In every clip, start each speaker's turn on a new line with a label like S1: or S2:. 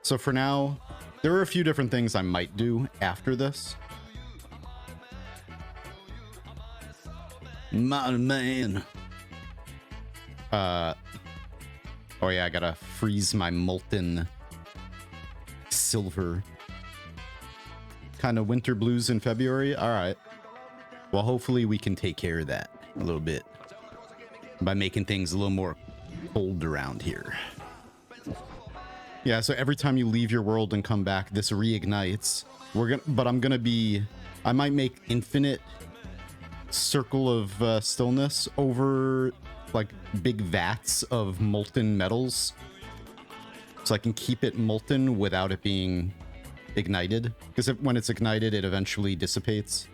S1: So for now, there are a few different things I might do after this. Man. Oh yeah, I gotta freeze my molten silver. Kind of winter blues in February. All right. Well, hopefully we can take care of that a little bit by making things a little more cold around here. Yeah, so every time you leave your world and come back, this reignites. I might make infinite circle of stillness over like big vats of molten metals, so I can keep it molten without it being ignited, because when it's ignited it eventually dissipates.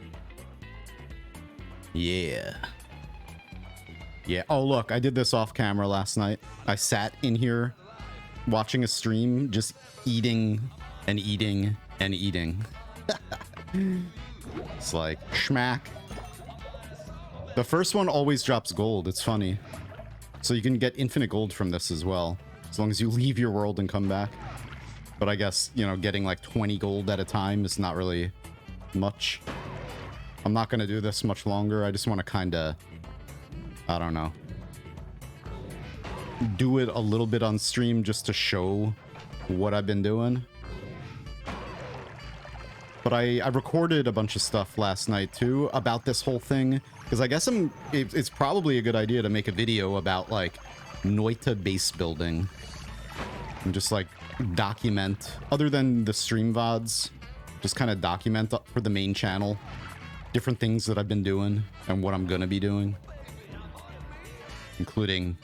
S1: Yeah. Oh look, I did this off camera last night. I sat in here watching a stream just eating and eating and eating. It's like schmack. The first one always drops gold. It's funny. So you can get infinite gold from this as well, as long as you leave your world and come back. But I guess, you know, getting like 20 gold at a time is not really much. I'm not going to do this much longer. I just want to kind of, I don't know, do it a little bit on stream just to show what I've been doing. But I recorded a bunch of stuff last night too about this whole thing, because I guess it's probably a good idea to make a video about like Noita base building and just like document, other than the stream VODs, just kind of document for the main channel different things that I've been doing and what I'm gonna be doing, including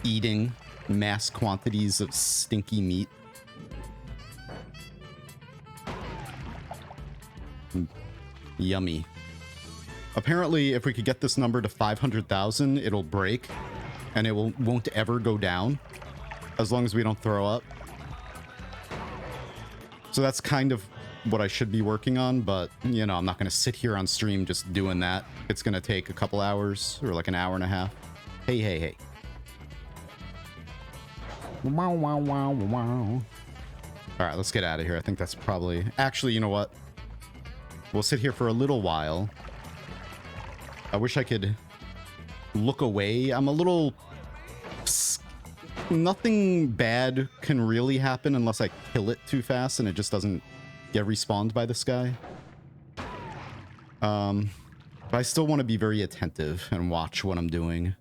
S1: eating mass quantities of stinky meat. Yummy. Apparently, if we could get this number to 500,000, it'll break, and it won't ever go down, as long as we don't throw up. So that's kind of what I should be working on, but, you know, I'm not going to sit here on stream just doing that. It's going to take a couple hours, or like an hour and a half. Hey. Wow, wow, wow, wow. All right, let's get out of here. I think that's probably... Actually, you know what? We'll sit here for a little while. I wish I could look away. I'm a little... Nothing bad can really happen unless I kill it too fast and it just doesn't get respawned by this guy. But I still want to be very attentive and watch what I'm doing,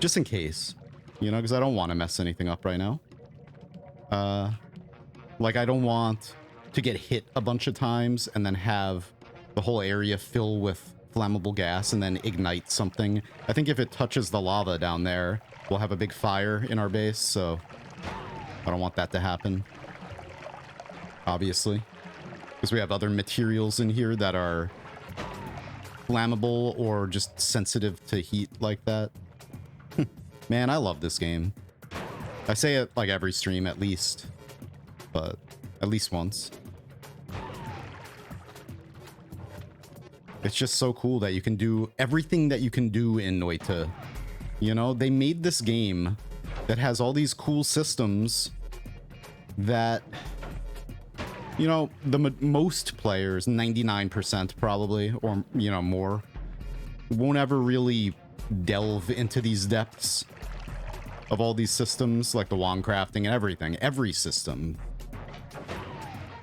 S1: just in case, you know, because I don't want to mess anything up right now. Like, I don't want to get hit a bunch of times and then have the whole area fill with flammable gas and then ignite something. I think if it touches the lava down there, we'll have a big fire in our base, so I don't want that to happen, obviously, because we have other materials in here that are flammable or just sensitive to heat like that. Man, I love this game. I say it like every stream at least, but at least once. It's just so cool that you can do everything that you can do in Noita. You know, they made this game that has all these cool systems that, you know, the most players, 99% probably, or, you know, more, won't ever really delve into these depths of all these systems, like the wand crafting and everything, every system.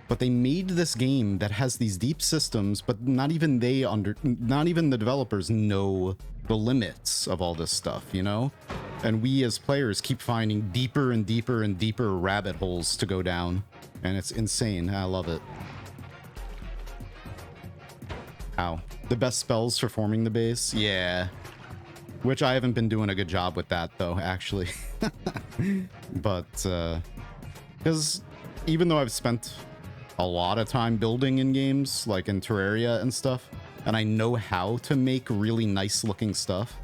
S1: But they made this game that has these deep systems, but not even the developers know the limits of all this stuff, you know? And we as players keep finding deeper and deeper and deeper rabbit holes to go down. And it's insane. I love it. Ow. The best spells for forming the base? Yeah. Which I haven't been doing a good job with that, though, actually. But, because even though I've spent a lot of time building in games, like in Terraria and stuff, and I know how to make really nice looking stuff,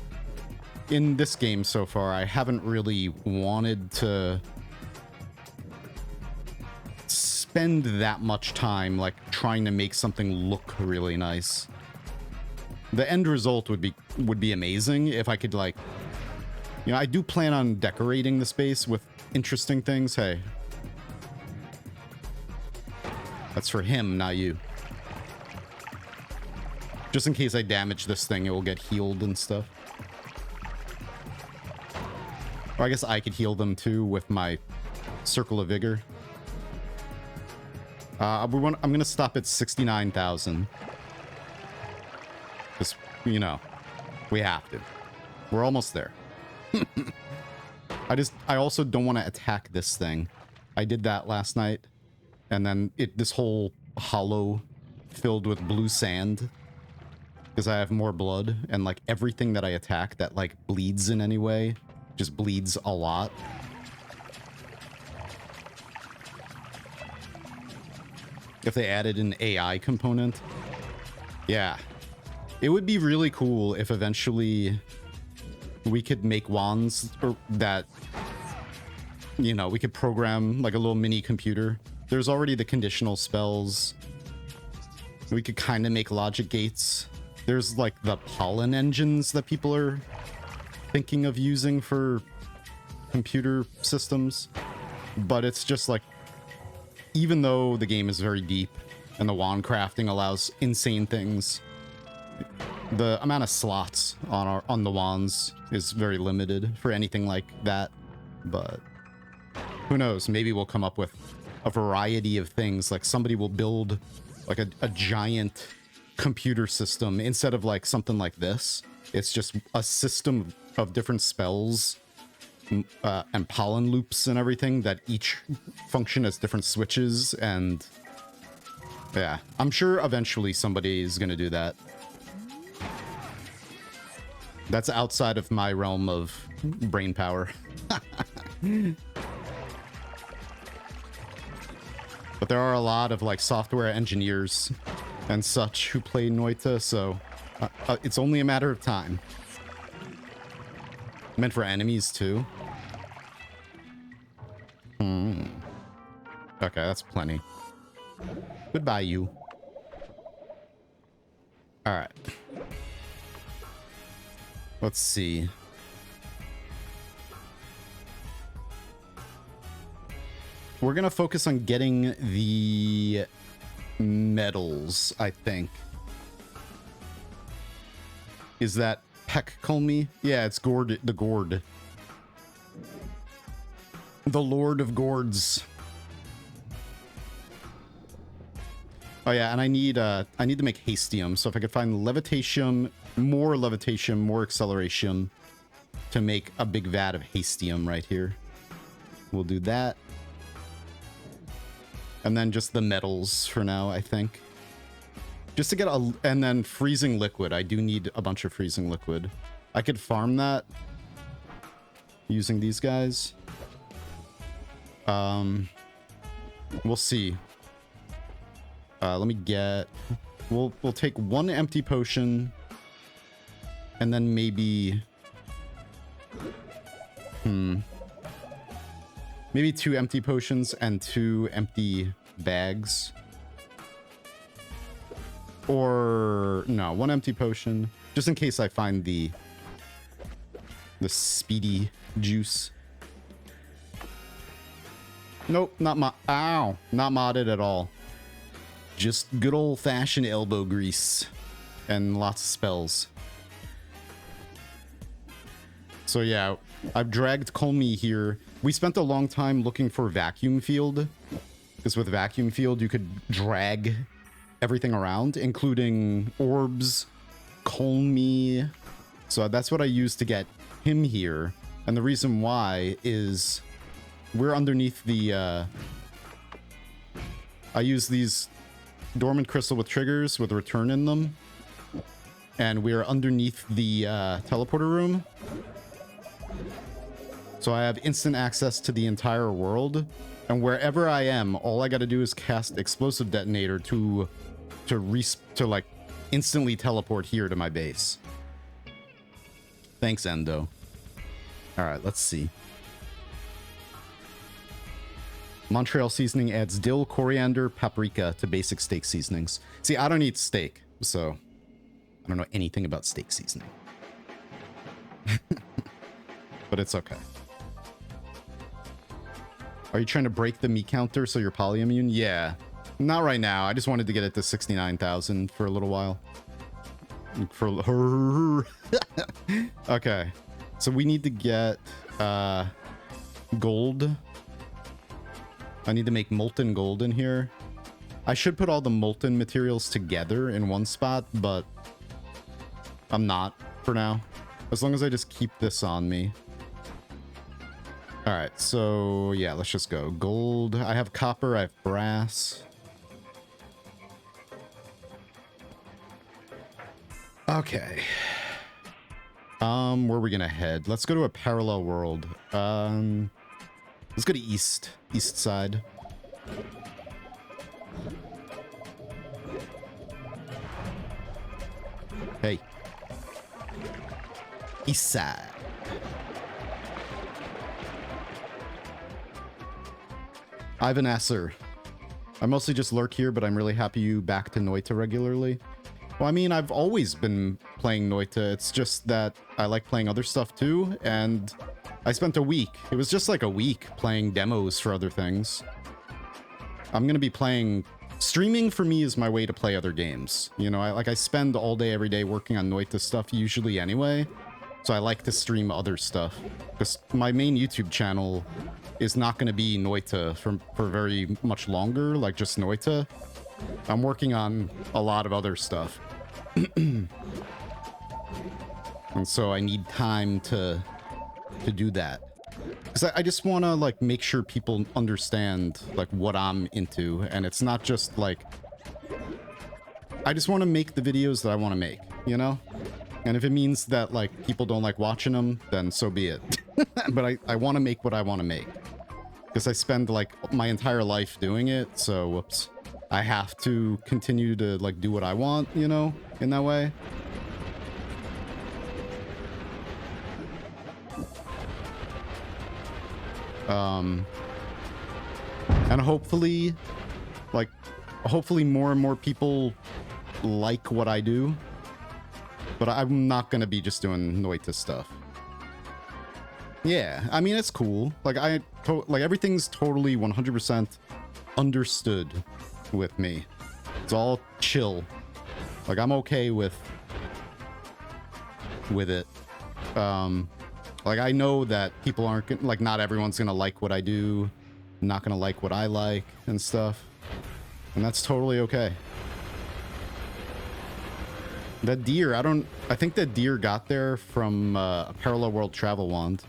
S1: in this game so far, I haven't really wanted to spend that much time, like, trying to make something look really nice. The end result would be amazing if I could, like, you know, I do plan on decorating the space with interesting things. Hey. That's for him, not you. Just in case I damage this thing, it will get healed and stuff. Or I guess I could heal them too with my Circle of Vigor. I'm gonna stop at 69,000. Because, you know, we have to. We're almost there. I also don't want to attack this thing. I did that last night. And then this whole hollow filled with blue sand. Because I have more blood. And like everything that I attack that like bleeds in any way just bleeds a lot. If they added an AI component. Yeah. It would be really cool if eventually we could make wands or that, you know, we could program like a little mini computer. There's already the conditional spells. We could kind of make logic gates. There's like the pollen engines that people are thinking of using for computer systems. But it's just like, even though the game is very deep and the wand crafting allows insane things, the amount of slots on the wands is very limited for anything like that. But who knows? Maybe we'll come up with a variety of things. Like somebody will build like a giant computer system instead of like something like this. It's just a system of different spells and pollen loops and everything that each function as different switches. And yeah, I'm sure eventually somebody is going to do that. That's outside of my realm of brain power. But there are a lot of like software engineers and such who play Noita, so it's only a matter of time. Meant for enemies too. Okay, that's plenty. Goodbye, you. All right. Let's see. We're gonna focus on getting the medals, I think. Is that Peck Culmy? Yeah, it's Gord, the Gord. The Lord of Gourds. Oh yeah, and I need to make Hastium. So if I could find Levitation, more acceleration to make a big vat of Hastium right here. We'll do that. And then just the metals for now, I think. Just to get a... And then freezing liquid. I do need a bunch of freezing liquid. I could farm that using these guys. We'll see. Let me get... We'll take one empty potion. And then maybe... Maybe 2 empty potions and 2 empty bags. Or... No, 1 empty potion. Just in case I find the speedy juice. Nope, not ow! Not modded at all. Just good old-fashioned elbow grease. And lots of spells. So yeah, I've dragged Culmy here. We spent a long time looking for Vacuum Field. Because with Vacuum Field, you could drag everything around, including orbs, Culmy. So that's what I used to get him here. And the reason why is we're underneath the... I use these Dormant Crystal with triggers with return in them. And we're underneath the teleporter room. So I have instant access to the entire world. And wherever I am, all I gotta do is cast Explosive Detonator to like instantly teleport here to my base. Thanks, Endo. Alright, let's see. Montreal seasoning adds dill, coriander, paprika to basic steak seasonings. See, I don't eat steak, so I don't know anything about steak seasoning. But it's okay. Are you trying to break the meat counter so you're polyimmune? Yeah. Not right now. I just wanted to get it to 69,000 for a little while. For her. Okay. So we need to get gold. I need to make molten gold in here. I should put all the molten materials together in one spot, but I'm not for now. As long as I just keep this on me. All right, so yeah, let's just go. Gold. I have copper. I have brass. Okay. Where are we gonna head? Let's go to a parallel world. Let's go to east side. Hey. East side. Ivan Asser. I mostly just lurk here, but I'm really happy you back to Noita regularly. Well, I mean, I've always been playing Noita. It's just that I like playing other stuff too, and I spent a week. It was just like a week playing demos for other things. I'm gonna be playing... Streaming for me is my way to play other games. You know, I spend all day, every day working on Noita stuff usually anyway. So I like to stream other stuff. Because my main YouTube channel is not going to be Noita for very much longer, like just Noita. I'm working on a lot of other stuff. And so I need time to do that. Because I just want to, like, make sure people understand, like, what I'm into. And it's not just, like... I just want to make the videos that I want to make, you know? And if it means that, like, people don't like watching them, then so be it. But I want to make what I want to make. Because I spend, like, my entire life doing it, so, whoops. I have to continue to, like, do what I want, you know? In that way. And hopefully, like, hopefully more and more people like what I do. But I'm not gonna be just doing Noita stuff. Yeah, I mean, it's cool. Like, like, everything's totally 100% understood with me. It's all chill. Like, I'm okay with it. Like, I know that people aren't, like, not everyone's gonna like what I do, not gonna like what I like, and stuff. And that's totally okay. That deer, I think that deer got there from a Parallel World Travel Wand.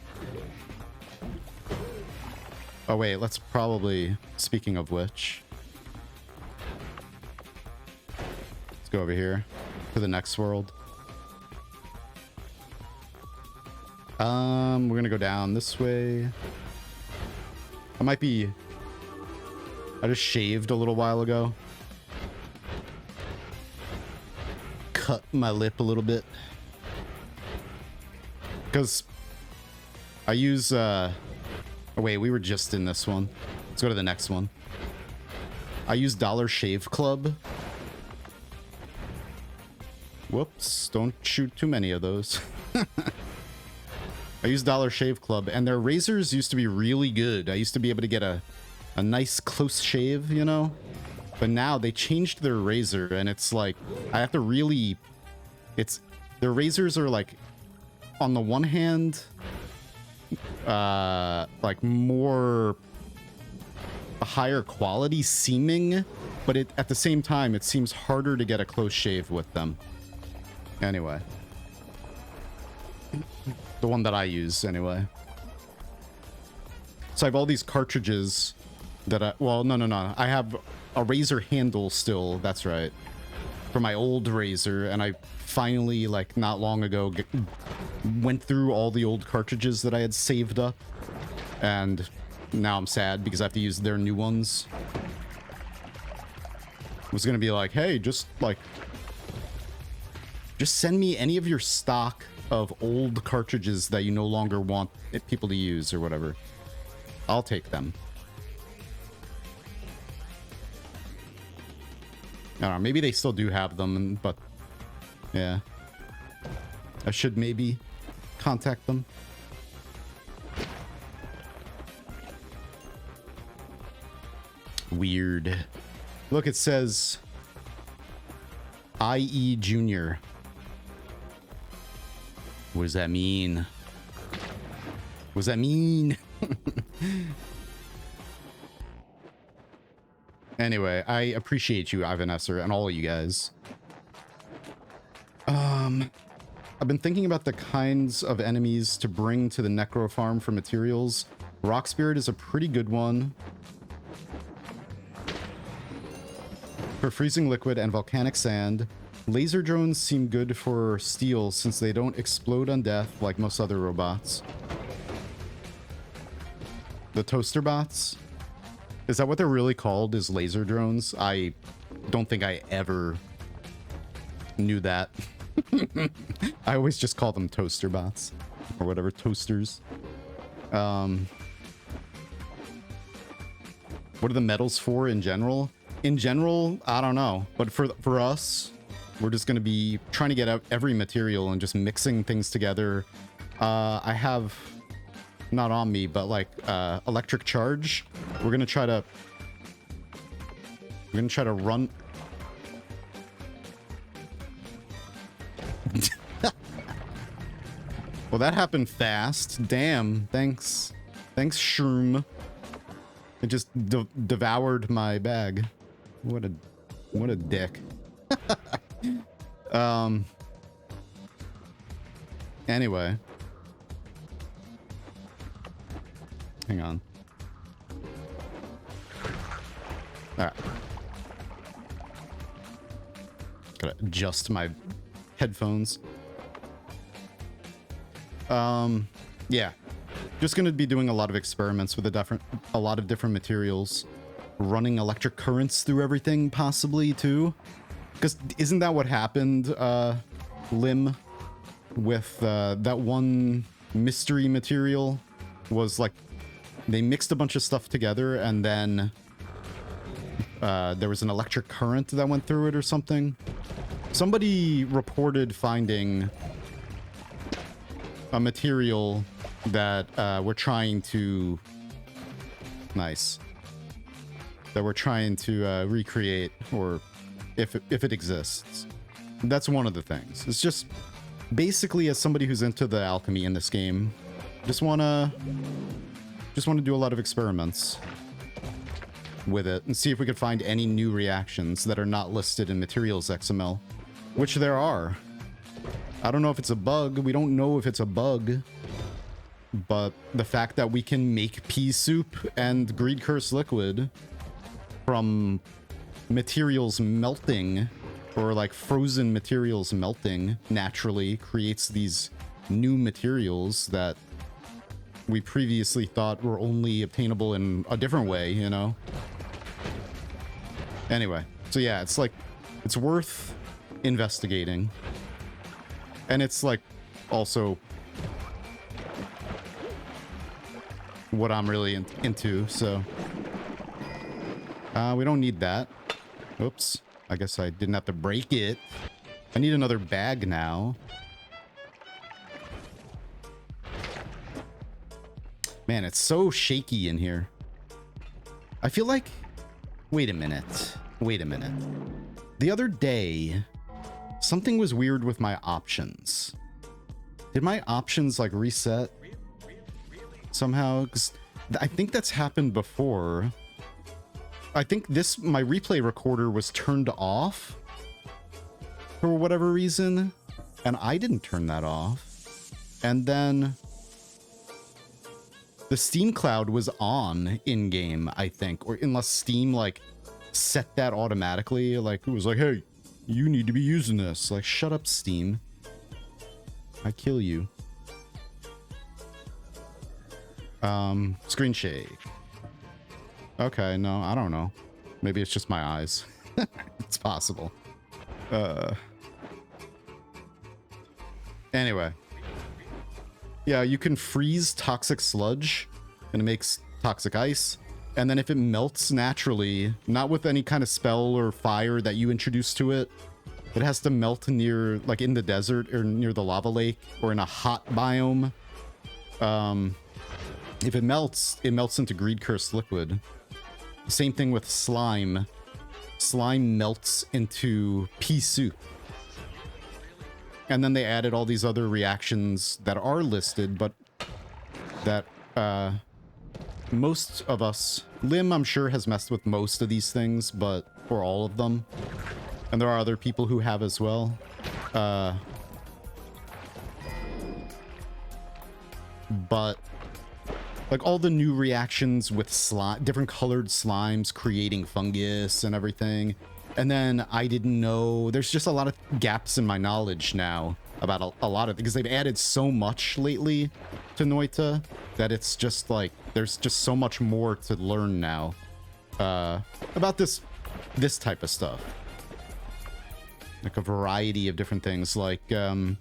S1: Oh, wait, let's probably, speaking of which, let's go over here to the next world. We're gonna go down this way. I just shaved a little while ago. Cut my lip a little bit. Because I use, oh wait, we were just in this one. Let's go to the next one. I use Dollar Shave Club. Whoops, don't shoot too many of those. I use Dollar Shave Club, and their razors used to be really good. I used to be able to get a nice close shave, you know? But now they changed their razor, and it's like, I have to really... Their razors are like, on the one hand, like more... a higher quality seeming, but at the same time, it seems harder to get a close shave with them. Anyway. The one that I use, anyway. So I have all these cartridges that well, no. I have a razor handle still, that's right. For my old razor, and I finally, like, not long ago, went through all the old cartridges that I had saved up. And now I'm sad because I have to use their new ones. I was gonna be like, hey, just send me any of your stock of old cartridges that you no longer want people to use or whatever. I'll take them. I don't know, maybe they still do have them, but yeah. I should maybe contact them. Weird. Look, it says IE Junior. What does that mean? What does that mean? Anyway, I appreciate you, Ivan Esser, and all of you guys. I've been thinking about the kinds of enemies to bring to the Necro Farm for materials. Rock Spirit is a pretty good one for freezing liquid and volcanic sand. Laser drones seem good for steel since they don't explode on death like most other robots. The toaster bots? Is that what they're really called, is laser drones? I don't think I ever knew that. I always just call them toaster bots or whatever, toasters. What are the metals for in general? In general, I don't know. But for us, we're just going to be trying to get out every material and just mixing things together. I have, not on me, but like electric charge. We're going to try to run. Well, that happened fast. Damn. Thanks. Thanks, Shroom. It just devoured my bag. What a dick. Anyway. Hang on. Alright. Gotta adjust my headphones. Yeah. Just gonna be doing a lot of experiments with a lot of different materials. Running electric currents through everything, possibly, too. Because isn't that what happened, Lim, with that one mystery material? Was like, they mixed a bunch of stuff together, and then there was an electric current that went through it or something. Somebody reported finding a material that we're trying to... Nice. That we're trying to recreate, or if it exists. That's one of the things. It's just basically, as somebody who's into the alchemy in this game, just wanna do a lot of experiments with it and see if we could find any new reactions that are not listed in materials XML, which there are. I don't know if it's a bug. We don't know if it's a bug, but the fact that we can make pea soup and greed curse liquid from materials melting, or like frozen materials melting naturally, creates these new materials that we previously thought were only obtainable in a different way, you know? Anyway, so yeah, it's like, it's worth investigating. And it's like, also what I'm really into, so... we don't need that. Oops. I guess I didn't have to break it. I need another bag now. Man, it's so shaky in here. I feel like... Wait a minute. Wait a minute. The other day, something was weird with my options. Did my options, like, reset somehow? 'Cause I think that's happened before. I think my replay recorder was turned off for whatever reason, and I didn't turn that off. And then the Steam Cloud was on in-game, I think, or unless Steam, like, set that automatically, like, it was like, hey, you need to be using this. Like, shut up, Steam. I kill you. Screen shake. Okay, no, I don't know. Maybe it's just my eyes. It's possible. Anyway. Yeah, you can freeze toxic sludge, and it makes toxic ice. And then if it melts naturally, not with any kind of spell or fire that you introduce to it, it has to melt near, like, in the desert or near the lava lake or in a hot biome. If it melts into greed curse liquid. Same thing with slime. slime melts into pea soup. And then they added all these other reactions that are listed, but that most of us, Lim, I'm sure, has messed with most of these things, but for all of them. And there are other people who have as well. But like all the new reactions with slime, different colored slimes creating fungus and everything. And then I didn't know, there's just a lot of gaps in my knowledge now about a lot of, because they've added so much lately to Noita that it's just like, there's just so much more to learn now about this type of stuff. Like a variety of different things, like I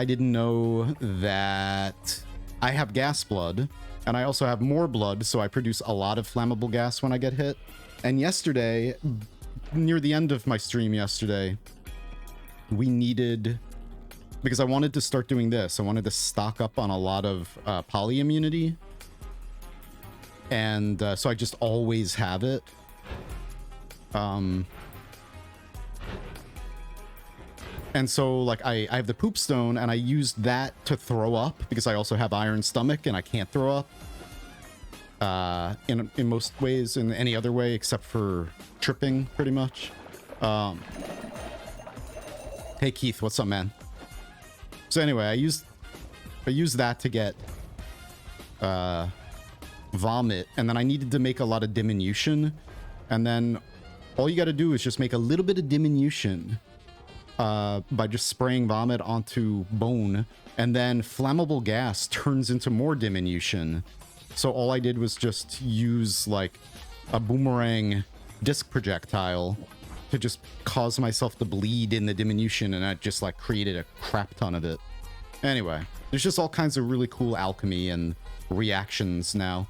S1: didn't know that I have gas blood, and I also have more blood, so I produce a lot of flammable gas when I get hit. And yesterday, near the end of my stream yesterday, we needed, because I wanted to start doing this, I wanted to stock up on a lot of poly immunity. And so I just always have it. And so, like, I have the poop stone, and I used that to throw up, because I also have iron stomach, and I can't throw up. In most ways, in any other way, except for tripping, pretty much. Hey, Keith, what's up, man? So anyway, I used that to get vomit, and then I needed to make a lot of diminution, and then all you got to do is just make a little bit of diminution by just spraying vomit onto bone, and then flammable gas turns into more diminution. So all I did was just use like a boomerang disc projectile to just cause myself to bleed in the diminution, and I just like created a crap ton of it. Anyway, there's just all kinds of really cool alchemy and reactions now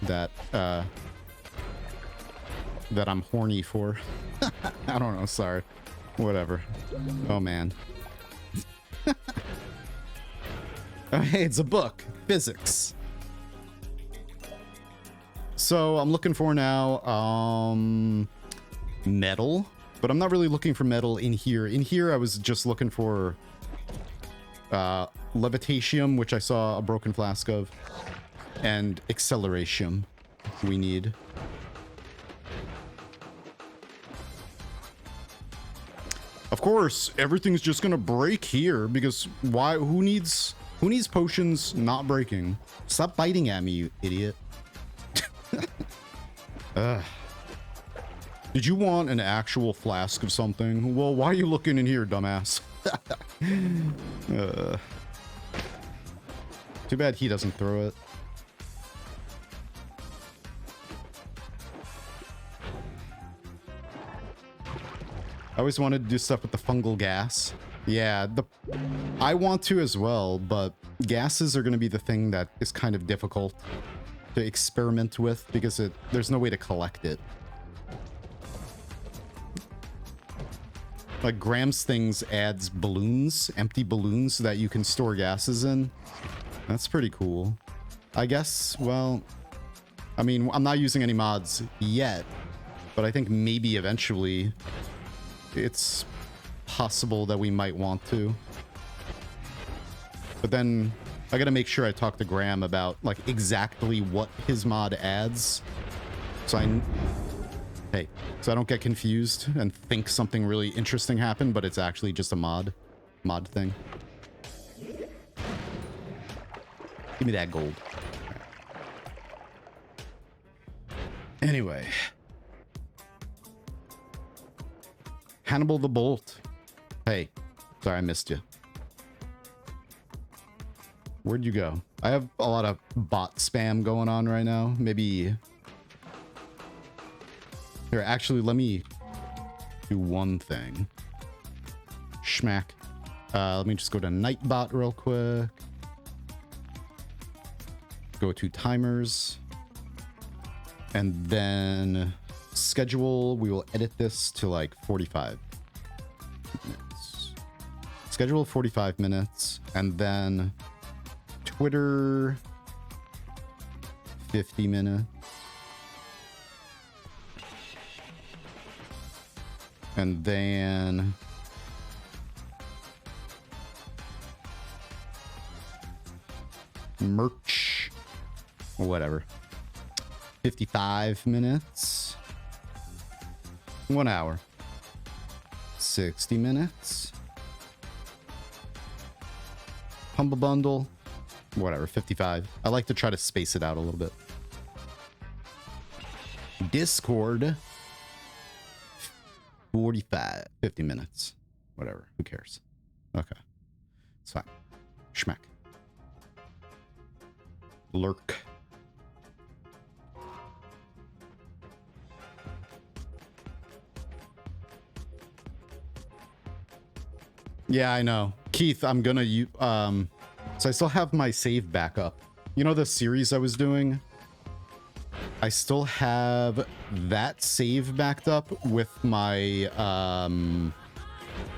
S1: that that I'm horny for. I don't know, sorry. Whatever. Oh, man. Oh, hey, it's a book. Physics. So I'm looking for now metal, but I'm not really looking for metal in here. In here, I was just looking for levitatium, which I saw a broken flask of, and acceleration we need. Of course, everything's just gonna break here, because why? Who needs potions not breaking? Stop biting at me, you idiot. Did you want an actual flask of something? Well, why are you looking in here, dumbass? Too bad he doesn't throw it. I always wanted to do stuff with the fungal gas. Yeah, I want to as well, but gases are going to be the thing that is kind of difficult to experiment with, because there's no way to collect it. Like Graham's things adds balloons, empty balloons that you can store gases in. That's pretty cool. I guess, well, I mean, I'm not using any mods yet, but I think maybe eventually it's possible that we might want to. But then I gotta make sure I talk to Graham about like exactly what his mod adds, so I don't get confused and think something really interesting happened, but it's actually just a mod thing. Give me that gold. Anyway, Hannibal the Bolt. Hey, sorry I missed you. Where'd you go? I have a lot of bot spam going on right now. Maybe here, actually, let me do one thing. Schmack. Let me just go to Nightbot real quick. Go to timers. And then schedule. We will edit this to like 45 minutes. Schedule 45 minutes. And then Twitter 50 minutes. And then merch, whatever. 55 minutes. 1 hour. 60 minutes. Humble bundle. Whatever, 55. I like to try to space it out a little bit. Discord. 45. 50 minutes. Whatever. Who cares? Okay. It's fine. Schmack. Lurk. Yeah, I know. Keith, I'm gonna so I still have my save backup. You know the series I was doing? I still have that save backed up with my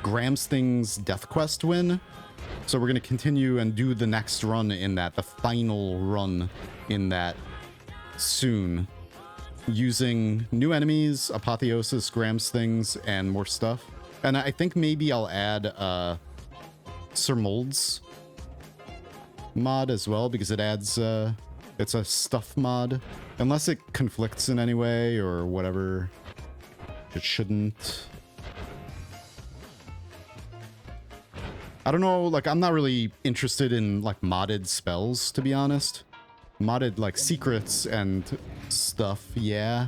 S1: Graham's Things Death Quest win. So we're gonna continue and do the next run in that, the final run in that soon. Using new enemies, Apotheosis, Graham's Things, and more stuff. And I think maybe I'll add Sir Mold's mod as well, because it adds it's a stuff mod, unless it conflicts in any way or whatever. It shouldn't. I don't know, like I'm not really interested in like modded spells, to be honest. Modded like secrets and stuff, yeah.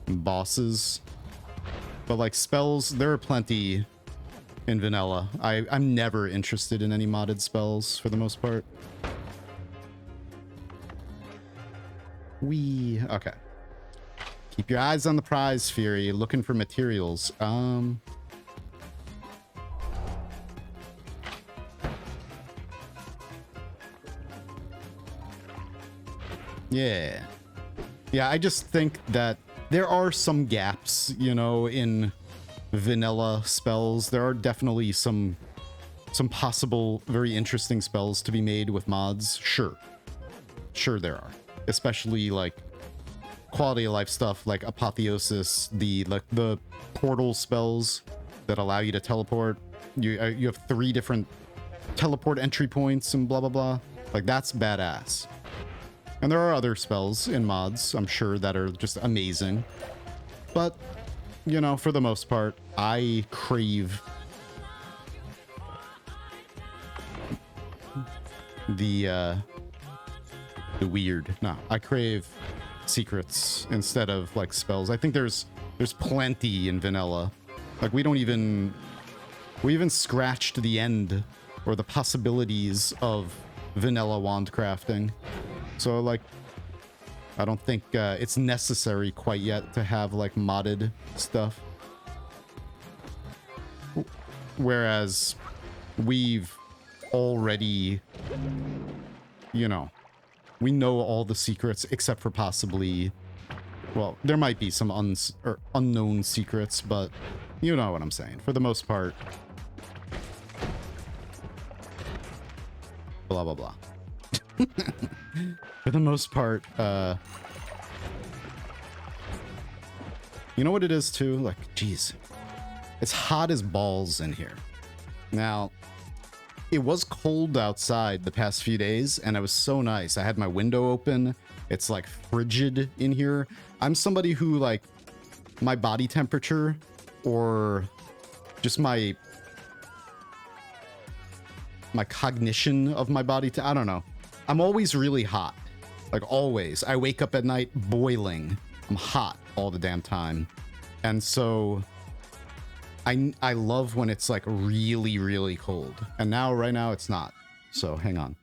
S1: Bosses. But like spells, there are plenty in vanilla. I'm never interested in any modded spells for the most part. Okay. Keep your eyes on the prize, Fury. Looking for materials. Yeah. Yeah, I just think that there are some gaps, you know, in vanilla spells. There are definitely some possible very interesting spells to be made with mods. Sure there are, especially like quality of life stuff like Apotheosis, the portal spells that allow you to teleport. You have 3 different teleport entry points and blah blah blah. Like that's badass. And there are other spells in mods, I'm sure, that are just amazing. But, you know, for the most part, I crave the weird. No, I crave secrets instead of, like, spells. I think there's plenty in vanilla. Like, we even scratched the end or the possibilities of vanilla wand crafting. So, like, I don't think it's necessary quite yet to have, like, modded stuff. Whereas we've already, you know, we know all the secrets except for possibly, well, there might be some unknown secrets, but you know what I'm saying. For the most part, blah, blah, blah. For the most part, you know what it is too? Like, geez, it's hot as balls in here. Now, it was cold outside the past few days, and it was so nice. I had my window open. It's like frigid in here. I'm somebody who, like, my body temperature or just my cognition of my body, I don't know. I'm always really hot. Like, always. I wake up at night boiling. I'm hot all the damn time. And so I love when it's like really, really cold. And now, right now, it's not. So hang on.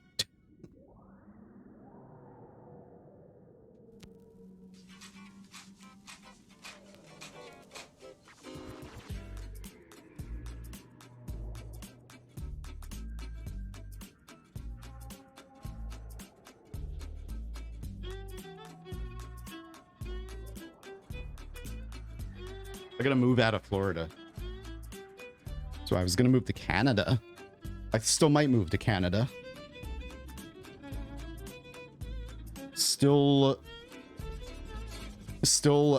S1: I gotta move out of Florida. So I was gonna move to Canada. I still might move to Canada. Still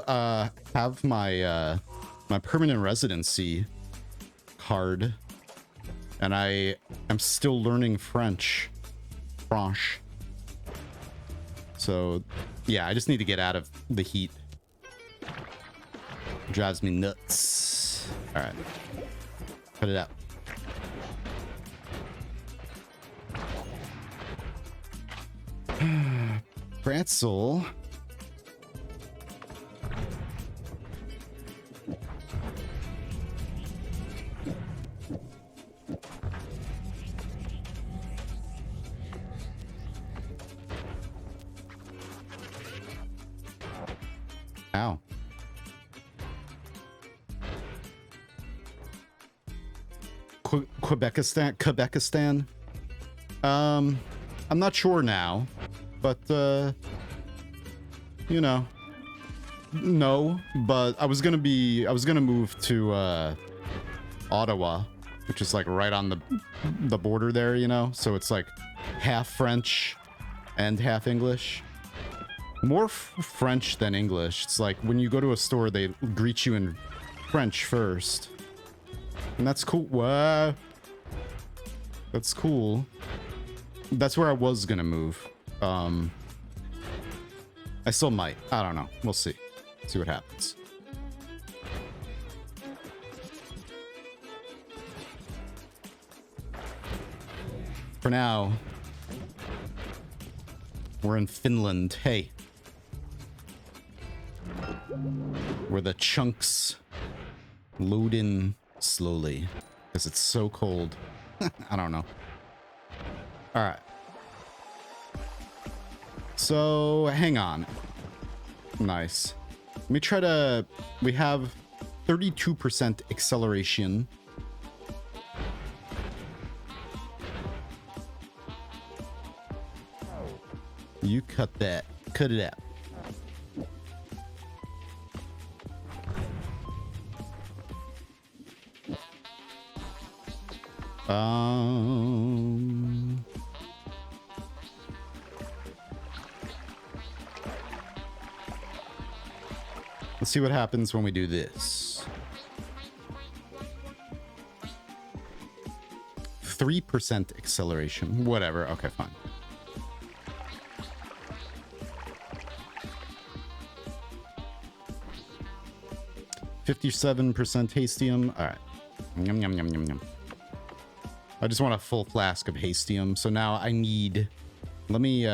S1: have my my permanent residency card, and I am still learning French. So yeah, I just need to get out of the heat. Drives me nuts. All right, cut it out. Pretzel. Ow. Quebecistan. I'm not sure now, but you know, no. But I was gonna move to Ottawa, which is like right on the border there, you know. So it's like half French and half English. More French than English. It's like when you go to a store, they greet you in French first. And that's cool. What? That's cool. That's where I was gonna move. I still might. I don't know. We'll see. See what happens. For now, we're in Finland. Hey. Where the chunks load in slowly because it's so cold. I don't know. All right. So hang on. Nice. Let me try to. We have 32% acceleration. You cut that. Cut it out. Let's see what happens when we do this. 3% acceleration. Whatever. Okay, fine. $57% hastium. All right. Yum, yum, yum, yum, yum. I just want a full flask of hastium. So now I need... Let me...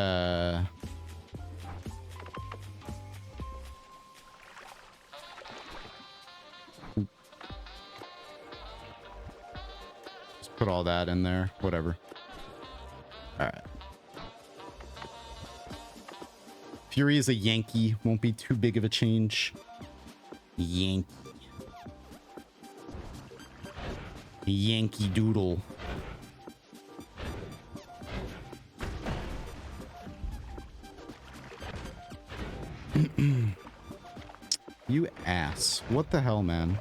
S1: Just put all that in there. Whatever. All right. Fury is a Yankee. Won't be too big of a change. Yankee. Yankee Doodle. You ass. What the hell, man?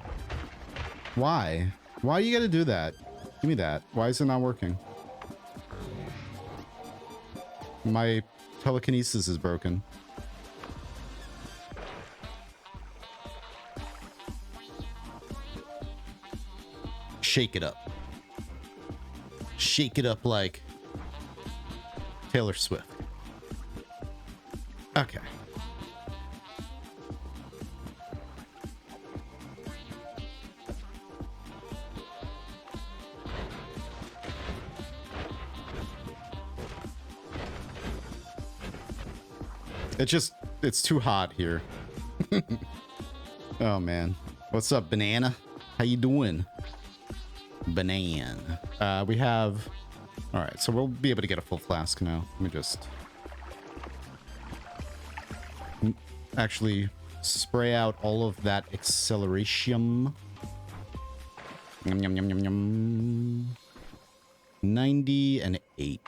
S1: Why? Why you gotta do that? Give me that. Why is it not working? My telekinesis is broken. Shake it up. Shake it up like Taylor Swift. Okay. It's too hot here. Oh man. What's up, Banana? How you doing? Banana. We have... Alright, so we'll be able to get a full flask now. Let me just... actually spray out all of that acceleration. Yum, yum, yum, yum, yum. 90 and 8.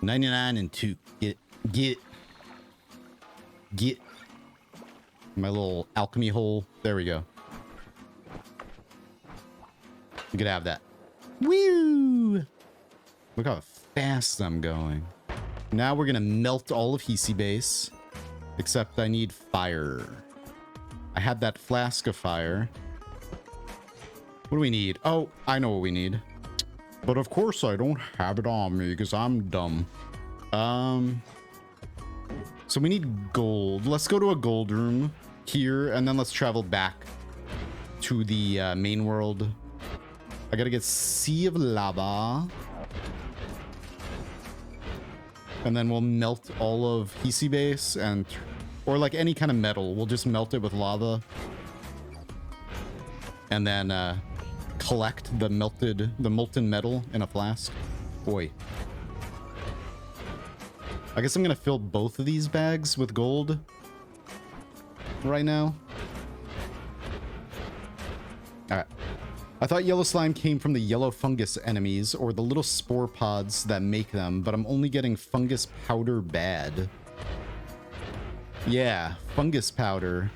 S1: $99 and 2. Get it. My little alchemy hole. There we go. You could have that. Woo! Look how fast I'm going. Now we're gonna melt all of Hisi base. Except I need fire. I had that flask of fire. What do we need? Oh, I know what we need. But of course I don't have it on me because I'm dumb. So we need gold. Let's go to a gold room here, and then let's travel back to the main world. I gotta get Sea of Lava. And then we'll melt all of Hisi base or like any kind of metal. We'll just melt it with lava. And then collect the molten metal in a flask. Boy. I guess I'm gonna fill both of these bags with gold right now. Alright. I thought yellow slime came from the yellow fungus enemies or the little spore pods that make them, but I'm only getting fungus powder bad. Yeah, fungus powder.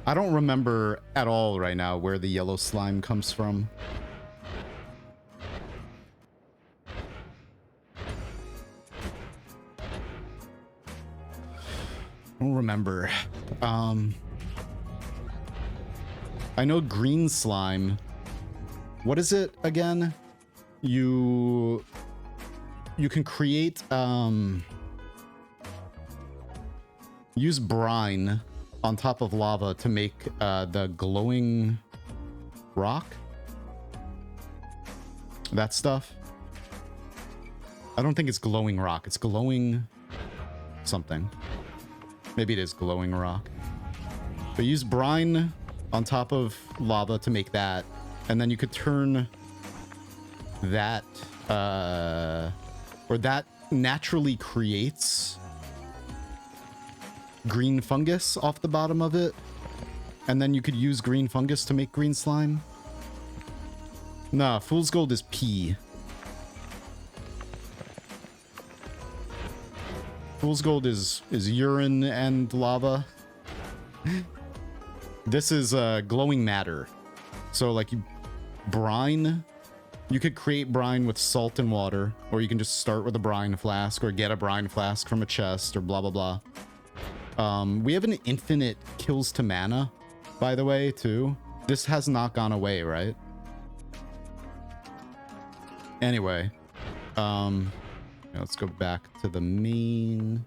S1: I don't remember at all right now where the yellow slime comes from. I don't remember. I know green slime. What is it again? You can create use brine on top of lava to make the glowing rock. That stuff. I don't think it's glowing rock. It's glowing something. Maybe it is glowing rock. But use brine on top of lava to make that, and then you could turn that or that naturally creates green fungus off the bottom of it, and then you could use green fungus to make green slime. Nah, fool's gold is pee. Fool's gold is urine and lava. This is glowing matter. So like brine, you could create brine with salt and water, or you can just start with a brine flask or get a brine flask from a chest or blah, blah, blah. We have an infinite kills to mana, by the way, too. This has not gone away, right? Anyway, let's go back to the main.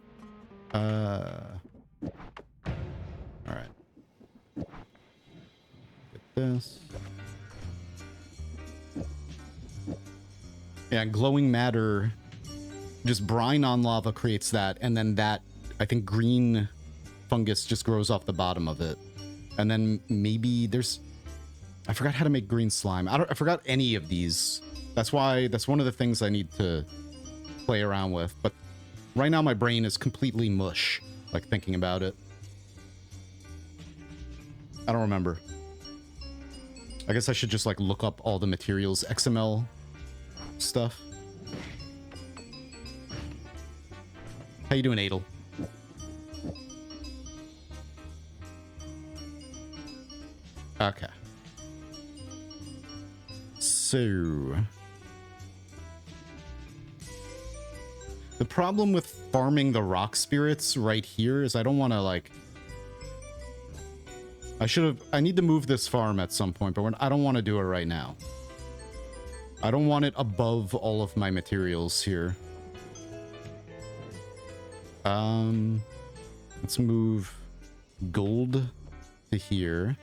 S1: All right. Get this. Yeah, glowing matter. Just brine on lava creates that, and then that, I think, green fungus just grows off the bottom of it. And then maybe there's... I forgot how to make green slime. I forgot any of these. That's why, that's one of the things I need to play around with. But right now my brain is completely mush, like thinking about it. I don't remember. I guess I should just like look up all the materials, XML stuff. How you doing, Adel? Okay. So... the problem with farming the rock spirits right here is I don't want to, like... I need to move this farm at some point, but I don't want to do it right now. I don't want it above all of my materials here. Let's move gold to here.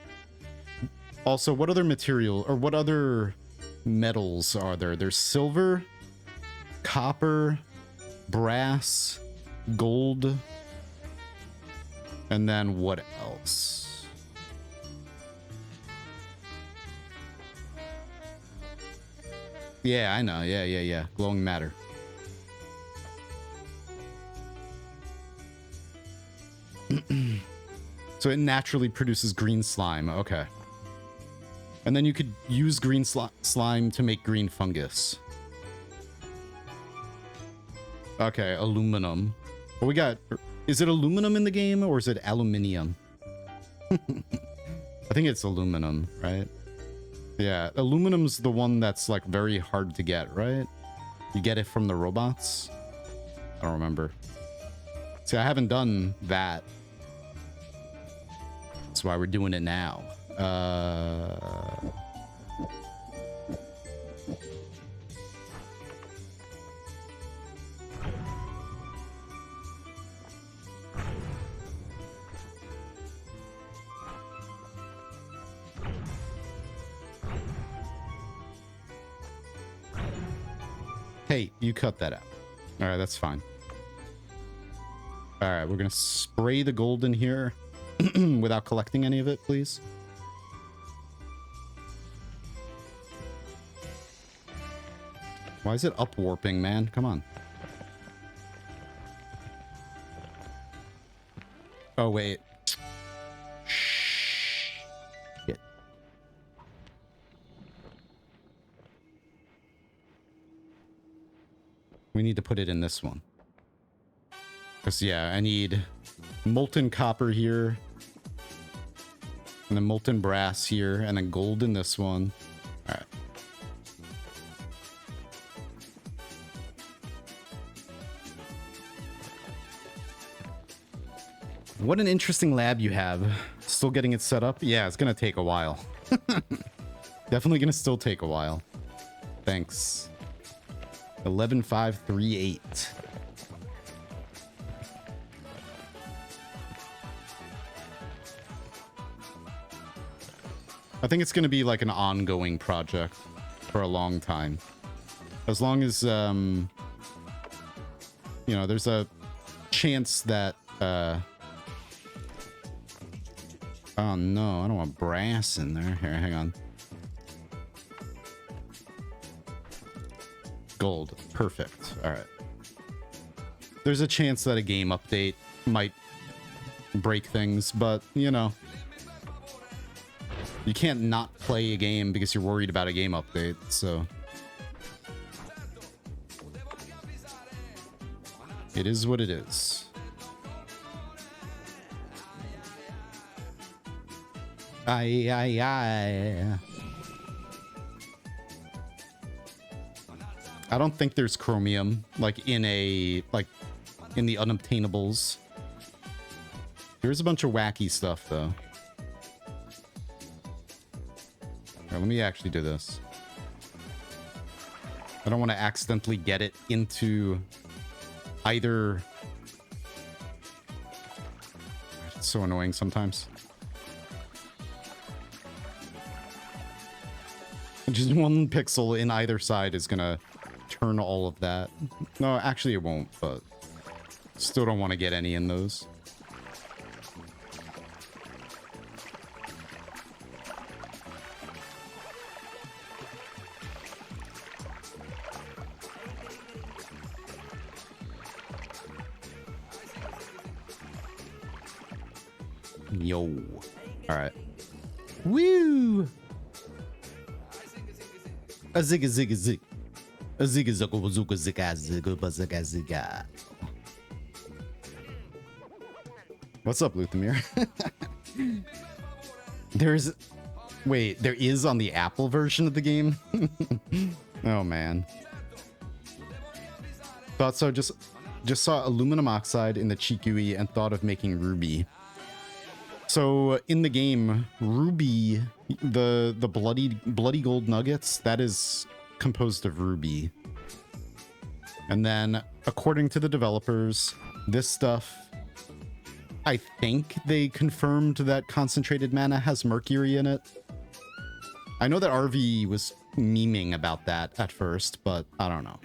S1: Also, what other material, or what other metals are there? There's silver, copper, brass, gold, and then what else? Yeah, I know. Yeah. Glowing matter. So it naturally produces green slime. Okay. And then you could use green slime to make green fungus. Okay, aluminum. But we got Is it aluminum in the game or is it aluminium? I think it's aluminum, right? Yeah, aluminum's the one that's like very hard to get, right? You get it from the robots? I don't remember. See, I haven't done that. That's why we're doing it now. Hey, you cut that out. All right, that's fine. All right, we're gonna spray the gold in here without collecting any of it, please. Why is it up warping, man? Come on. Oh, wait. Shit. We need to put it in this one. Because, yeah, I need molten copper here. And then molten brass here. And then gold in this one. All right. What an interesting lab you have. Still getting it set up? Yeah, it's going to take a while. Definitely going to still take a while. Thanks. 11538. I think it's going to be like an ongoing project for a long time. As long as, you know, there's a chance that, oh no, I don't want brass in there. Here, hang on. Gold. Perfect. All right. There's a chance that a game update might break things, but, you know, you can't not play a game because you're worried about a game update, so. It is what it is. Aye. I don't think there's chromium, like in the unobtainables. There's a bunch of wacky stuff, though. All right, let me actually do this. I don't want to accidentally get it into either. It's so annoying sometimes. Just one pixel in either side is gonna turn all of that. No, actually it won't, but still don't want to get any in those. Yo. All right. Woo! A zig a zig a zig. A zig a zig a zig a zig a zig a zig a zig a. What's up, Luthamir? There's... Wait, there is on the Apple version of the game? Oh, man. Thought so. Just saw aluminum oxide in the Chikui and thought of making ruby. So in the game, ruby, the bloody gold nuggets, that is composed of ruby. And then, according to the developers, this stuff, I think they confirmed that concentrated mana has mercury in it. I know that RV was memeing about that at first, but I don't know.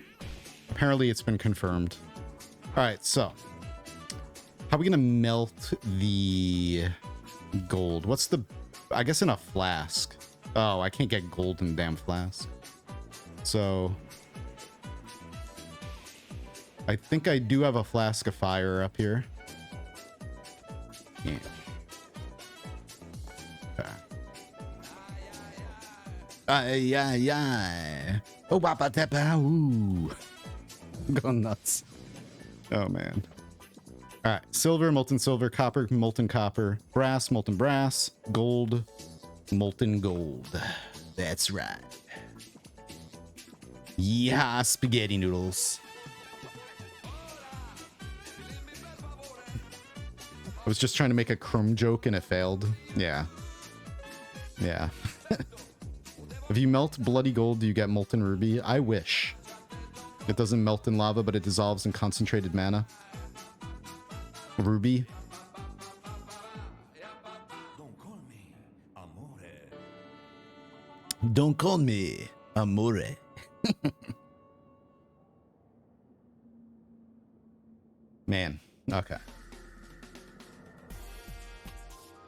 S1: Apparently it's been confirmed. All right, so how are we gonna melt the gold? What's the, I guess in a flask. Oh, I can't get gold in the damn flask. So I think I do have a flask of fire up here. Yeah. Okay. Oh, bapa tepa. Ooh. Going nuts. Oh, man. All right, silver, molten copper, molten copper, brass, molten brass, gold, molten gold. That's right. Yeah, spaghetti noodles. I was just trying to make a crumb joke and it failed. Yeah. Yeah. If you melt bloody gold, do you get molten ruby? I wish. It doesn't melt in lava, but it dissolves in concentrated mana. Ruby. Don't call me amore. Man, okay.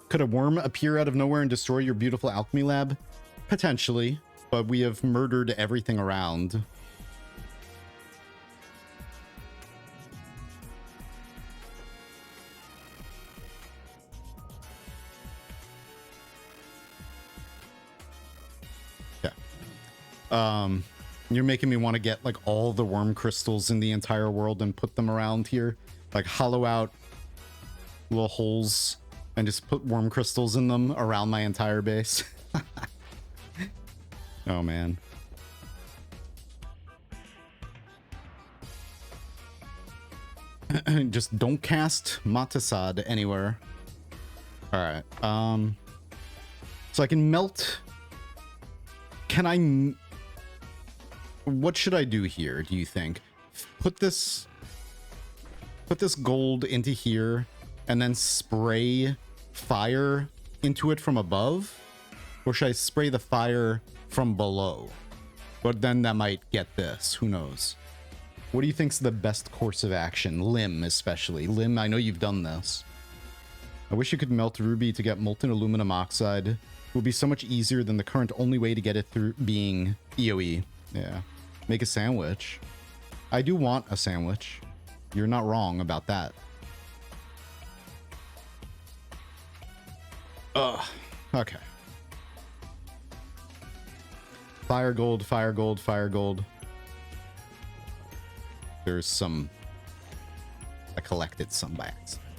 S1: Could a worm appear out of nowhere and destroy your beautiful alchemy lab? Potentially, but we have murdered everything around. Yeah. You're making me want to get like all the worm crystals in the entire world and put them around here. Like hollow out little holes and just put worm crystals in them around my entire base. Oh, man. Just don't cast Matasad anywhere. All right. So I can melt. Can I... What should I do here, do you think? Put this gold into here and then spray fire into it from above? Or should I spray the fire from below? But then that might get this. Who knows? What do you think's the best course of action? Lim, especially. Lim, I know you've done this. I wish you could melt ruby to get molten aluminum oxide. It would be so much easier than the current only way to get it through being EOE. Yeah. Make a sandwich. I do want a sandwich. You're not wrong about that. Ugh. Okay. Fire gold, fire gold, fire gold. There's some... I collected some by accident.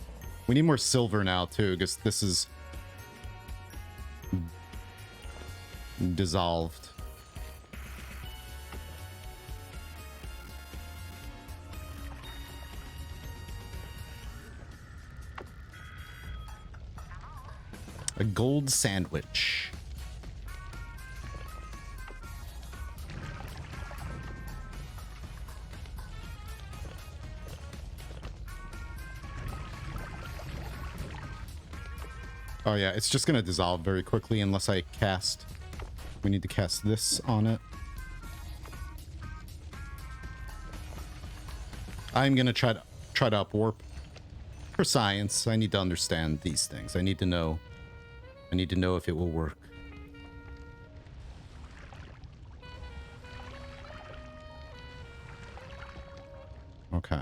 S1: We need more silver now, too, because this is... dissolved. A gold sandwich. Oh yeah, it's just gonna dissolve very quickly unless I cast. We need to cast this on it. I'm gonna try to upwarp. For science, I need to understand these things. I need to know. I need to know if it will work. Okay.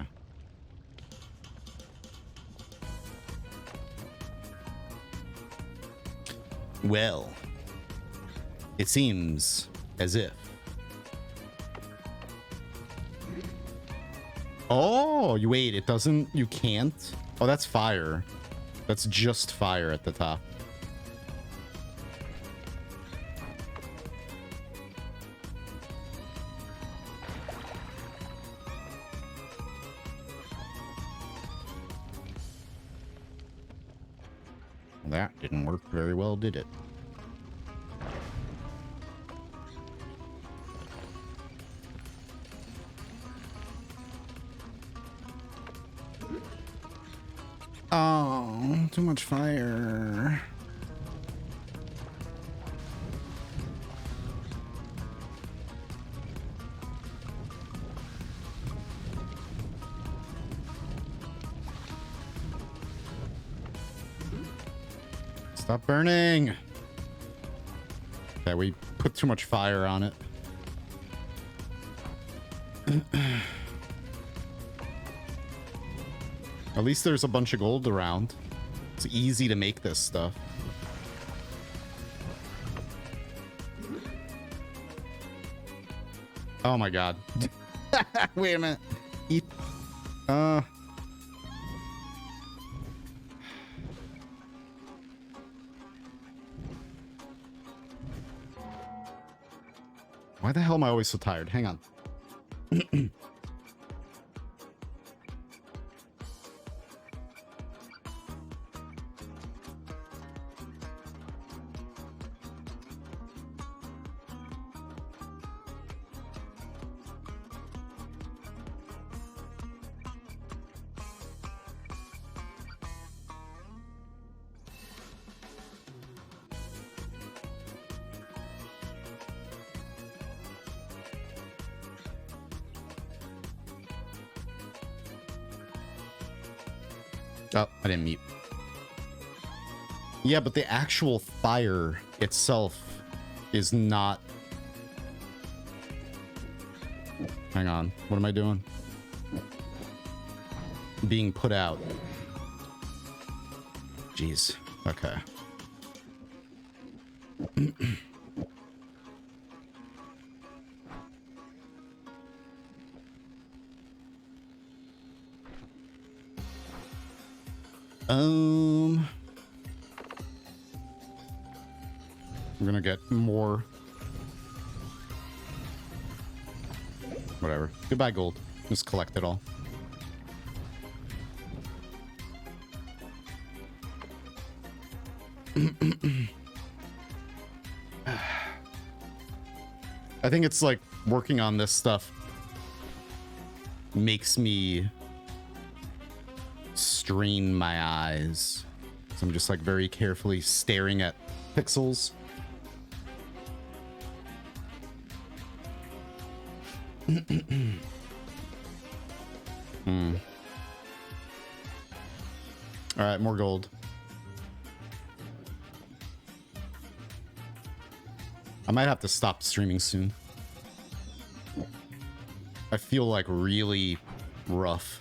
S1: Well, it seems as if. Oh, you wait, it doesn't, you can't? Oh, that's fire. That's just fire at the top. That didn't work very well, did it? Oh, too much fire. Stop burning. Okay, we put too much fire on it. At least there's a bunch of gold around. It's easy to make this stuff. Oh my god. Wait a minute. Why the hell am I always so tired? Hang on. Oh, I didn't mute. Yeah, but the actual fire itself is not... Hang on. What am I doing? Being put out. Jeez. Okay. I'm gonna get more. Whatever. Goodbye, gold. Just collect it all. I think it's like working on this stuff makes me strain my eyes. So I'm just like very carefully staring at pixels. All right, more gold. I might have to stop streaming soon. I feel like really rough.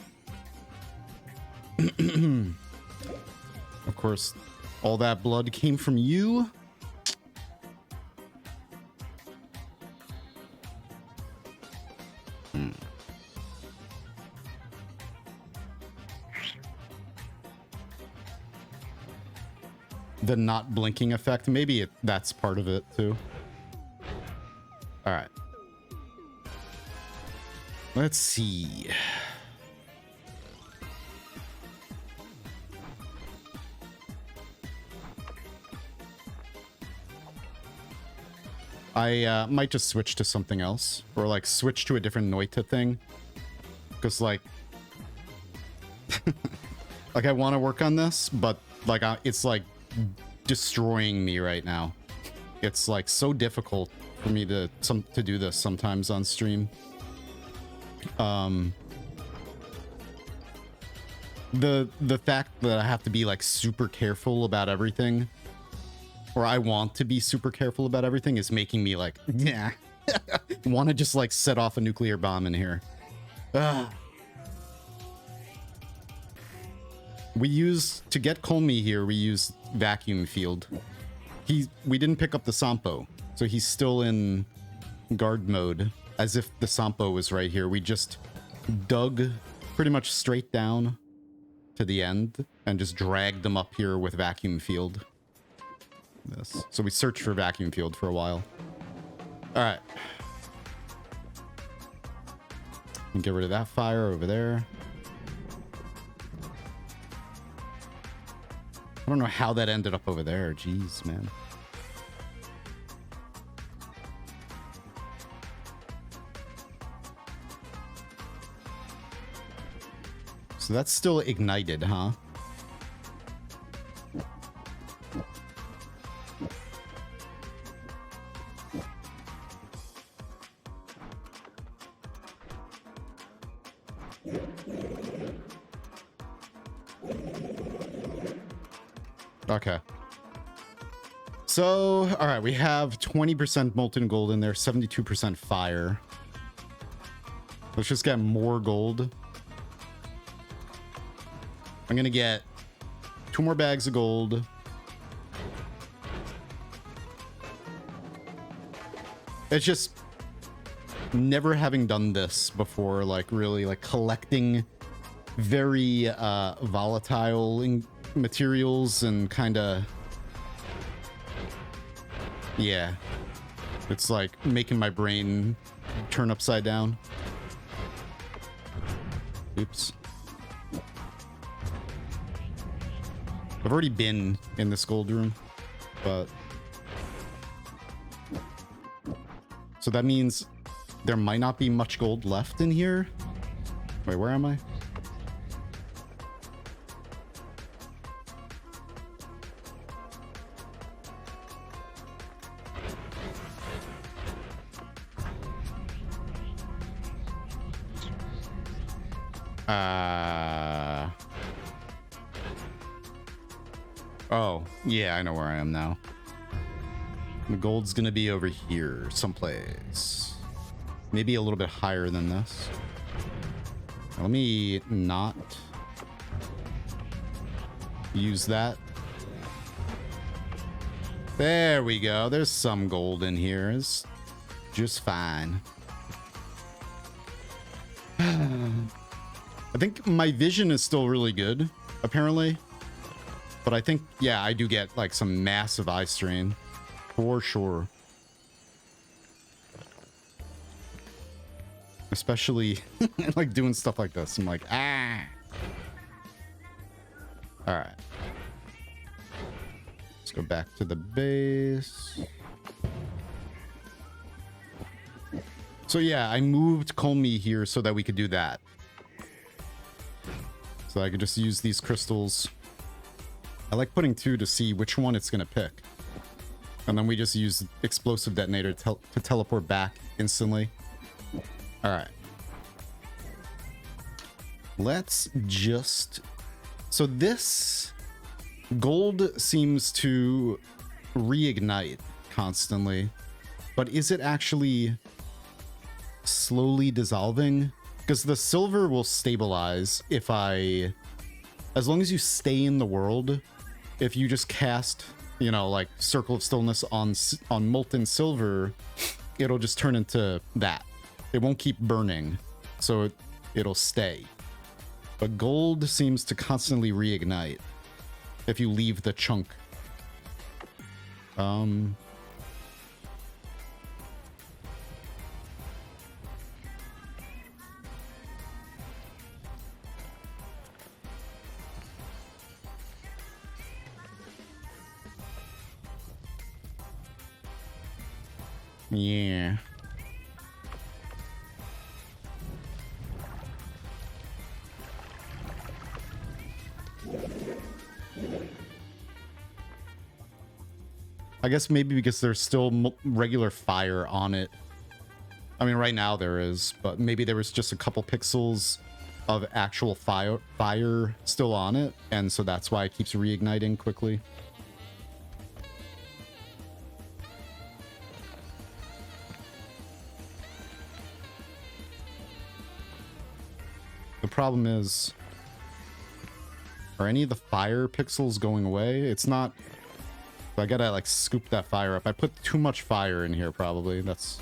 S1: Of course, all that blood came from you. The not blinking effect, maybe that's part of it too. All right. Let's see. I might just switch to something else, or like switch to a different Noita thing, because like like I want to work on this, but like it's like destroying me right now. It's like so difficult for me to do this sometimes on stream. The fact that I have to be like super careful about everything, or I want to be super careful about everything, is making me like, yeah, want to just like set off a nuclear bomb in here. We use, to get Colmy here, we use vacuum field. We didn't pick up the Sampo, so he's still in guard mode, as if the Sampo was right here. We just dug pretty much straight down to the end and just dragged them up here with vacuum field. So we searched for vacuum field for a while. All right. Get rid of that fire over there. I don't know how that ended up over there. Jeez, man. So that's still ignited, huh? Okay. So, all right, we have 20% molten gold in there, 72% fire. Let's just get more gold. I'm gonna get 2 more bags of gold. It's just never having done this before, like really like collecting very volatile materials and kind of, yeah. It's like making my brain turn upside down. Oops. I've already been in this gold room, but... So that means there might not be much gold left in here. Wait, where am I? Oh, yeah, I know where I am now. The gold's gonna be over here someplace. Maybe a little bit higher than this. Let me not use that. There we go. There's some gold in here. It's just fine. I think my vision is still really good, apparently. But I think, yeah, I do get like some massive eye strain. For sure. Especially like doing stuff like this. I'm like, ah. Alright. Let's go back to the base. So yeah, I moved Colmy here so that we could do that. So I could just use these crystals. I like putting two to see which one it's gonna pick. And then we just use explosive detonator to teleport back instantly. Alright. Let's just... So this gold seems to reignite constantly. But is it actually slowly dissolving? Because the silver will stabilize if I... As long as you stay in the world, if you just cast, you know, like Circle of Stillness on molten silver, it'll just turn into that. It won't keep burning, so it'll stay. But gold seems to constantly reignite if you leave the chunk. Yeah. I guess maybe because there's still regular fire on it. I mean, right now there is, but maybe there was just a couple pixels of actual fire still on it, and so that's why it keeps reigniting quickly. The problem is, are any of the fire pixels going away? It's not. I gotta like scoop that fire up. I put too much fire in here probably. That's...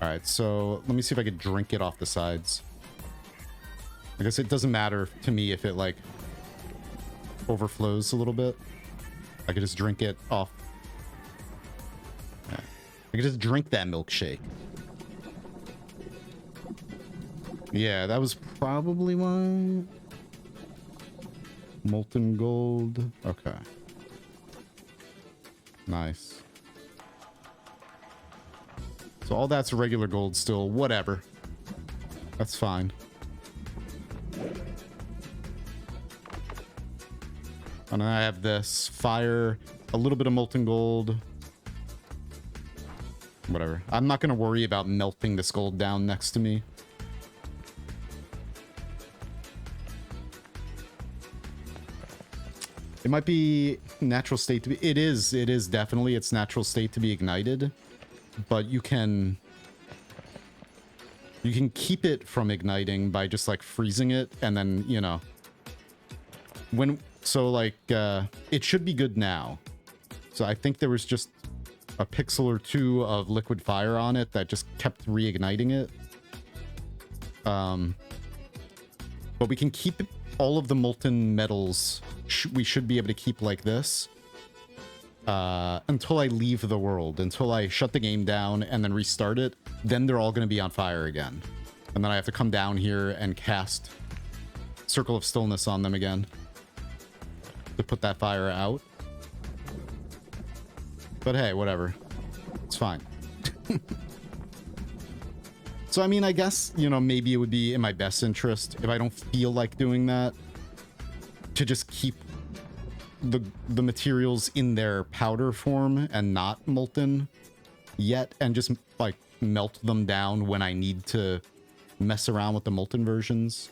S1: Alright, so let me see if I could drink it off the sides. I guess it doesn't matter to me if it like overflows a little bit. I could just drink it off. Yeah. I could just drink that milkshake. Yeah, that was probably why. Molten gold. Okay. Nice. So all that's regular gold still. Whatever. That's fine. And I have this fire, a little bit of molten gold. Whatever. I'm not going to worry about melting this gold down next to me. It might be natural state to be... It is definitely its natural state to be ignited. But you can keep it from igniting by just like freezing it and then, you know... So like, it should be good now. So I think there was just a pixel or two of liquid fire on it that just kept reigniting it. But we can keep all of the molten metals. We should be able to keep like this. until I leave the world, until I shut the game down and then restart it. Then they're all going to be on fire again. And then I have to come down here and cast Circle of Stillness on them again to put that fire out. But hey, whatever. It's fine. So, I mean, I guess, you know, maybe it would be in my best interest if I don't feel like doing that to just keep the materials in their powder form and not molten yet, and just like melt them down when I need to mess around with the molten versions.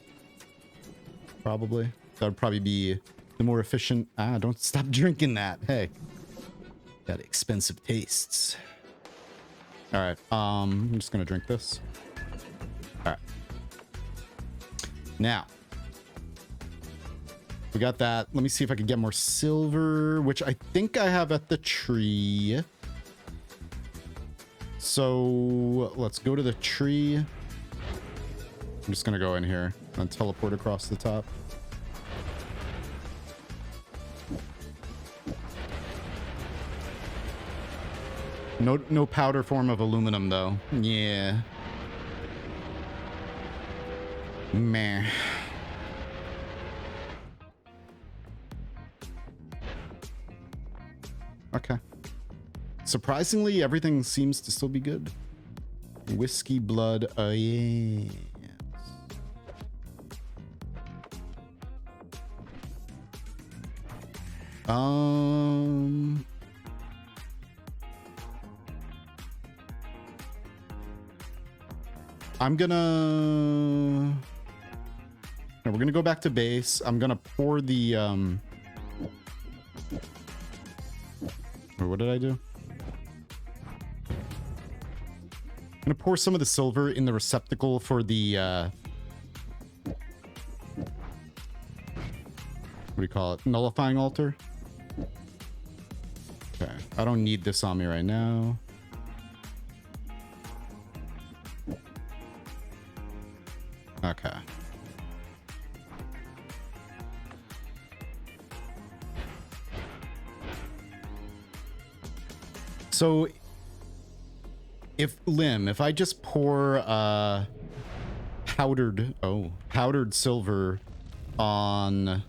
S1: Probably. That would probably be the more efficient. Ah, don't stop drinking that. Hey. Got expensive tastes. Alright, I'm just gonna drink this. Alright. Now. We got that. Let me see if I can get more silver, which I think I have at the tree. So let's go to the tree. I'm just gonna go in here and teleport across the top. No powder form of aluminum though. Yeah. Meh. Okay. Surprisingly, everything seems to still be good. Whiskey blood. Oh, yeah. I'm gonna... No, we're gonna go back to base. I'm gonna pour the... Or what did I do? I'm gonna pour some of the silver in the receptacle for the... what do you call it? Nullifying altar? Okay. I don't need this on me right now. Okay. So, if I just pour powdered silver on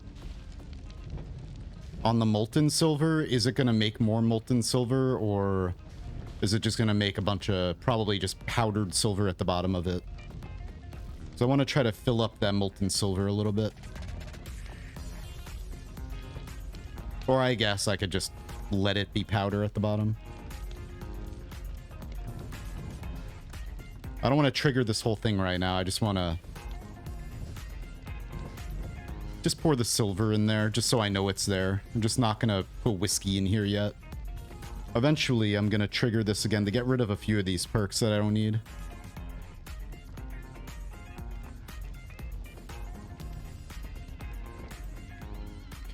S1: the molten silver, is it gonna make more molten silver, or is it just gonna make a bunch of probably just powdered silver at the bottom of it? So I want to try to fill up that molten silver a little bit. Or I guess I could just let it be powder at the bottom. I don't want to trigger this whole thing right now. I just want to just pour the silver in there just so I know it's there. I'm just not going to put whiskey in here yet. Eventually, I'm going to trigger this again to get rid of a few of these perks that I don't need.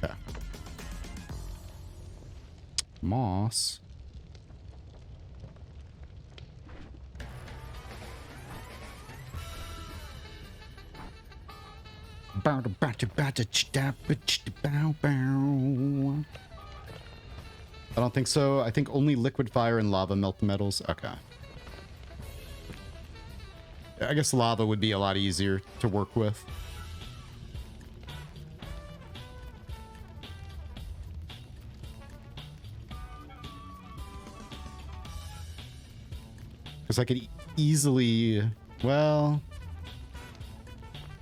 S1: Okay. Moss. I don't think so. I think only liquid fire and lava melt the metals. Okay. I guess lava would be a lot easier to work with. Because I could easily... Well...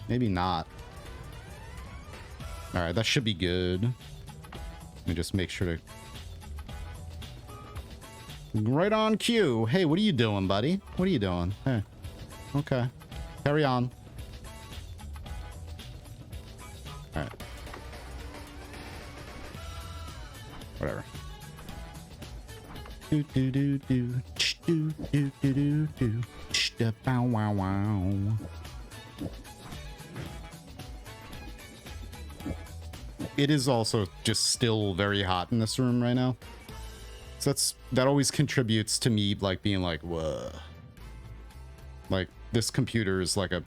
S1: Maybe not. Alright, that should be good. Let me just make sure to... Right on cue. Hey, what are you doing, buddy? What are you doing? Hey. Okay. Carry on. Alright. Whatever. Do do do do do do do do do bow wow wow. It is also just still very hot in this room right now. So that always contributes to me like being like, whoa. Like this computer is like a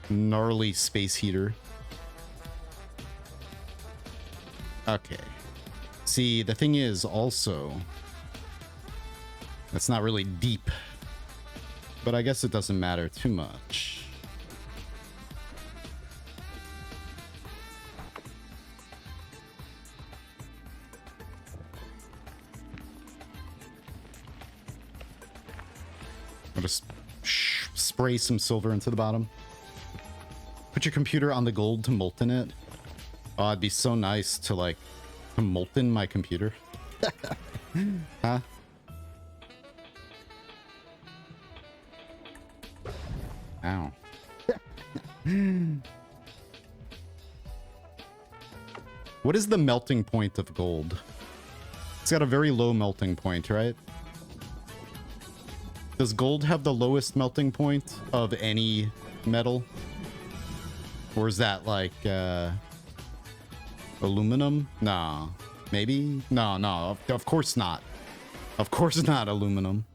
S1: gnarly space heater. Okay. See, the thing is also, it's not really deep, but I guess it doesn't matter too much. I'll just spray some silver into the bottom. Put your computer on the gold to molten it. Oh, it'd be so nice to, like, to molten my computer. Huh? Ow. What is the melting point of gold? It's got a very low melting point, right? Does gold have the lowest melting point of any metal? Or is that like aluminum? Nah. Maybe? No, no, of course not. Of course not aluminum.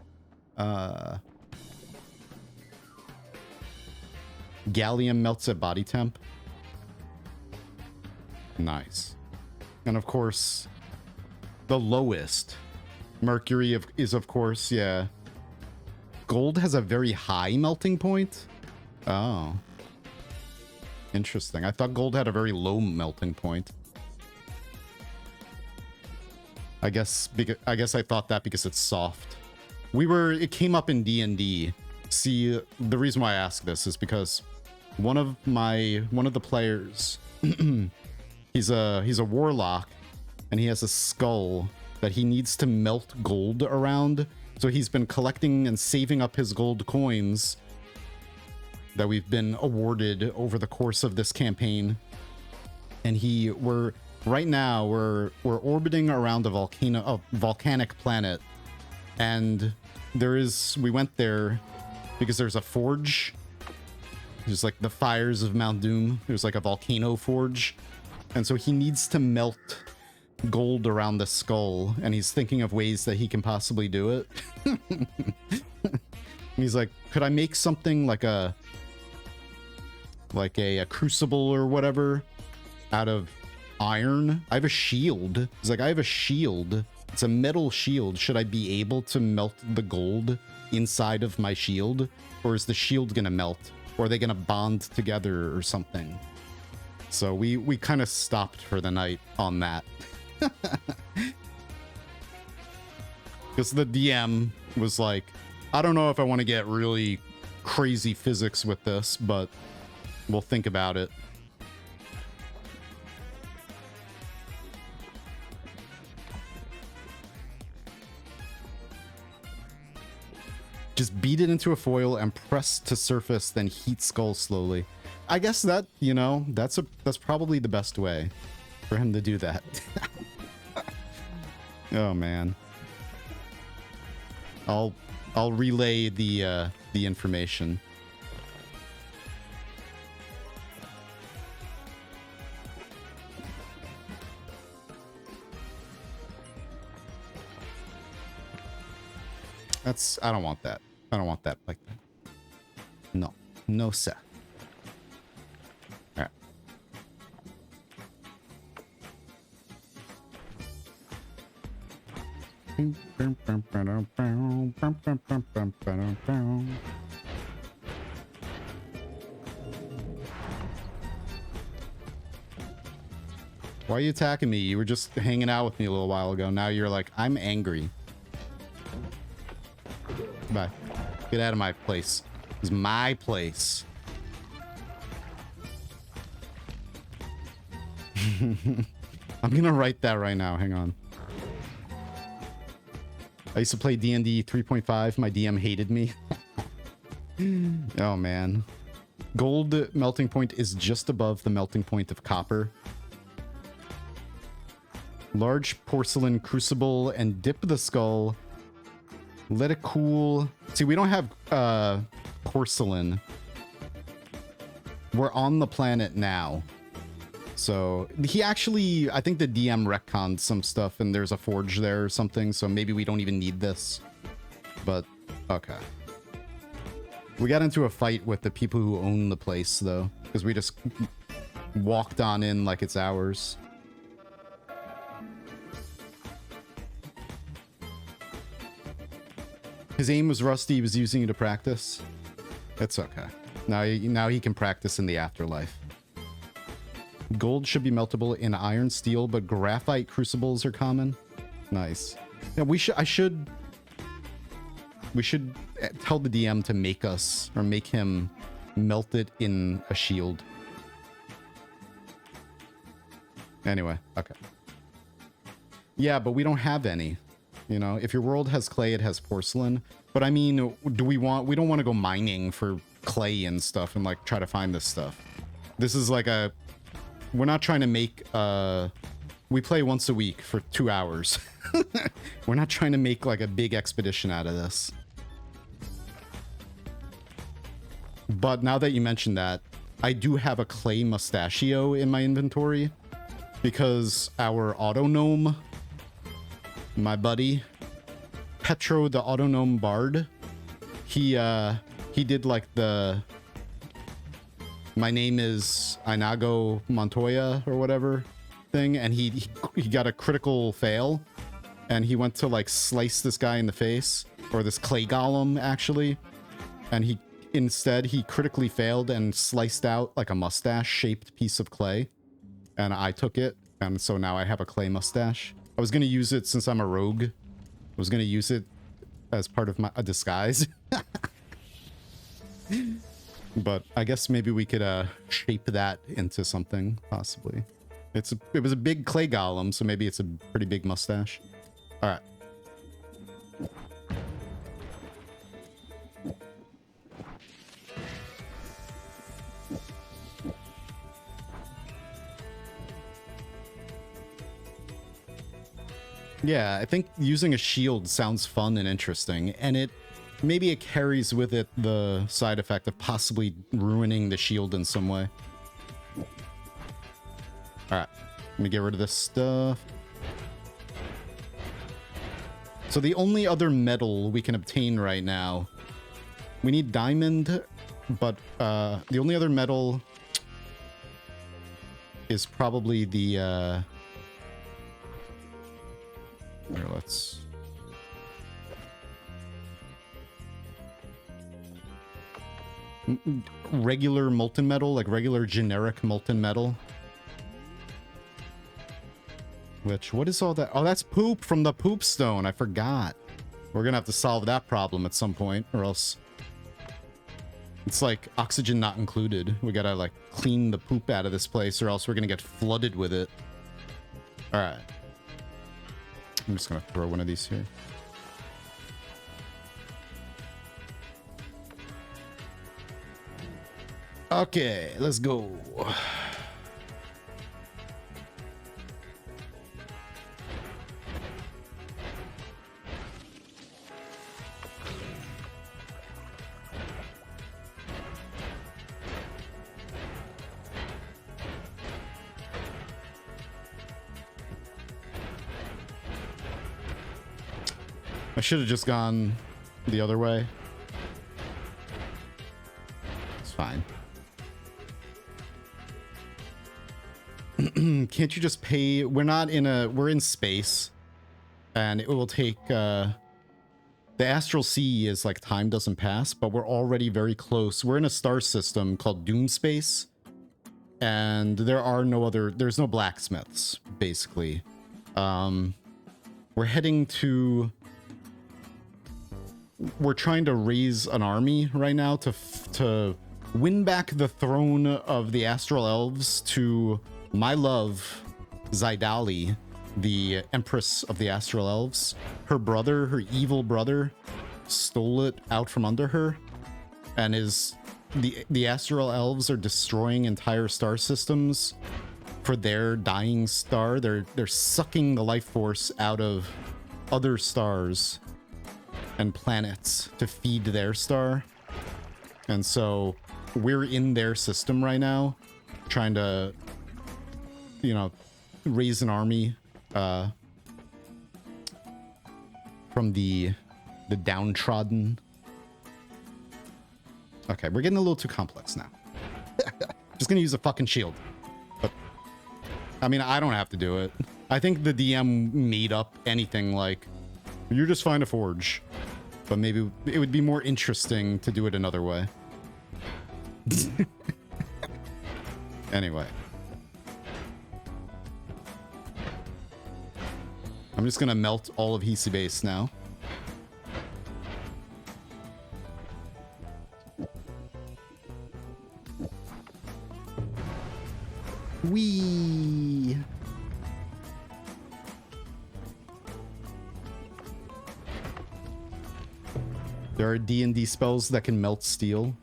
S1: Gallium melts at body temp. Nice. And of course, the lowest. Mercury is of course, yeah. Gold has a very high melting point? Oh. Interesting. I thought gold had a very low melting point. I guess I thought that because it's soft. It came up in D&D. See, the reason why I ask this is because one of the players, he's a warlock, and he has a skull that he needs to melt gold around. So he's been collecting and saving up his gold coins that we've been awarded over the course of this campaign. And right now we're orbiting around a volcanic planet, and we went there because there's a forge. There's like the fires of Mount Doom. There's like a volcano forge, and so he needs to melt gold around the skull, and he's thinking of ways that he can possibly do it. And he's like, could I make something like a crucible or whatever out of iron? I have a shield. He's like, I have a shield. It's a metal shield. Should I be able to melt the gold inside of my shield? Or is the shield gonna melt? Or are they gonna bond together or something? So we kind of stopped for the night on that. Because the DM was like, I don't know if I want to get really crazy physics with this, but we'll think about it. Just beat it into a foil and press to surface, then heat skull slowly. I guess that, you know, that's probably the best way for him to do that. Oh man. I'll relay the information. I don't want that. I don't want that like that. No. No, sir. All right. Why are you attacking me? You were just hanging out with me a little while ago. Now you're like, I'm angry. Bye. Get out of my place. It's my place. I'm gonna write that right now. Hang on. I used to play D&D 3.5. My DM hated me. Oh, man. Gold melting point is just above the melting point of copper. Large porcelain crucible and dip the skull. Let it cool. See, we don't have porcelain. We're on the planet now. So he actually, I think the DM retconned some stuff and there's a forge there or something. So maybe we don't even need this. But okay. We got into a fight with the people who own the place though, because we just walked on in like it's ours. His aim was rusty. He was using it to practice. It's okay. Now he can practice in the afterlife. Gold should be meltable in iron, steel, but graphite crucibles are common. Nice. Yeah, we should tell the DM to make us, or make him melt it in a shield. Anyway, okay. Yeah, but we don't have any. You know, if your world has clay, it has porcelain. But I mean, we don't want to go mining for clay and stuff and like try to find this stuff. This is like we're not trying to make, we play once a week for 2 hours. We're not trying to make like a big expedition out of this. But now that you mentioned that, I do have a clay mustachio in my inventory because our auto-gnome, my buddy, Petro the auto-gnome bard, he did like the my name is Inago Montoya or whatever thing, and he got a critical fail, and he went to like slice this guy in the face, or this clay golem actually, and he critically failed and sliced out like a mustache shaped piece of clay, and I took it, and so now I have a clay mustache. I was gonna use it since I'm a rogue. I was gonna use it as part of a disguise. But I guess maybe we could shape that into something, possibly. It was a big clay golem, so maybe it's a pretty big mustache. All right. Yeah, I think using a shield sounds fun and interesting, and maybe it carries with it the side effect of possibly ruining the shield in some way. Alright, let me get rid of this stuff. So the only other metal we can obtain right now, we need diamond, but the only other metal is probably the... Here, let's... regular molten metal, like regular generic molten metal. What is all that? Oh, that's poop from the poop stone. I forgot. We're gonna have to solve that problem at some point, or else it's like oxygen not included. We gotta like clean the poop out of this place, or else we're gonna get flooded with it. All right. I'm just gonna throw one of these here. Okay, let's go. I should have just gone the other way. It's fine. Can't you just pay? We're in space, and it will take, the astral sea is like time doesn't pass, but we're already very close. We're in a star system called Doom Space, and there's no blacksmiths, basically. We're heading to... We're trying to raise an army right now to win back the throne of the Astral Elves to my love, Zaidali, the Empress of the Astral Elves. Her brother, her evil brother, stole it out from under her, and the Astral Elves are destroying entire star systems for their dying star. They're sucking the life force out of other stars and planets to feed their star. And so we're in their system right now, trying to, you know, raise an army from the downtrodden. Okay, we're getting a little too complex now. Just gonna use a fucking shield. But I mean, I don't have to do it. I think the DM made up anything like, you just find a forge. But maybe it would be more interesting to do it another way. Anyway. I'm just gonna melt all of Hisi base now. Whee! There are D&D spells that can melt steel,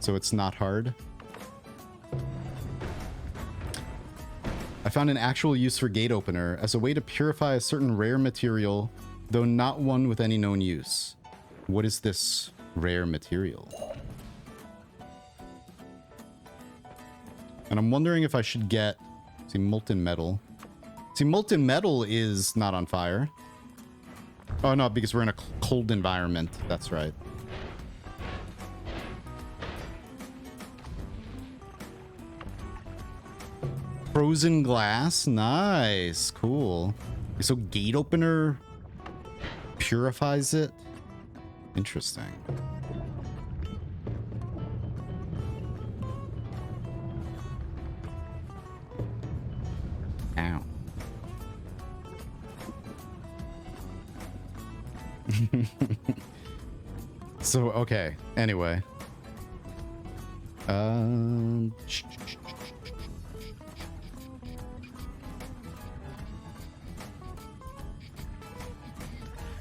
S1: so it's not hard. I found an actual use for gate opener as a way to purify a certain rare material, though not one with any known use. What is this rare material? And I'm wondering if I should get... See, molten metal. See, molten metal is not on fire. Oh, no, because we're in a cold environment. That's right. Frozen glass. Nice. Cool. So gate opener purifies it. Interesting. Ow. So, okay. Anyway.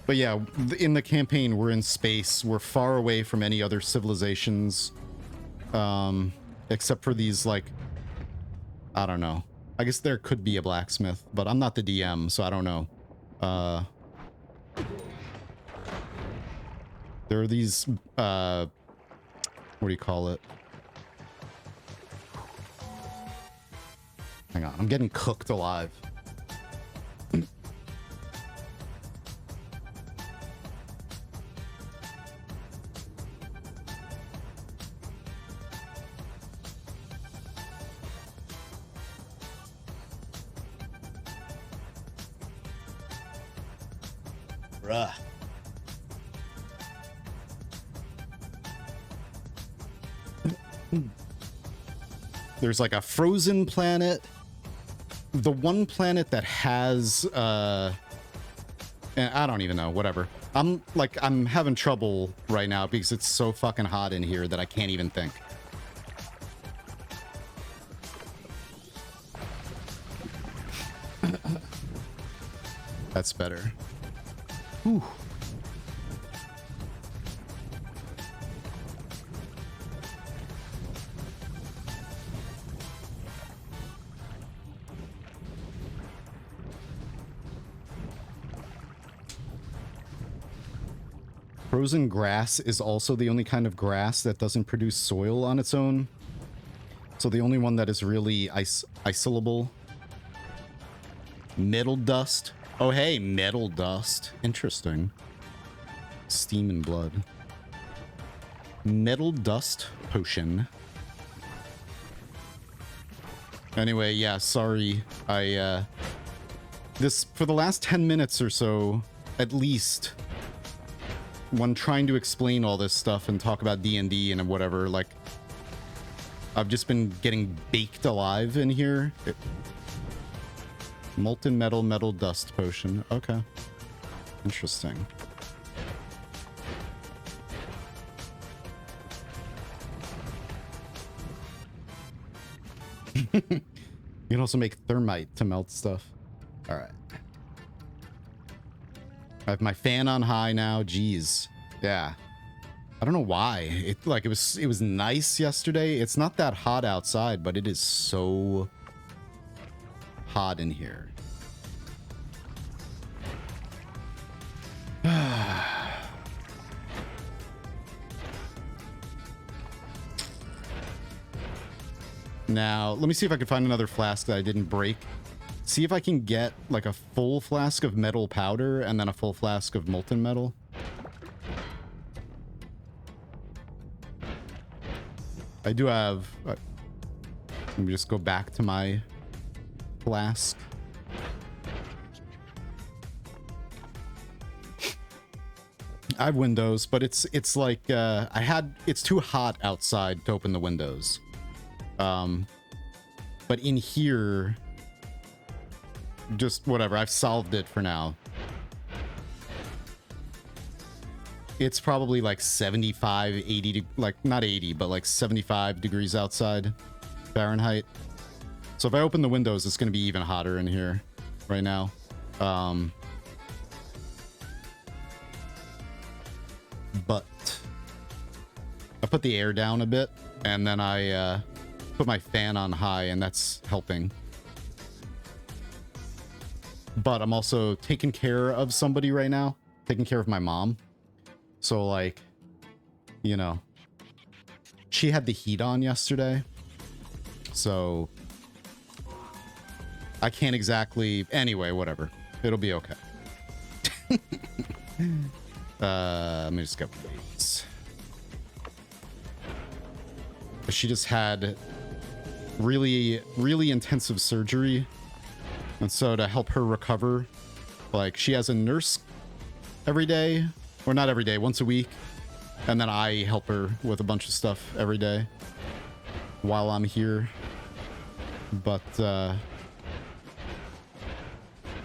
S1: But yeah, in the campaign, we're in space. We're far away from any other civilizations. Except for these, like... I don't know. I guess there could be a blacksmith, but I'm not the DM, so I don't know. There are these, what do you call it? Hang on, I'm getting cooked alive. Bruh. There's like a frozen planet. The one planet that has I don't even know, whatever. I'm having trouble right now because it's so fucking hot in here that I can't even think. That's better. Whew. Frozen grass is also the only kind of grass that doesn't produce soil on its own. So the only one that is really isolable. Metal dust. Oh, hey, metal dust. Interesting. Steam and blood. Metal dust potion. Anyway, yeah, sorry. This, for the last 10 minutes or so, at least, when trying to explain all this stuff and talk about D&D and whatever, like, I've just been getting baked alive in here. Molten metal, metal dust potion. Okay. Interesting. You can also make thermite to melt stuff. All right. I have my fan on high now. Jeez. Yeah. I don't know why. It was nice yesterday. It's not that hot outside, but it is so hot in here. Now, let me see if I can find another flask that I didn't break. See if I can get like a full flask of metal powder and then a full flask of molten metal. I do have... let me just go back to my flask. I have windows, but it's like it's too hot outside to open the windows. But in here, just whatever, I've solved it for now. It's probably like 75, 80, like not 80, but like 75 degrees outside Fahrenheit. So if I open the windows, it's going to be even hotter in here right now. But I put the air down a bit, and then I put my fan on high, and that's helping. But I'm also taking care of somebody right now, taking care of my mom. So, like, you know, she had the heat on yesterday, so I can't exactly... Anyway, whatever. It'll be okay. Let me just get weights. She just had really, really intensive surgery. And so to help her recover, like, she has a nurse every day. Or not every day, once a week. And then I help her with a bunch of stuff every day while I'm here. But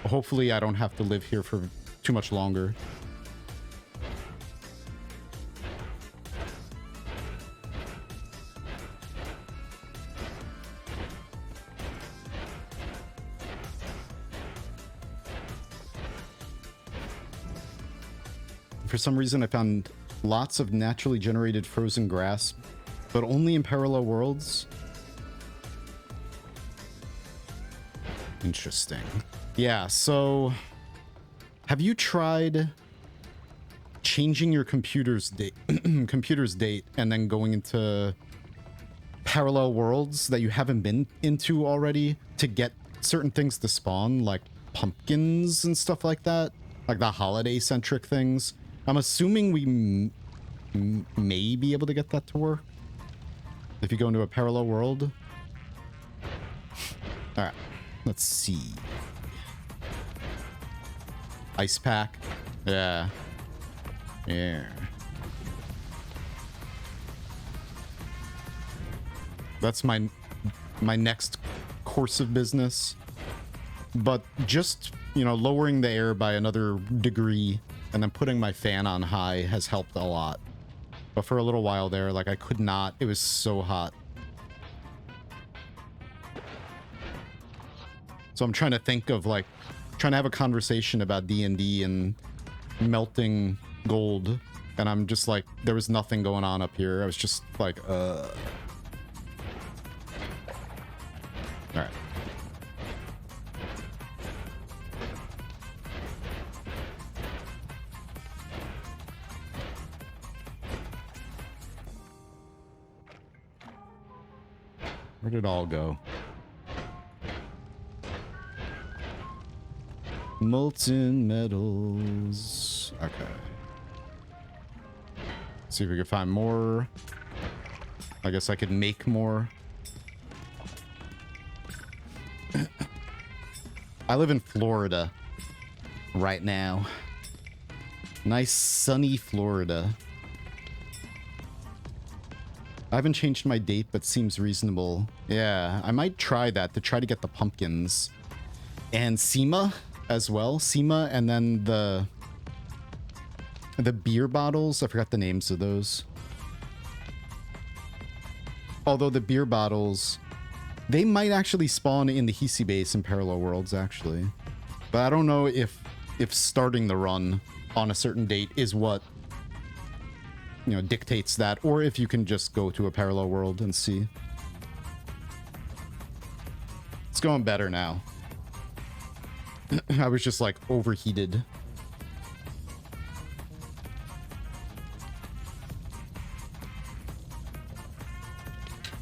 S1: hopefully I don't have to live here for too much longer. For some reason, I found lots of naturally generated frozen grass, but only in parallel worlds. Interesting. Yeah, so have you tried changing your computer's date and then going into parallel worlds that you haven't been into already to get certain things to spawn, like pumpkins and stuff like that? Like the holiday-centric things? I'm assuming we may be able to get that to work if you go into a parallel world. All right, let's see. Ice pack. Yeah. Yeah. That's my next course of business. But just, you know, lowering the air by another degree and then putting my fan on high has helped a lot. But for a little while there, like, I could not. It was so hot. So I'm trying to think of, like, trying to have a conversation about D&D and melting gold. And I'm just like, there was nothing going on up here. I was just like, All right. Where did it all go? Molten metals. Okay. See if we can find more. I guess I could make more. I live in Florida right now. Nice sunny Florida. I haven't changed my date, but seems reasonable. Yeah, I might try that to try to get the pumpkins. And SEMA as well. SEMA, and then the beer bottles. I forgot the names of those. Although the beer bottles, they might actually spawn in the Hisi base in parallel worlds, actually. But I don't know if starting the run on a certain date is what, you know, dictates that, or if you can just go to a parallel world and see. It's going better now. I was just like overheated.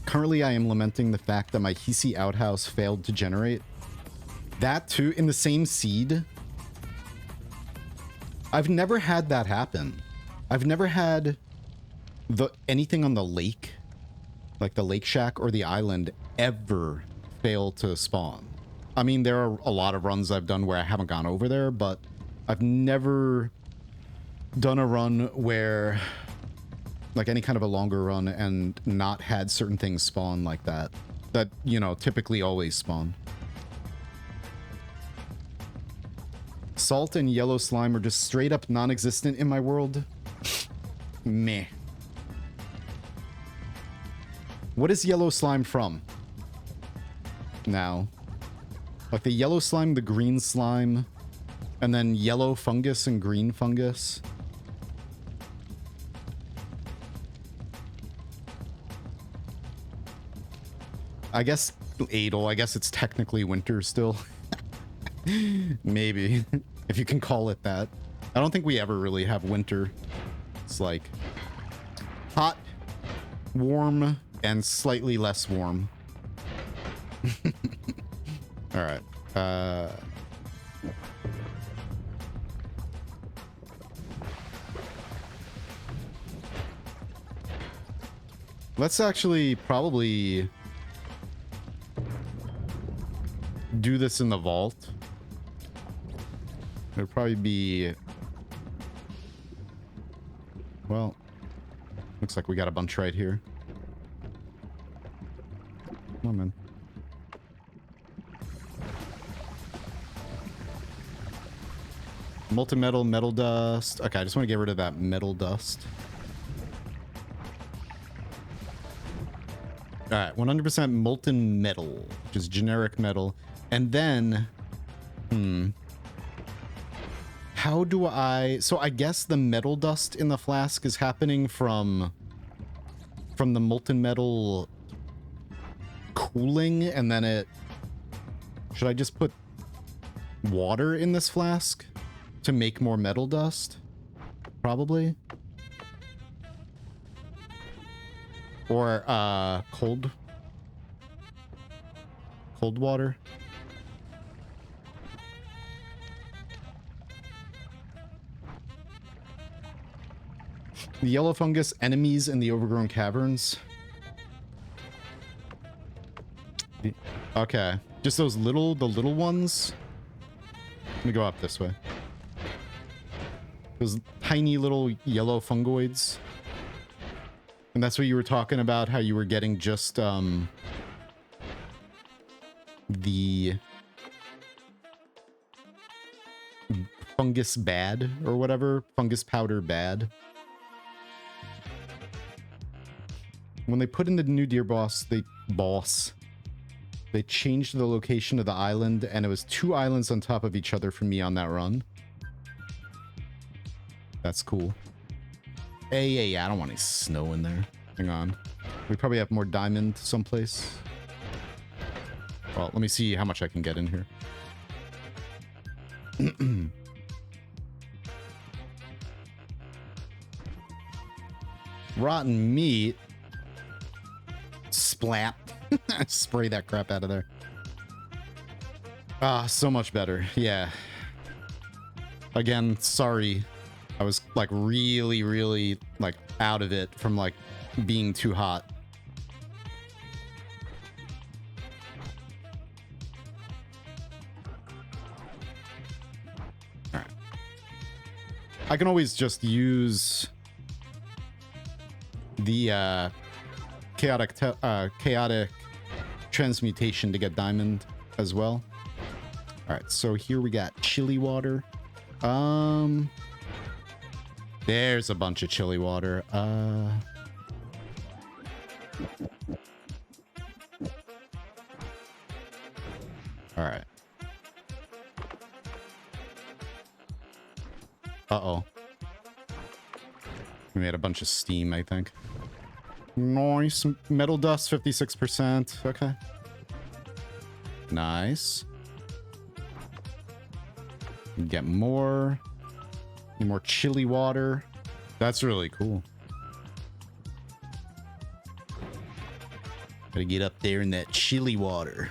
S1: Currently, I am lamenting the fact that my Hisi outhouse failed to generate. That too, in the same seed. I've never had that happen. I've never had anything on the lake, like the lake shack or the island, ever fail to spawn. I mean, there are a lot of runs I've done where I haven't gone over there, but I've never done a run where, like any kind of a longer run, and not had certain things spawn like that. That, you know, typically always spawn. Salt and yellow slime are just straight up non-existent in my world. Meh. What is yellow slime from? Now. Like the yellow slime, the green slime, and then yellow fungus and green fungus. I guess Adel, I guess it's technically winter still. Maybe, if you can call it that. I don't think we ever really have winter. It's like hot, warm, and slightly less warm. All right. Let's actually probably do this in the vault. It'll probably be... Well, looks like we got a bunch right here. Come on, man. Molten metal, metal dust. Okay, I just want to get rid of that metal dust. All right, 100% molten metal, which is generic metal. And then, how do I... So I guess the metal dust in the flask is happening from the molten metal cooling, and then it... Should I just put water in this flask to make more metal dust? Probably. Or cold water. The yellow fungus enemies in the overgrown caverns. Okay, just those the little ones. Let me go up this way. Those tiny little yellow fungoids. And that's what you were talking about, how you were getting just the fungus bad or whatever, fungus powder bad. When they put in the new deer boss, they changed the location of the island, and it was 2 islands on top of each other for me on that run. That's cool. Hey, I don't want any snow in there. Hang on. We probably have more diamond someplace. Well, let me see how much I can get in here. Rotten meat. Splat. Spray that crap out of there. Ah, so much better. Yeah. Again, sorry. I was like really like out of it from like being too hot. All right. I can always just use the chaotic transmutation to get diamond as well. All right, so here we got chili water. There's a bunch of chili water. All right. Uh-oh. We made a bunch of steam, I think. Nice. Metal dust, 56%. Okay. Nice. Get more. Need more chili water. That's really cool. Gotta get up there in that chili water.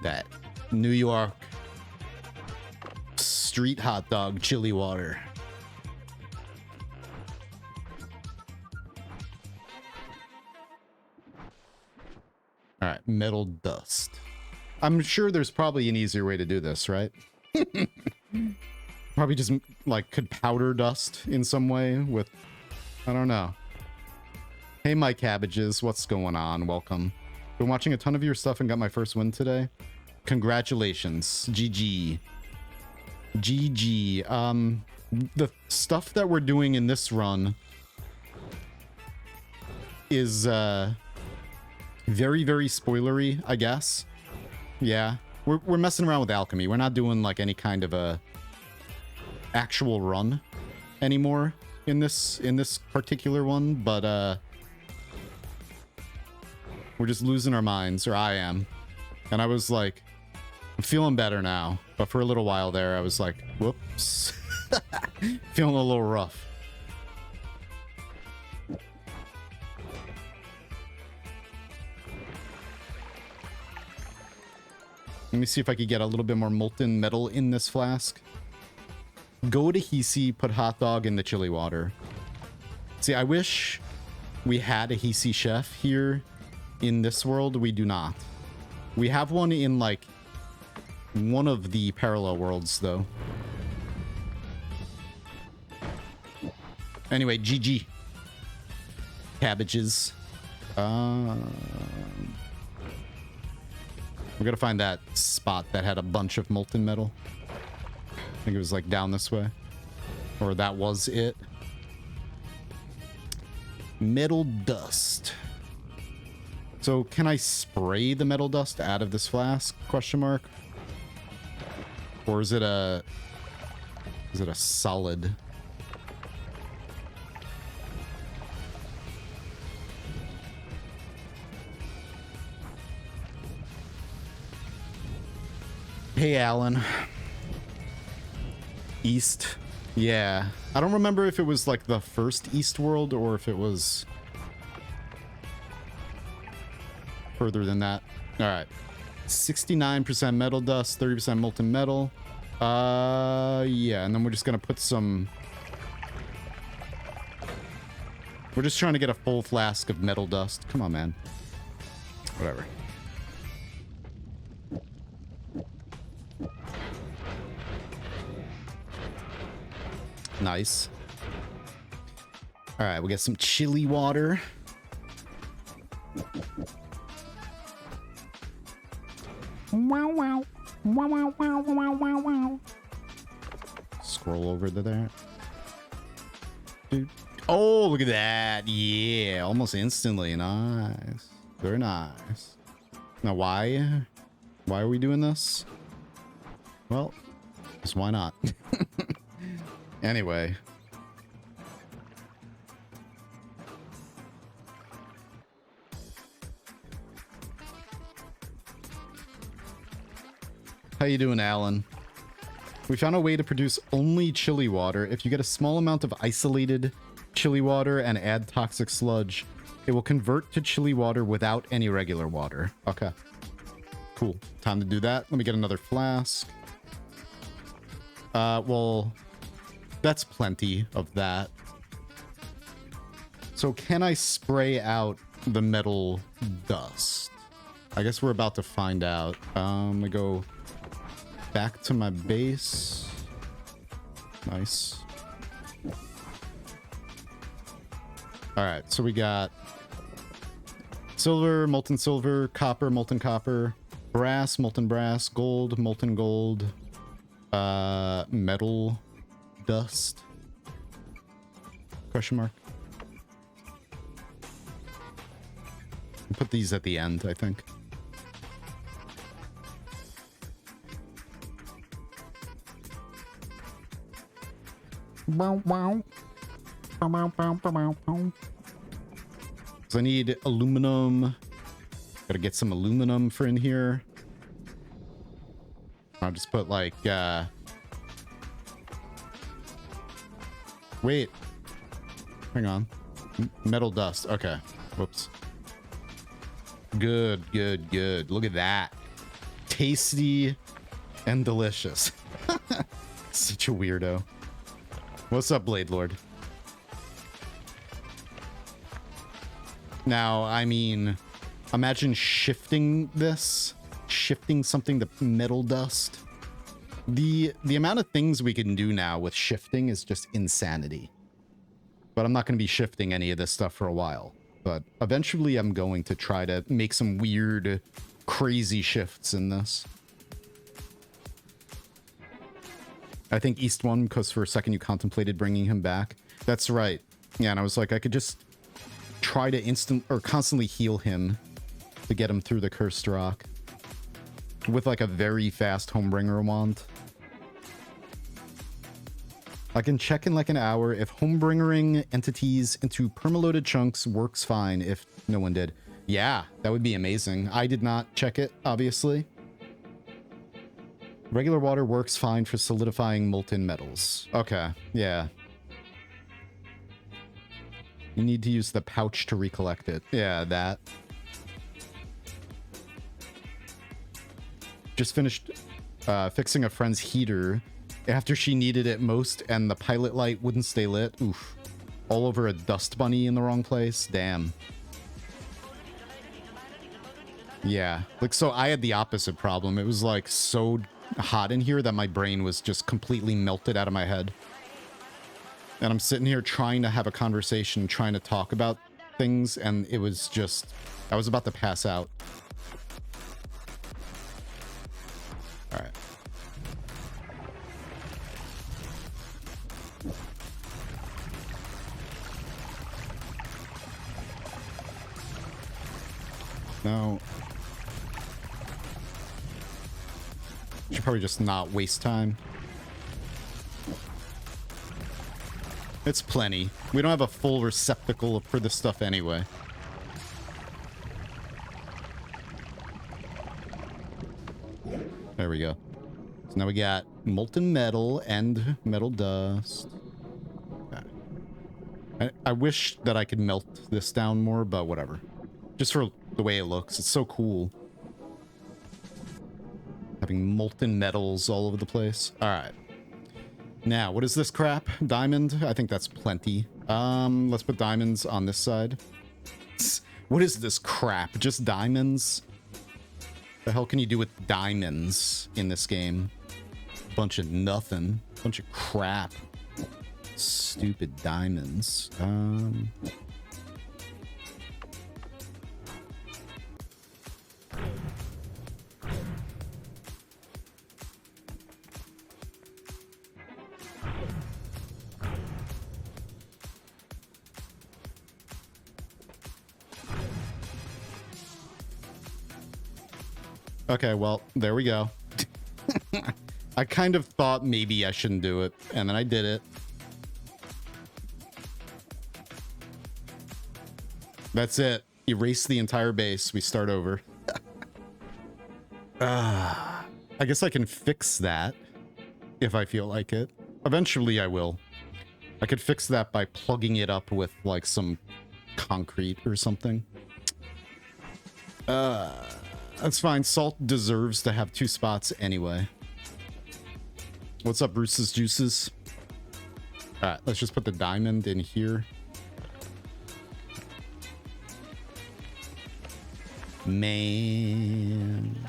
S1: That New York street hot dog chili water. All right, metal dust. I'm sure there's probably an easier way to do this, right? Probably just like could powder dust in some way with, I don't know. Hey, my cabbages, what's going on? Welcome. Been watching a ton of your stuff and got my first win today. Congratulations. GG. GG. The stuff that we're doing in this run is very, very spoilery, I guess. Yeah. We're messing around with alchemy. We're not doing like any kind of a actual run anymore in this particular one, but we're just losing our minds, or I am. And I was like, I'm feeling better now. But for a little while there, I was like, whoops. Feeling a little rough. Let me see if I could get a little bit more molten metal in this flask. Go to Hisi, put hot dog in the chili water. See, I wish we had a Hisi chef here in this world. We do not. We have one in, like, one of the parallel worlds, though. Anyway, GG. Cabbages. We gotta find that spot that had a bunch of molten metal. I think it was like down this way. Or that was it. Metal dust. So can I spray the metal dust out of this flask? Question mark. Or is it a solid? Hey, Alan. East. Yeah. I don't remember if it was like the first East world or if it was further than that. All right. 69% metal dust, 30% molten metal. Yeah, and then we're just gonna put some... We're just trying to get a full flask of metal dust. Come on, man. Whatever. Nice. All right, we got some chili water. Wow, wow. Wow, wow, wow, wow, wow, wow. Scroll over to there. Dude. Oh, look at that. Yeah, almost instantly. Nice. Very nice. Now, why? Why are we doing this? Well, just why not? Anyway. How you doing, Alan? We found a way to produce only chili water. If you get a small amount of isolated chili water and add toxic sludge, it will convert to chili water without any regular water. Okay. Cool. Time to do that. Let me get another flask. Well... That's plenty of that. So can I spray out the metal dust? I guess we're about to find out. I go back to my base. Nice. All right, so we got silver, molten copper, brass, molten brass, gold, molten gold, metal dust? Question mark. I'll put these at the end, I think. Bow, bow. Bow, bow, bow, bow, bow, bow. So I need aluminum. Gotta get some aluminum for in here. I'll just put like wait. Hang on. Metal dust. Okay. Whoops. Good, good, good. Look at that. Tasty and delicious. Such a weirdo. What's up, Blade Lord? Now, I mean, imagine shifting this. Shifting something to metal dust. The amount of things we can do now with shifting is just insanity. But I'm not going to be shifting any of this stuff for a while. But eventually I'm going to try to make some weird, crazy shifts in this. I think East won because for a second you contemplated bringing him back. That's right. Yeah, and I was like, I could just try to constantly heal him to get him through the Cursed Rock with like a very fast Homebringer wand. I can check in like an hour if homebringering entities into permaloaded chunks works fine if no one did. Yeah, that would be amazing. I did not check it, obviously. Regular water works fine for solidifying molten metals. Okay, yeah. You need to use the pouch to recollect it. Yeah, that. Just finished fixing a friend's heater after she needed it most and the pilot light wouldn't stay lit. Oof. All over a dust bunny in the wrong place. Damn. Yeah. Like, so I had the opposite problem. It was like so hot in here that my brain was just completely melted out of my head. And I'm sitting here trying to have a conversation, trying to talk about things, and it was just, I was about to pass out. All right. No. Should probably just not waste time. It's plenty. We don't have a full receptacle for this stuff anyway. There we go. So now we got molten metal and metal dust. I wish that I could melt this down more, but whatever. Just for the way it looks. It's so cool. Having molten metals all over the place. All right. Now, what is this crap? Diamond? I think that's plenty. Let's put diamonds on this side. What is this crap? Just diamonds? The hell can you do with diamonds in this game? Bunch of nothing. Bunch of crap. Stupid diamonds. Okay, well, there we go. I kind of thought maybe I shouldn't do it, and then I did it. That's it. Erase the entire base. We start over. I guess I can fix that if I feel like it. Eventually I will. I could fix that by plugging it up with like some concrete or something. That's fine. Salt deserves to have 2 spots anyway. What's up, Bruce's Juices? All right, let's just put the diamond in here. Man.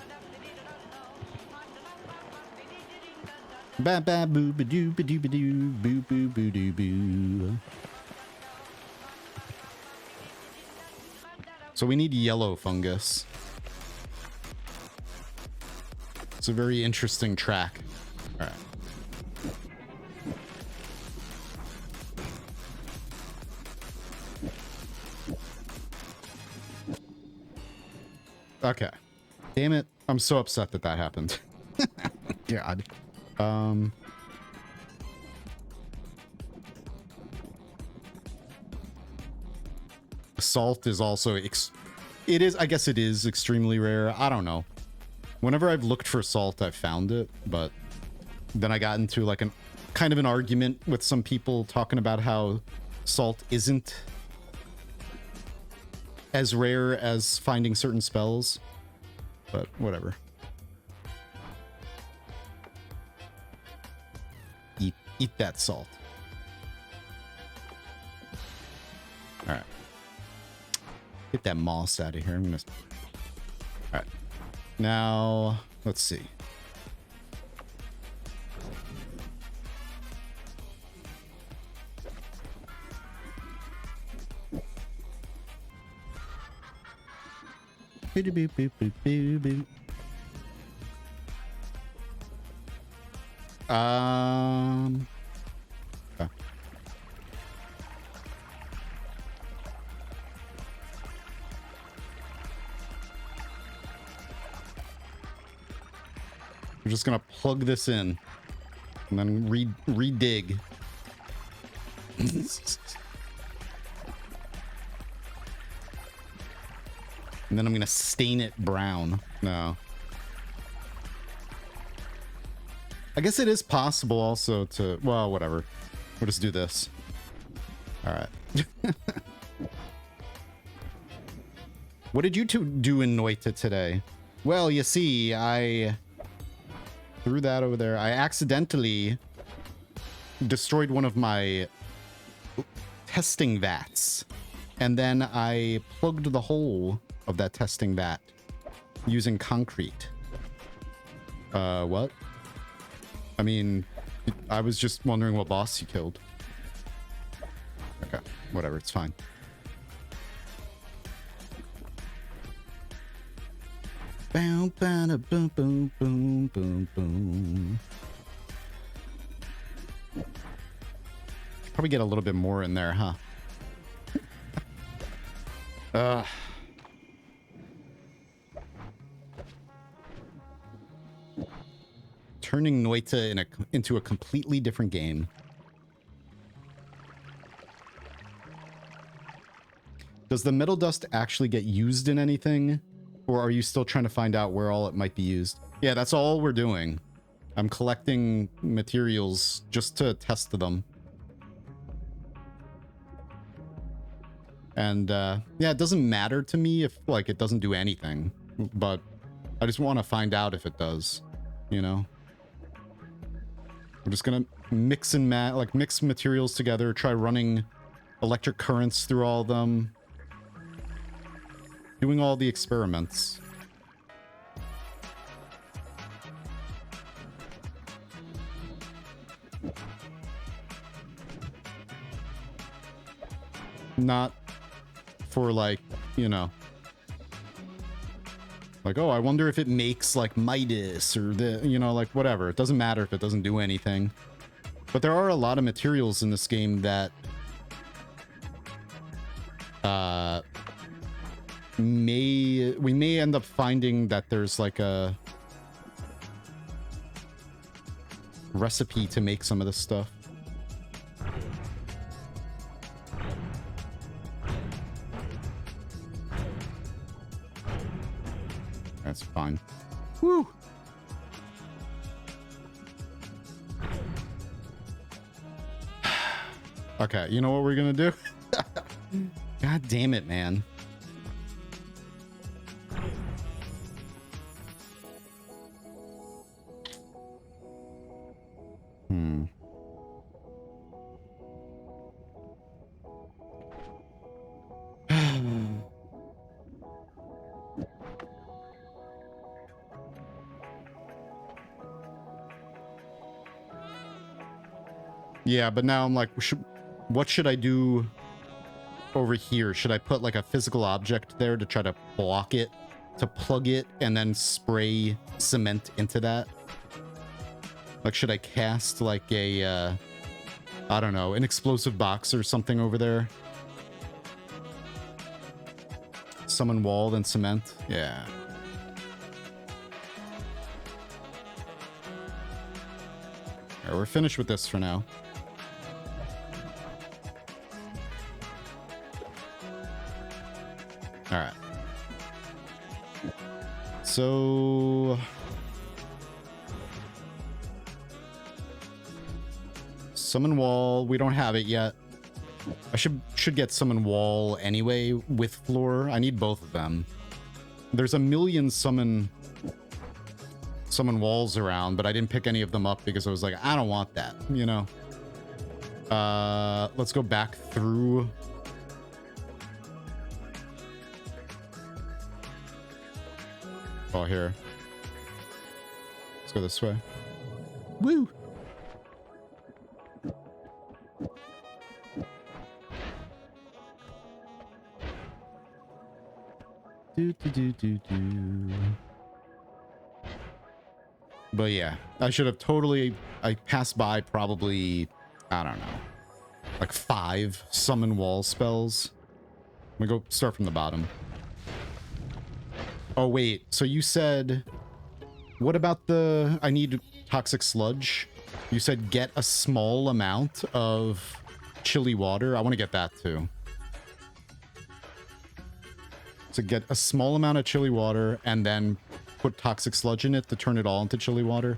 S1: Ba ba boo ba doo ba doo ba doo boo boo boo doo boo. So we need yellow fungus. It's a very interesting track. All right. Okay. Damn it. I'm so upset that that happened. God. Salt is also I guess it is extremely rare. I don't know. Whenever I've looked for salt, I've found it, but then I got into like kind of an argument with some people talking about how salt isn't as rare as finding certain spells, but whatever. Eat that salt. All right. Get that moss out of here. I'm gonna. All right. Now, let's see. Okay. We're just gonna plug this in and then re-dig. And then I'm gonna stain it brown. No. I guess it is possible also to, well, whatever. We'll just do this. All right. What did you two do in Noita today? Well, you see, I threw that over there. I accidentally destroyed one of my testing vats. And then I plugged the hole of that testing vat using concrete. What? I mean, I was just wondering what boss you killed. Okay, whatever, it's fine. Boom, boom, boom, boom, boom, boom, boom. Probably get a little bit more in there, huh? Turning Noita into a completely different game. Does the metal dust actually get used in anything? Or are you still trying to find out where all it might be used? Yeah, that's all we're doing. I'm collecting materials just to test them. And yeah, it doesn't matter to me if like it doesn't do anything, but I just want to find out if it does, you know? We're just gonna mix and mix materials together, try running electric currents through all of them. Doing all the experiments. Not for like, you know, like, oh, I wonder if it makes like Midas or the, you know, like whatever. It doesn't matter if it doesn't do anything. But there are a lot of materials in this game that we may end up finding that there's like a recipe to make some of this stuff. That's fine. Woo! Okay, you know what we're gonna do? God damn it, man. Yeah, but now I'm like, what should I do over here? Should I put like a physical object there to try to block it, to plug it, and then spray cement into that? Like, should I cast like a, I don't know, an explosive box or something over there? Summon wall, then cement? Yeah. Alright, we're finished with this for now. Alright. So... Summon wall, we don't have it yet. I should get summon wall anyway with floor. I need both of them. There's a million summon walls around, but I didn't pick any of them up because I was like, I don't want that, you know? Let's go back through... Oh, here. Let's go this way. Woo! But yeah, I should have totally... I passed by probably, I don't know, like 5 summon wall spells. I'm gonna go start from the bottom. Oh, wait. So you said... What about the... I need toxic sludge. You said get a small amount of chilly water. I want to get that too. So get a small amount of chilly water and then put toxic sludge in it to turn it all into chilly water.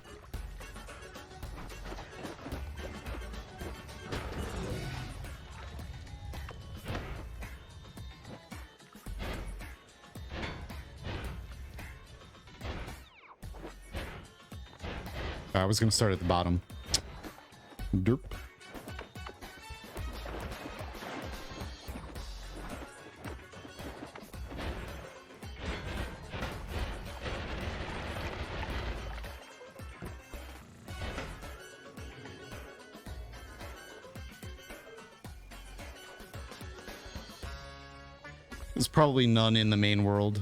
S1: I was gonna start at the bottom. Derp. There's probably none in the main world.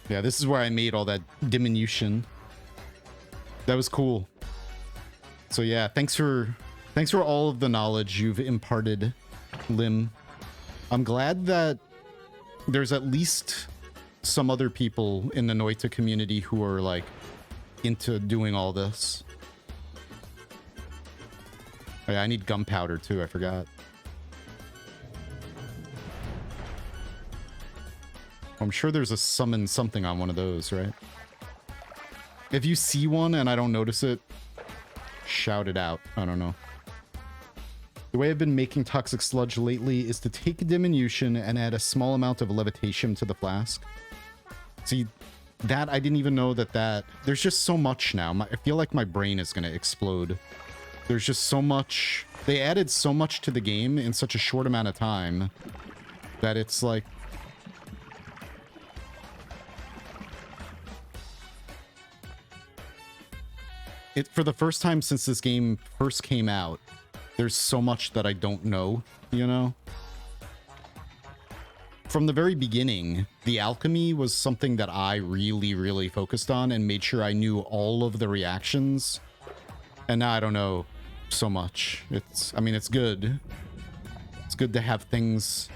S1: Yeah, this is where I made all that diminution. That was cool. So yeah, thanks for all of the knowledge you've imparted, Lim. I'm glad that there's at least some other people in the Noita community who are like into doing all this. Oh, yeah, I need gunpowder too, I forgot. I'm sure there's a summon something on one of those, right? If you see one and I don't notice it, shout it out. I don't know. The way I've been making toxic sludge lately is to take diminution and add a small amount of levitation to the flask. See, that I didn't even know that there's just so much now. I feel like my brain is going to explode. There's just so much. They added so much to the game in such a short amount of time that it's like, for the first time since this game first came out, there's so much that I don't know, you know? From the very beginning, the alchemy was something that I really, really focused on and made sure I knew all of the reactions. And now I don't know so much. I mean, it's good. It's good to have things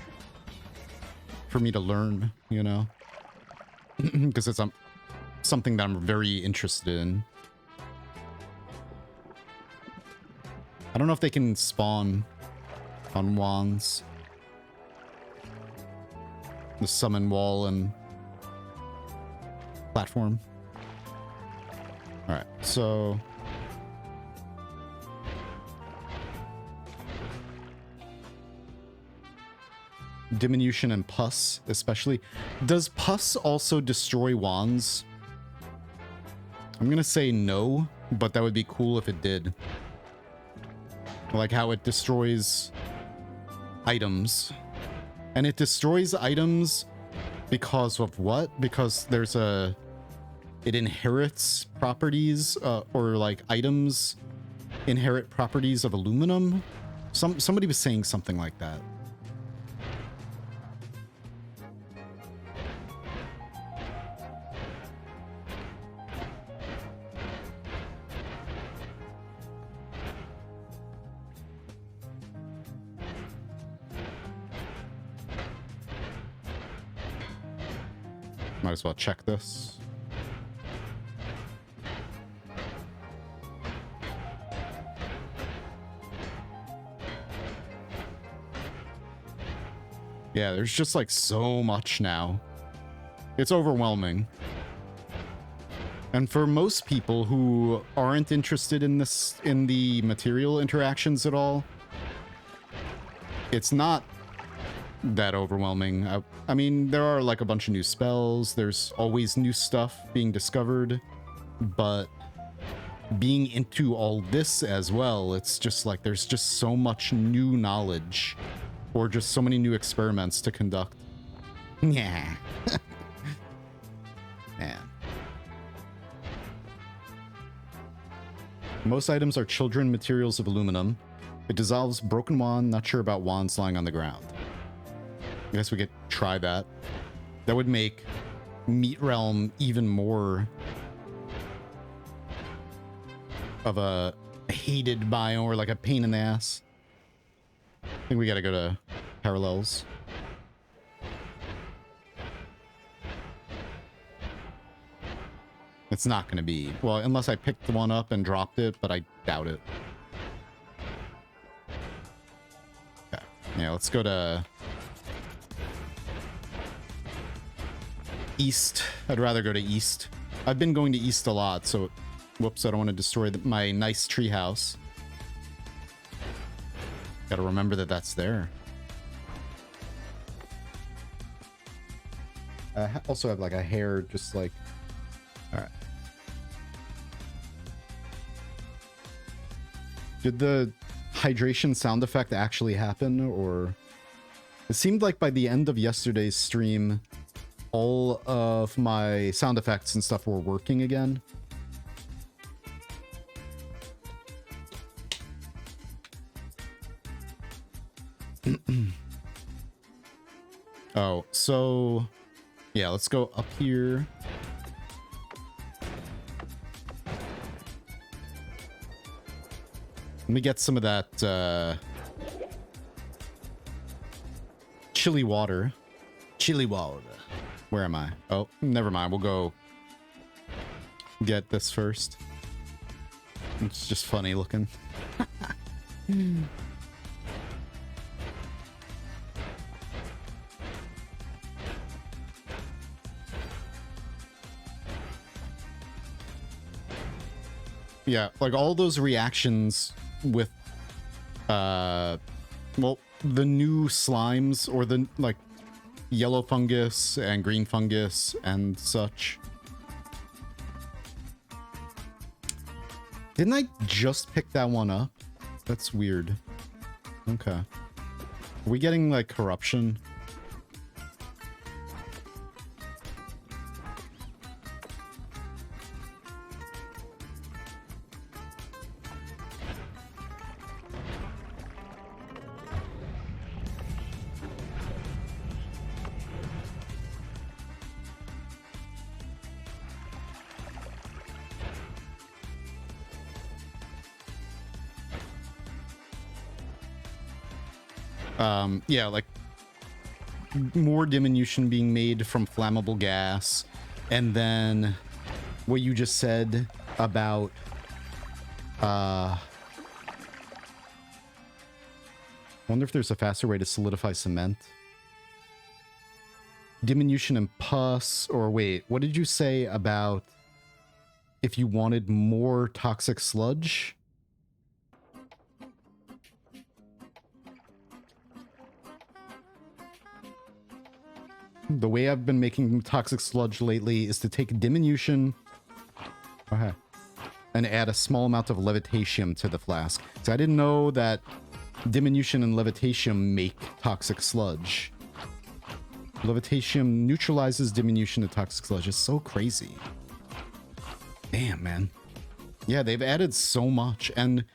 S1: for me to learn, you know? Because it's something that I'm very interested in. I don't know if they can spawn on wands. The summon wall and platform. Alright, so... diminution and pus, especially. Does pus also destroy wands? I'm gonna say no, but that would be cool if it did. Like how it destroys items. And it destroys items because of what? Because there's it inherits properties, or like items inherit properties of aluminum? Somebody was saying something like that. Might as well check this. Yeah, there's just like so much now. It's overwhelming. And for most people who aren't interested in the material interactions at all, it's not that overwhelming. I mean, there are like a bunch of new spells. There's always new stuff being discovered. But being into all this as well, it's just like there's just so much new knowledge. Or just so many new experiments to conduct. Yeah. Man. Most items are children materials of aluminum. It dissolves broken wand. Not sure about wands lying on the ground. I guess we could try that. That would make Meat Realm even more of a hated biome, or like a pain in the ass. I think we gotta go to Parallels. It's not gonna be, well, unless I picked one up and dropped it, but I doubt it. Okay. Yeah, let's go to East. I'd rather go to East. I've been going to East a lot, so whoops, I don't want to destroy my nice treehouse. Gotta remember that that's there. I also have like a hair just like... Alright. Did the hydration sound effect actually happen, or... It seemed like by the end of yesterday's stream, all of my sound effects and stuff were working again. Oh, so... Yeah, let's go up here. Let me get some of that, chili water. Chili water. Where am I? Oh, never mind. We'll go get this first. It's just funny looking. Yeah, like all those reactions with, well, the new slimes, or the, like, yellow fungus and green fungus and such. Didn't I just pick that one up? That's weird. Okay. Are we getting, like, corruption? Yeah, like more diminution being made from flammable gas, and then what you just said about wonder if there's a faster way to solidify cement. Diminution in pus, or wait, what did you say about if you wanted more toxic sludge? The way I've been making toxic sludge lately is to take diminution and add a small amount of levitation to the flask. So I didn't know that diminution and levitation make toxic sludge. Levitation neutralizes diminution of toxic sludge. It's so crazy. Damn, man. Yeah, they've added so much, and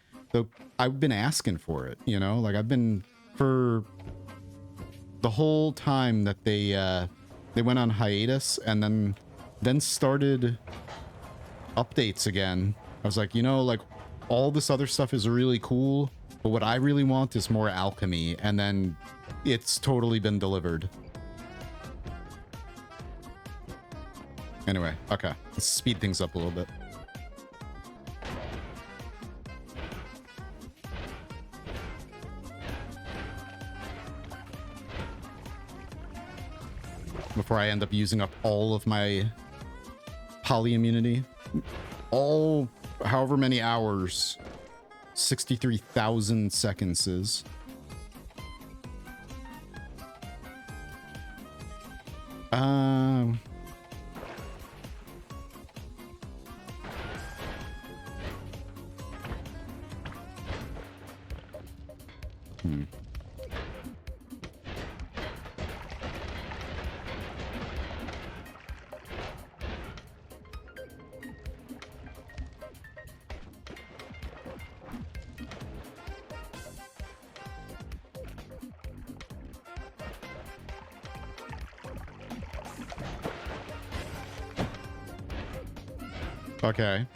S1: I've been asking for it, you know? Like, I've been, for the whole time that they went on hiatus, and then started updates again. I was like, you know, like, all this other stuff is really cool, but what I really want is more alchemy, and then it's totally been delivered. Anyway, okay, let's speed things up a little bit. Before I end up using up all of my poly immunity. All, however many hours, 63,000 seconds is. Okay.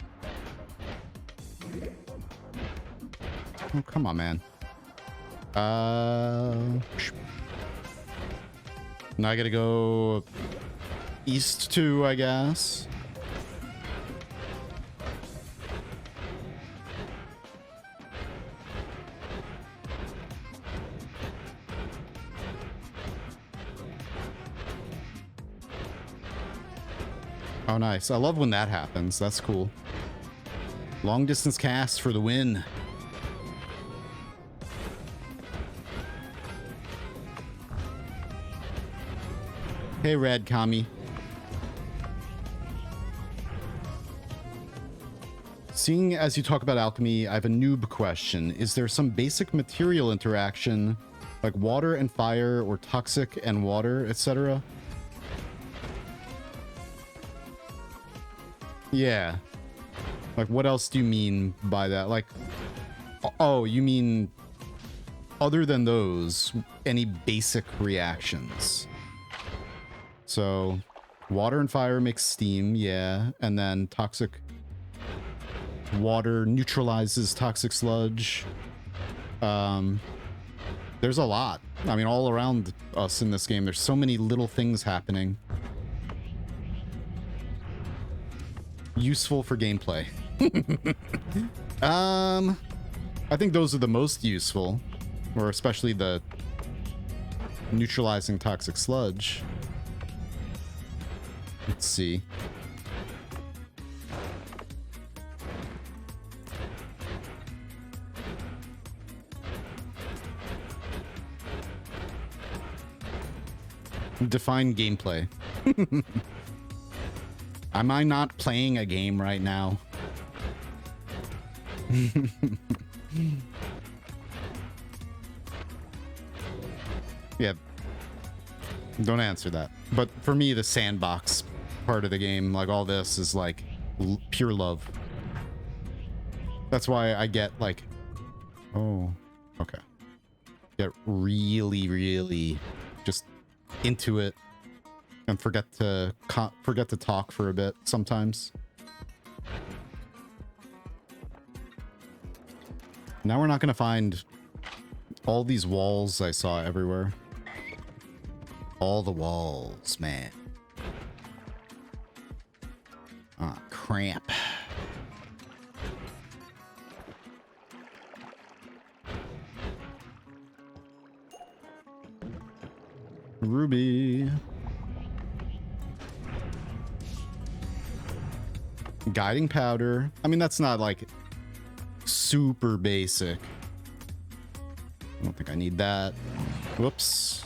S1: Oh, come on, man. Now I gotta go east 2, I guess. Oh, nice. I love when that happens. That's cool. Long distance cast for the win. Hey, Red Kami. Seeing as you talk about alchemy, I have a noob question. Is there some basic material interaction, like water and fire, or toxic and water, etc.? Yeah. Like, what else do you mean by that? Like, oh, you mean other than those, any basic reactions? So, water and fire makes steam, yeah. And then toxic water neutralizes toxic sludge. There's a lot. I mean, all around us in this game, there's so many little things happening. Useful for gameplay. I think those are the most useful, or especially the neutralizing toxic sludge. Let's see. Define gameplay. Am I not playing a game right now? Yeah. Don't answer that. But for me, the sandbox part of the game, like all this, is like pure love. That's why I get like... Oh, okay. Get really, really just into it and forget to talk for a bit sometimes. Now we're not gonna find all these walls I saw everywhere. All the walls, man. Ah, cramp. Ruby. Guiding powder. I mean, that's not like super basic. I don't think I need that. Whoops.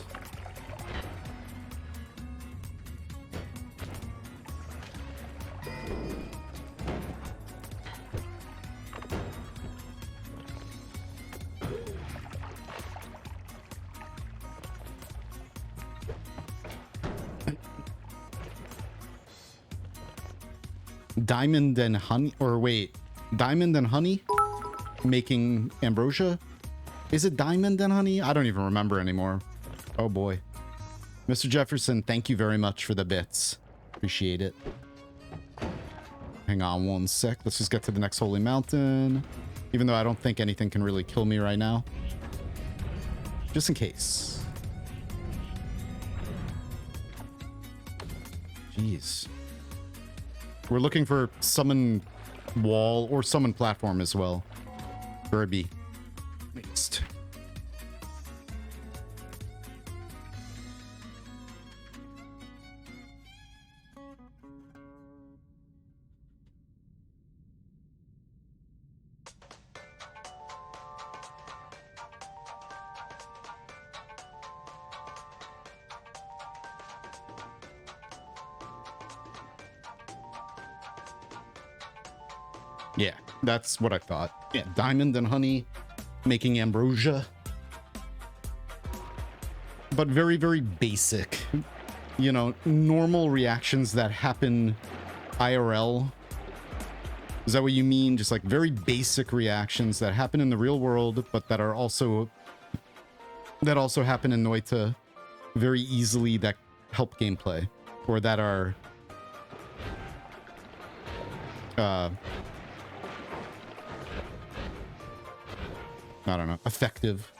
S1: Diamond and honey, or wait, diamond and honey making ambrosia? Is it diamond and honey? I don't even remember anymore. Oh boy. Mr. Jefferson, thank you very much for the bits. Appreciate it. Hang on one sec. Let's just get to the next holy mountain. Even though I don't think anything can really kill me right now. Just in case. Jeez. We're looking for summon wall or summon platform as well. Where it be? Next. Yeah, that's what I thought. Yeah, diamond and honey making ambrosia. But very, very basic. You know, normal reactions that happen IRL. Is that what you mean? Just like very basic reactions that happen in the real world, but that are also... that also happen in Noita very easily, that help gameplay. Or that are... I don't know, effective.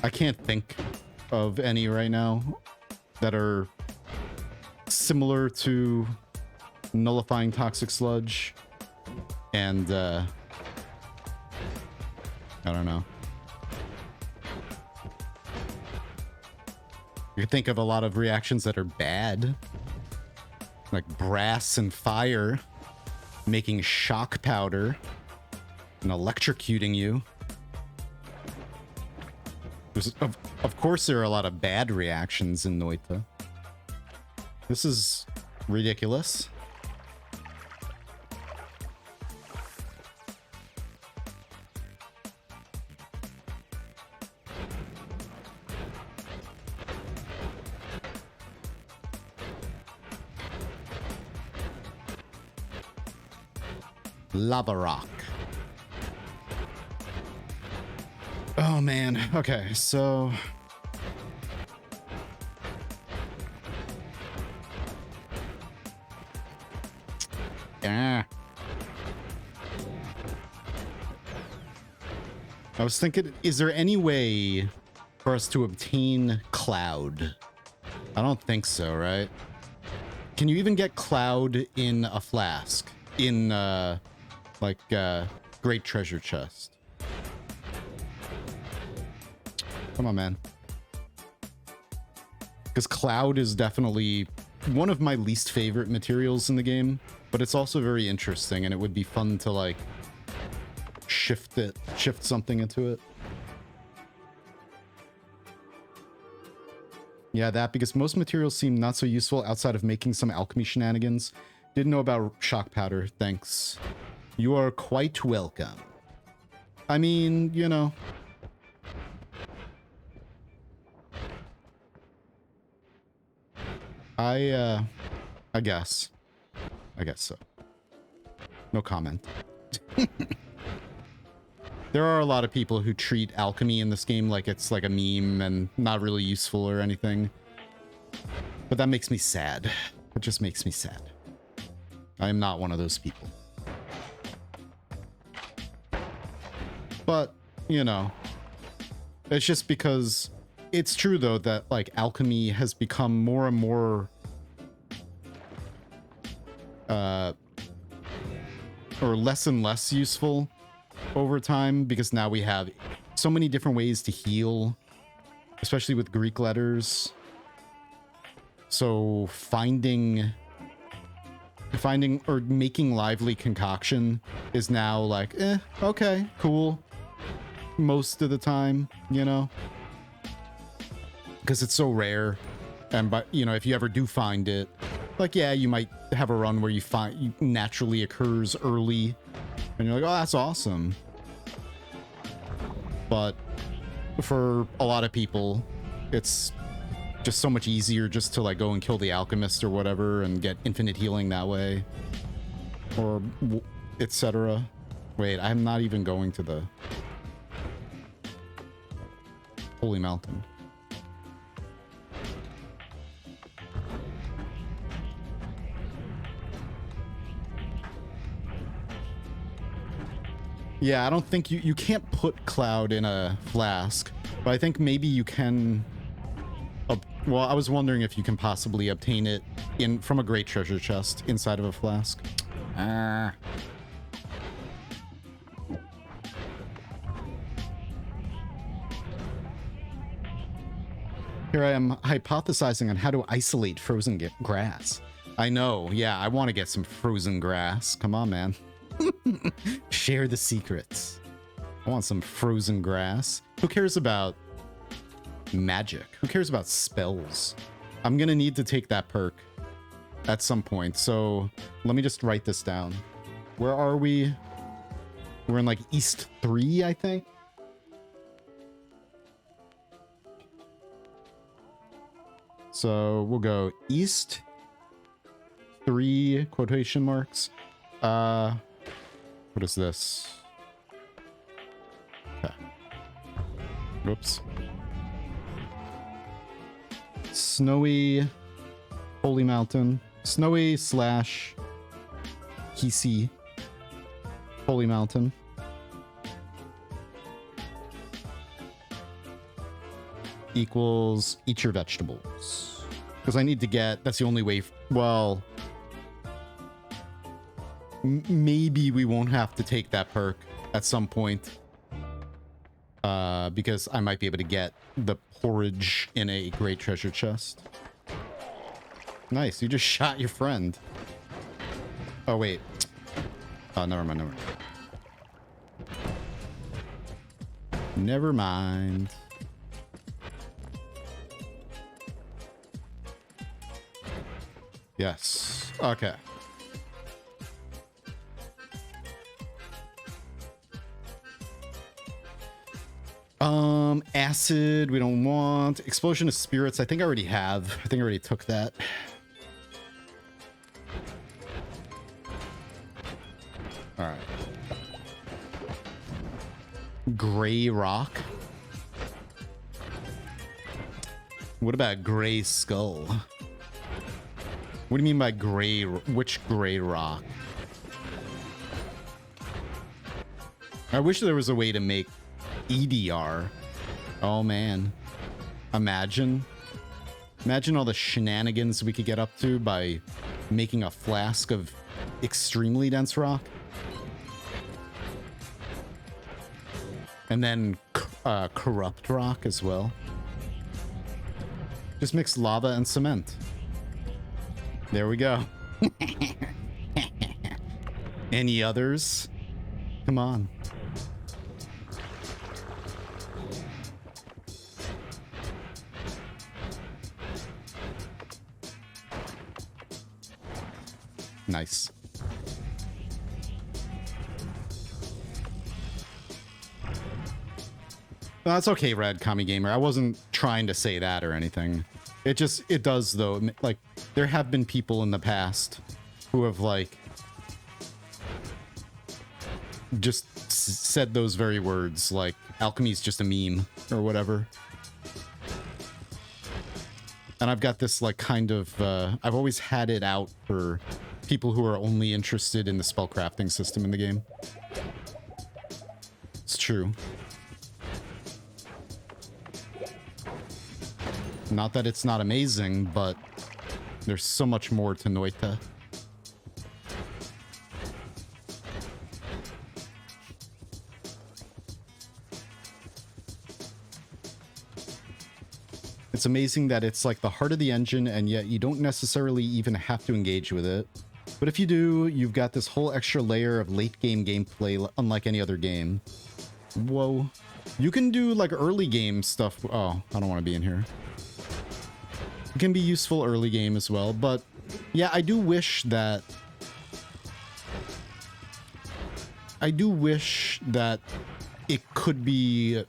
S1: I can't think of any right now that are similar to nullifying toxic sludge, and I don't know. You think of a lot of reactions that are bad, like brass and fire, making shock powder and electrocuting you. Of course, there are a lot of bad reactions in Noita. This is ridiculous. Lava rock. Oh man. Okay, so I was thinking, is there any way for us to obtain cloud? I don't think so, right? Can you even get cloud in a flask? In great treasure chest? Come on, man. Because cloud is definitely one of my least favorite materials in the game, but it's also very interesting, and it would be fun to like shift something into it. Yeah, that, because most materials seem not so useful outside of making some alchemy shenanigans. Didn't know about shock powder. Thanks. You are quite welcome. I mean, you know. I guess. I guess so. No comment. There are a lot of people who treat alchemy in this game like it's like a meme and not really useful or anything. But that makes me sad. It just makes me sad. I am not one of those people. But, you know, it's just because it's true, though, that like alchemy has become more and more or less and less useful over time, because now we have so many different ways to heal, especially with Greek letters. So finding or making lively concoction is now like, okay, cool. Most of the time, you know, because it's so rare. And but you know, if you ever do find it, like, yeah, you might have a run where you naturally occurs early and you're like, oh, that's awesome. But for a lot of people, it's just so much easier just to like go and kill the alchemist or whatever and get infinite healing that way, or etc. Wait, I'm not even going to the Holy Mountain. Yeah, I don't think you can't put cloud in a flask, but I think maybe you can. Well, I was wondering if you can possibly obtain it from a great treasure chest inside of a flask. Here I am hypothesizing on how to isolate frozen grass. I know, yeah, I want to get some frozen grass. Come on, man. Share the secrets. I want some frozen grass. Who cares about magic? Who cares about spells? I'm gonna need to take that perk at some point, so let me just write this down. Where are we? We're in like East 3, I think. So we'll go East 3 quotation marks. What is this? Okay. Whoops. Snowy Holy Mountain. Snowy slash Hisi Holy Mountain. Equals eat your vegetables. Because I need to get, that's the only way, well, maybe we won't have to take that perk at some point. Because I might be able to get the porridge in a great treasure chest. Nice, you just shot your friend. Oh, wait. Oh, never mind, never mind. Never mind. Yes. Okay. Acid, we don't want. Explosion of spirits, I think I already have. I think I already took that. Alright. Gray rock. What about gray skull? What do you mean by gray? Which gray rock? I wish there was a way to make EDR. Oh man. Imagine all the shenanigans we could get up to by making a flask of extremely dense rock. And then corrupt rock as well. Just mix lava and cement. There we go. Any others? Come on. Nice. Well, that's okay, Red Kami Gamer. I wasn't trying to say that or anything. It does though. Like, there have been people in the past who have like just said those very words, like alchemy's just a meme or whatever. And I've got this like kind of I've always had it out for people who are only interested in the spellcrafting system in the game. It's true. Not that it's not amazing, but there's so much more to Noita. It's amazing that it's like the heart of the engine, and yet you don't necessarily even have to engage with it. But if you do, you've got this whole extra layer of late game gameplay unlike any other game. Whoa. You can do like early game stuff. Oh, I don't want to be in here. It can be useful early game as well, but yeah, I do wish that it could be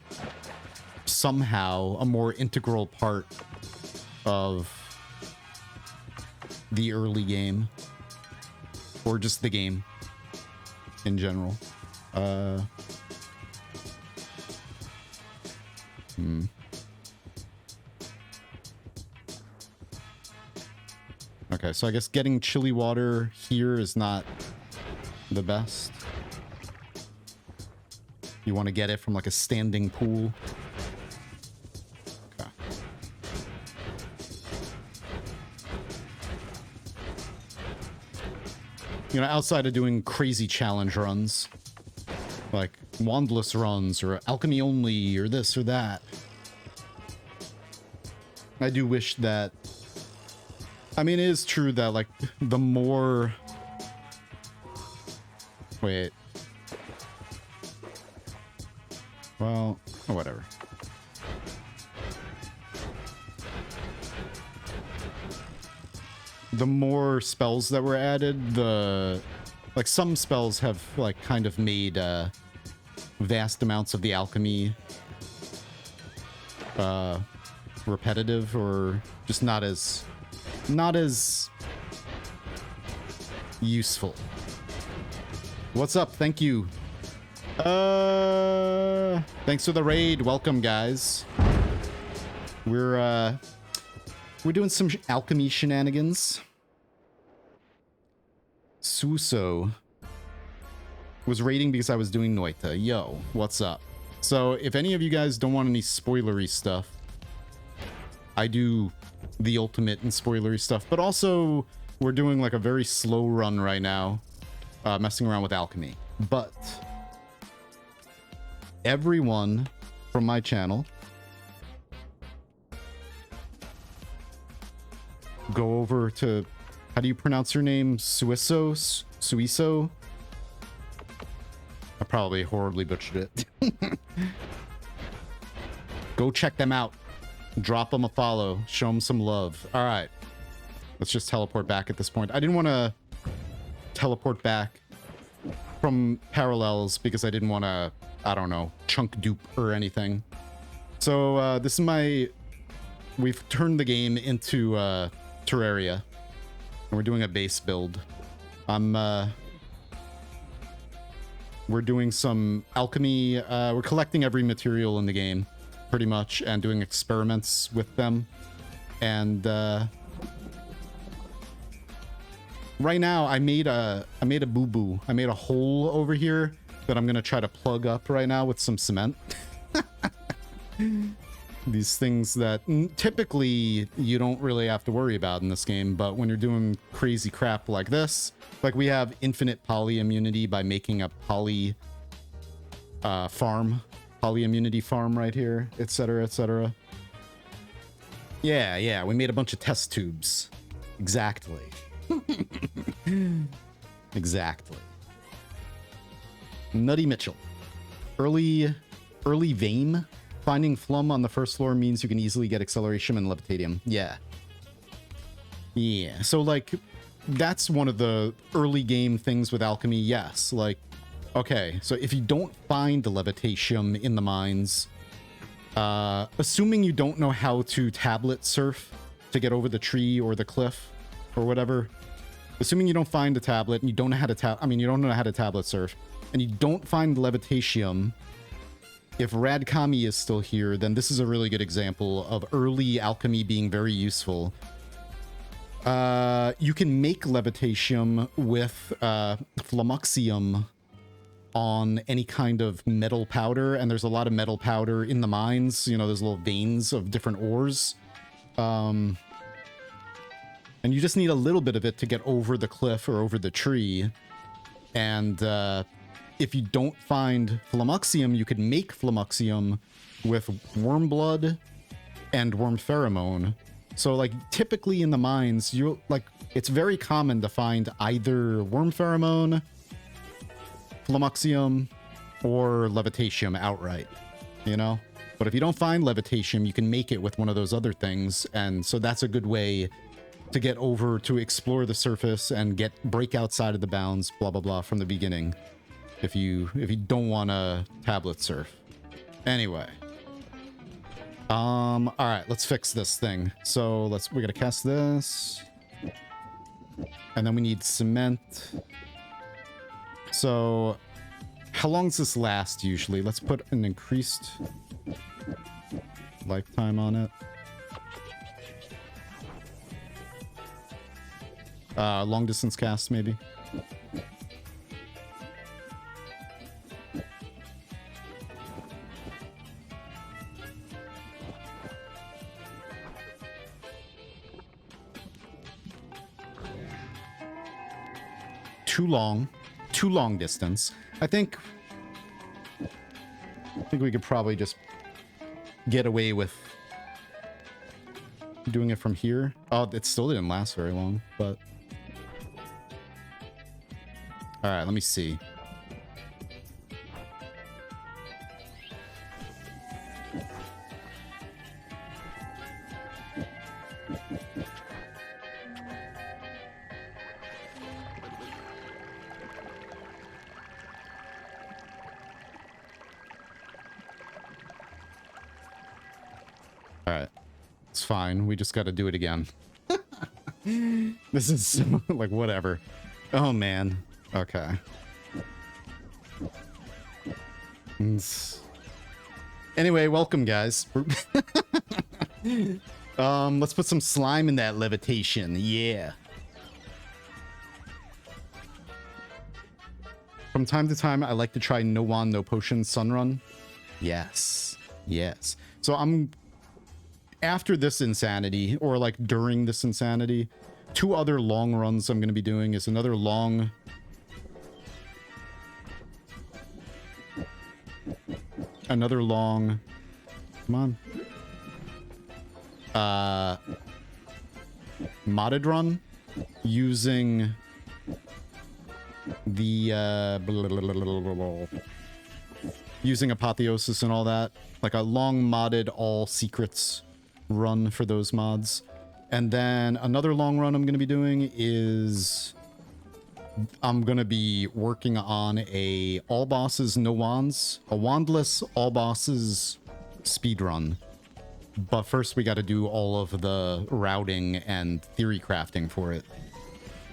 S1: somehow a more integral part of the early game, or just the game in general. Okay, so I guess getting chili water here is not the best. You want to get it from like a standing pool. Okay. You know, outside of doing crazy challenge runs, like wandless runs or alchemy only or this or that, I do wish that, I mean, it is true that like the more, wait, well, oh, whatever. The more spells that were added, like some spells have like kind of made vast amounts of the alchemy repetitive, or just not as useful. What's up? Thank you. Thanks for the raid. Welcome, guys. We're We're doing some alchemy shenanigans. Suso was raiding because I was doing Noita. Yo, what's up? So if any of you guys don't want any spoilery stuff, I do the ultimate and spoilery stuff, but also we're doing like a very slow run right now, messing around with alchemy. But everyone from my channel, go over to, how do you pronounce your name? Suiso? I probably horribly butchered it. Go check them out. Drop them a follow. Show them some love. All right. Let's just teleport back at this point. I didn't want to teleport back from parallels because I didn't want to, I don't know, chunk dupe or anything. So this is my... We've turned the game into Terraria. And we're doing a base build. We're doing some alchemy. We're collecting every material in the game, pretty much, and doing experiments with them. And right now, I made a boo-boo. I made a hole over here that I'm gonna try to plug up right now with some cement. These things that typically you don't really have to worry about in this game, but when you're doing crazy crap like this, like we have infinite poly immunity by making a poly immunity farm right here, etc., etc. Yeah, we made a bunch of test tubes. Exactly. Exactly. Nutty Mitchell. Early vein. Finding Flum on the first floor means you can easily get acceleration and levitatium. Yeah. Yeah. So, like, that's one of the early game things with alchemy. Yes. Like, okay. So if you don't find the levitatium in the mines, assuming you don't know how to tablet surf to get over the tree or the cliff or whatever, assuming you don't find the tablet and you don't know how to you don't know how to tablet surf and you don't find levitatium. If Radkami is still here, then this is a really good example of early alchemy being very useful. You can make levitatium with flummoxium on any kind of metal powder, and there's a lot of metal powder in the mines. You know, there's little veins of different ores. And you just need a little bit of it to get over the cliff or over the tree. And if you don't find flummoxium, you could make flummoxium with worm blood and worm pheromone. So, like, typically in the mines, it's very common to find either worm pheromone, flummoxium, or levitatium outright, you know? But if you don't find levitatium, you can make it with one of those other things, and so that's a good way to get over, to explore the surface and break outside of the bounds, blah, blah, blah, from the beginning. If you don't want to tablet surf. Anyway. All right, let's fix this thing. So we're gonna cast this. And then we need cement. So how long does this last usually? Let's put an increased lifetime on it. Long distance cast maybe. Too long distance. I think we could probably just get away with doing it from here. Oh, it still didn't last very long, but all right, let me see. Fine, we just got to do it again. This is so, like, whatever. Oh man. Okay. Anyway, welcome guys. Let's put some slime in that levitation. Yeah. From time to time, I like to try no wand, no potion sunrun. Yes. Yes. So I'm... After this insanity, or like during this insanity, 2 other long runs I'm going to be doing is another long... Come on. Modded run using the using apotheosis and all that, like a long modded all secrets run for those mods. And then another long run I'm going to be doing is I'm going to be working on a all bosses no wands, a wandless all bosses speed run. But first we got to do all of the routing and theory crafting for it.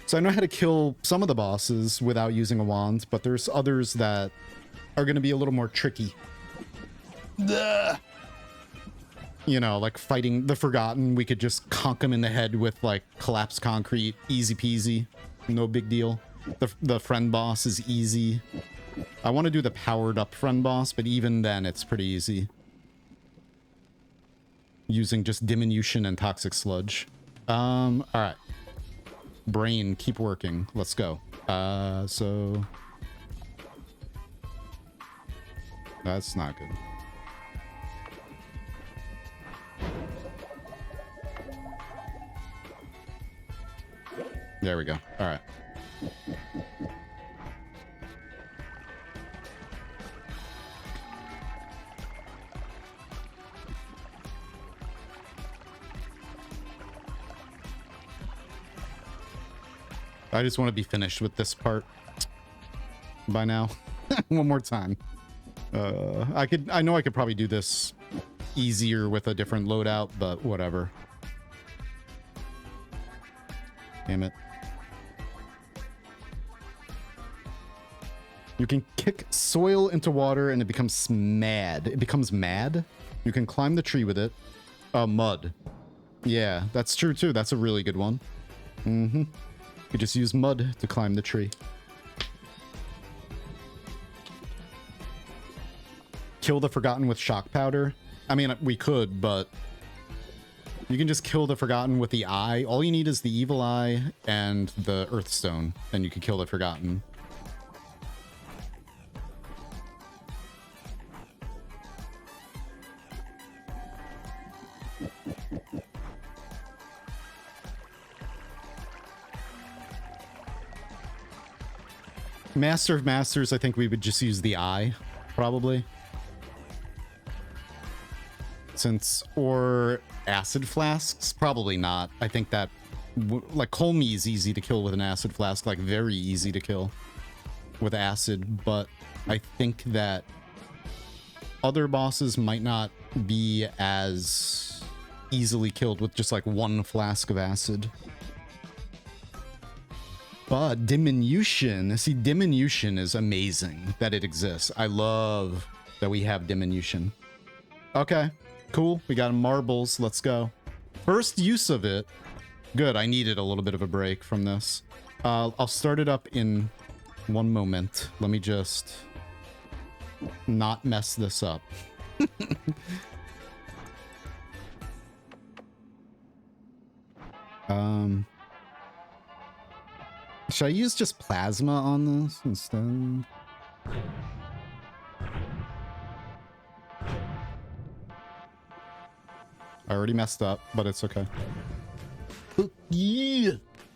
S1: So I know how to kill some of the bosses without using a wand, but there's others that are going to be a little more tricky. Ugh. You know, like fighting the Forgotten, we could just conk them in the head with like collapsed concrete, easy peasy, no big deal. The friend boss is easy. I want to do the powered up friend boss, but even then it's pretty easy. Using just diminution and toxic sludge. All right. Brain, keep working. Let's go. So that's not good. There we go. All right. I just want to be finished with this part by now. One more time. I know I could probably do this easier with a different loadout, but whatever. Damn it. You can kick soil into water and it becomes mad. It becomes mad? You can climb the tree with it. Mud. Yeah, that's true too. That's a really good one. Mm-hmm. You just use mud to climb the tree. Kill the Forgotten with shock powder. I mean, we could, but you can just kill the Forgotten with the eye. All you need is the evil eye and the Earthstone, and you can kill the Forgotten. Master of Masters, I think we would just use the eye, probably. Or acid flasks? Probably not. I think that, like, Colmy is easy to kill with an acid flask, like, very easy to kill with acid, but I think that other bosses might not be as easily killed with just, like, 1 flask of acid. But diminution, see, diminution is amazing that it exists. I love that we have diminution. Okay, cool. We got marbles. Let's go. First use of it. Good. I needed a little bit of a break from this. I'll start it up in one moment. Let me just not mess this up. Should I use just plasma on this instead? I already messed up, but it's okay. Yeah.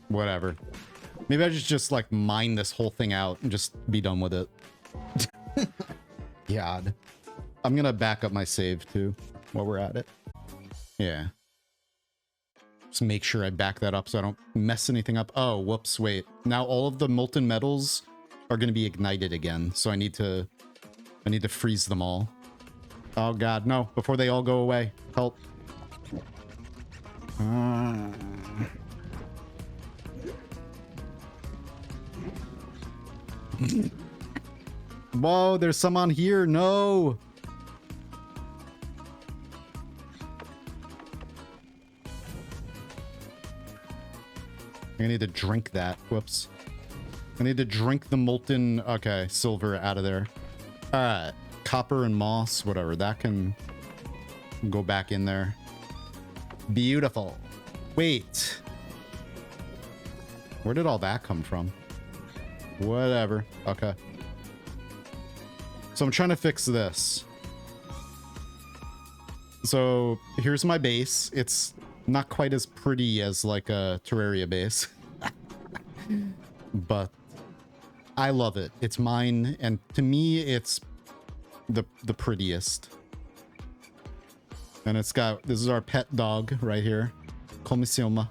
S1: Whatever. Maybe I just like mine this whole thing out and just be done with it. God. I'm gonna back up my save too while we're at it. Yeah. Just make sure I back that up so I don't mess anything up. Oh, whoops, wait. Now all of the molten metals are going to be ignited again, so I need to freeze them all. Oh god, no, before they all go away. Help. Whoa, there's some on here. No. I need to drink that. Whoops. I need to drink the molten... Okay, silver out of there. Alright. Copper and moss, whatever. That can go back in there. Beautiful. Wait. Where did all that come from? Whatever. Okay. So I'm trying to fix this. So here's my base. It's not quite as pretty as like a Terraria base. But I love it. It's mine, and to me it's the prettiest. And it's got, this is our pet dog right here, Comisioma.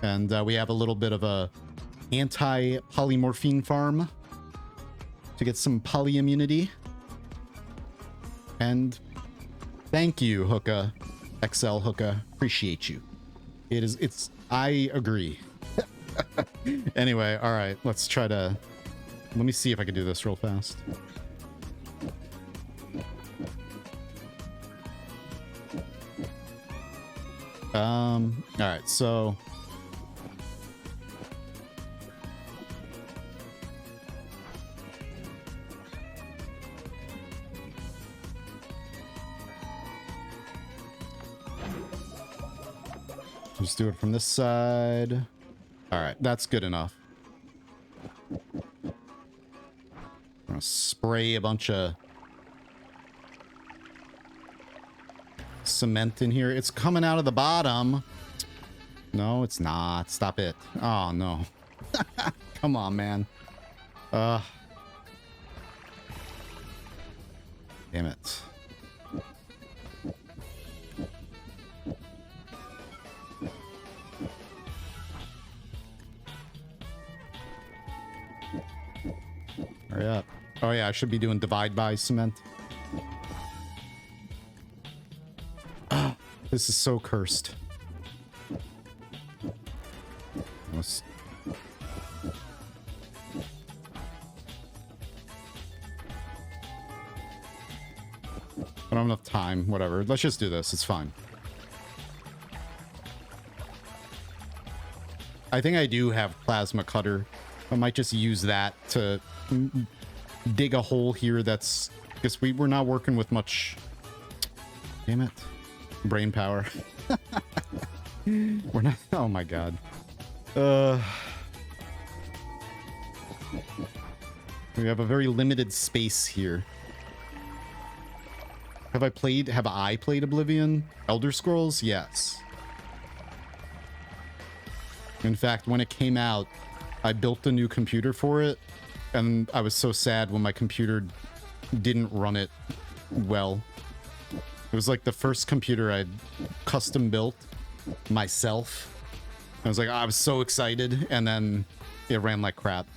S1: And we have a little bit of a anti-polymorphine farm to get some poly immunity. And thank you, Hookah, XL Hookah. Appreciate you. I agree. Anyway, all right, let's try to, let me see if I can do this real fast. All right, so just do it from this side. All right, that's good enough. I'm gonna spray a bunch of cement in here. It's coming out of the bottom. No, it's not. Stop it. Oh, no. Come on, man. Damn it. Hurry up. Oh, yeah, I should be doing divide by cement. This is so cursed. Let's... I don't have enough time. Whatever. Let's just do this. It's fine. I think I do have plasma cutter. I might just use that to dig a hole here that's... Because we're not working with much... Damn it. Brain power. We're not... Oh my god. We have a very limited space here. Have I played Oblivion? Elder Scrolls? Yes. In fact, when it came out, I built a new computer for it, and I was so sad when my computer didn't run it well. It was like the first computer I'd custom built myself. I was like, oh, I was so excited, and then it ran like crap.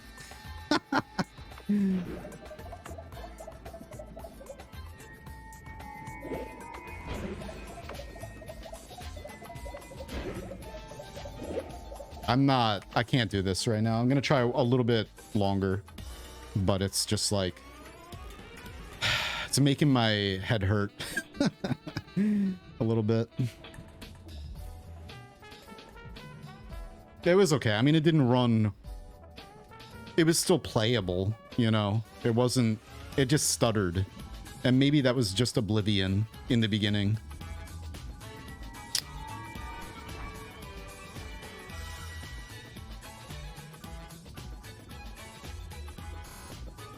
S1: I can't do this right now. I'm gonna try a little bit longer, but it's just like, it's making my head hurt a little bit. It was okay. I mean, it didn't run. It was still playable, you know? It wasn't, it just stuttered. And maybe that was just Oblivion in the beginning.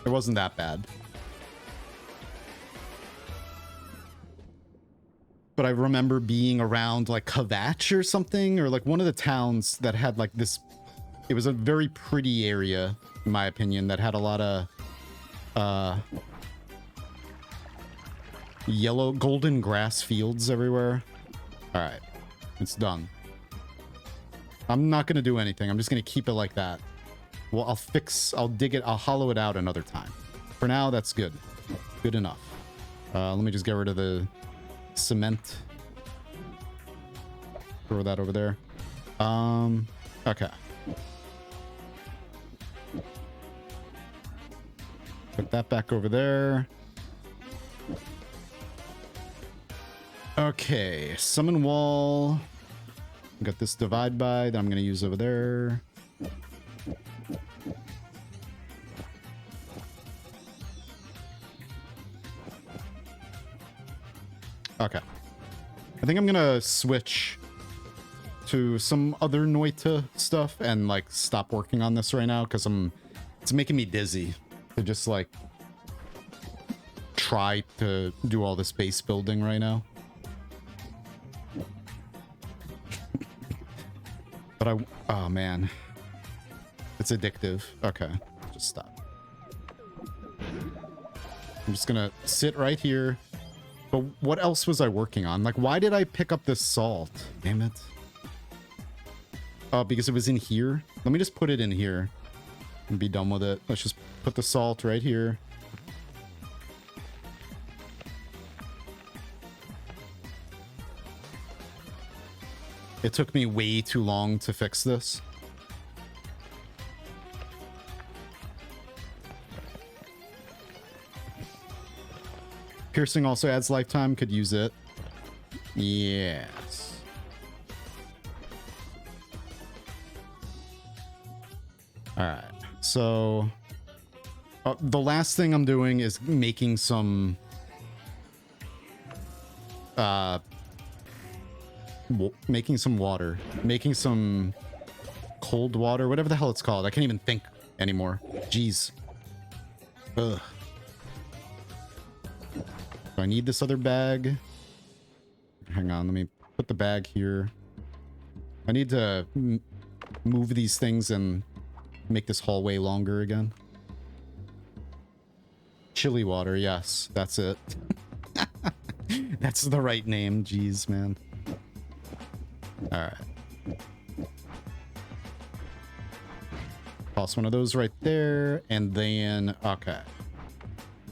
S1: It wasn't that bad. But I remember being around like Kvatch or something, or like one of the towns that had like this, it was a very pretty area, in my opinion, that had a lot of yellow, golden grass fields everywhere. All right, it's done. I'm not gonna do anything. I'm just gonna keep it like that. Well, I'll dig it, I'll hollow it out another time. For now, that's good. Good enough. Let me just get rid of the cement. Throw that over there. Okay. Put that back over there. Okay, summon wall. Got this divide by that I'm going to use over there. Okay. I think I'm going to switch to some other Noita stuff and like stop working on this right now because it's making me dizzy to just like try to do all this base building right now. But oh man, it's addictive. Okay, just stop. I'm just gonna sit right here. But what else was I working on? Like, why did I pick up this salt? Damn it. Oh, because it was in here? Let me just put it in here and be done with it. Let's just put the salt right here. It took me way too long to fix this. Piercing also adds lifetime. Could use it. Yes. Alright. So... the last thing I'm doing is making some... making some water. Making some... cold water. Whatever the hell it's called. I can't even think anymore. Jeez. Ugh. So I need this other bag. Hang on, let me put the bag here. I need to move these things and make this hallway longer again. Chili water, yes, that's it. That's the right name, jeez, man. Alright. Toss one of those right there, and then, okay.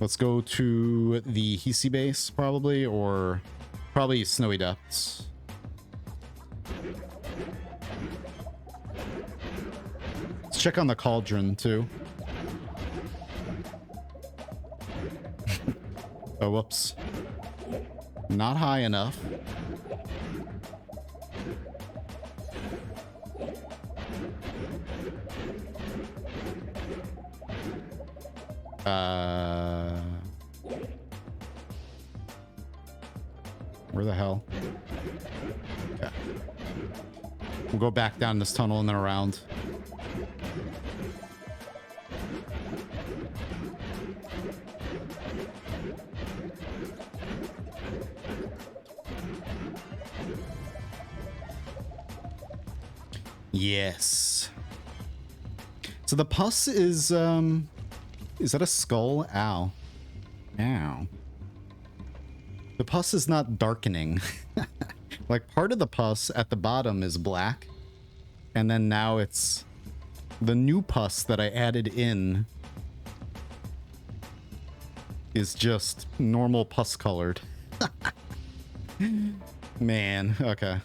S1: Let's go to the Hisi base, probably, or probably Snowy Depths. Let's check on the cauldron, too. Oh, whoops. Not high enough. Where the hell? Okay. We'll go back down this tunnel and then around. Yes. So the pus is that a skull? Ow. Ow. The pus is not darkening. Like, part of the pus at the bottom is black. And then now it's... the new pus that I added in is just normal pus colored. Man, okay.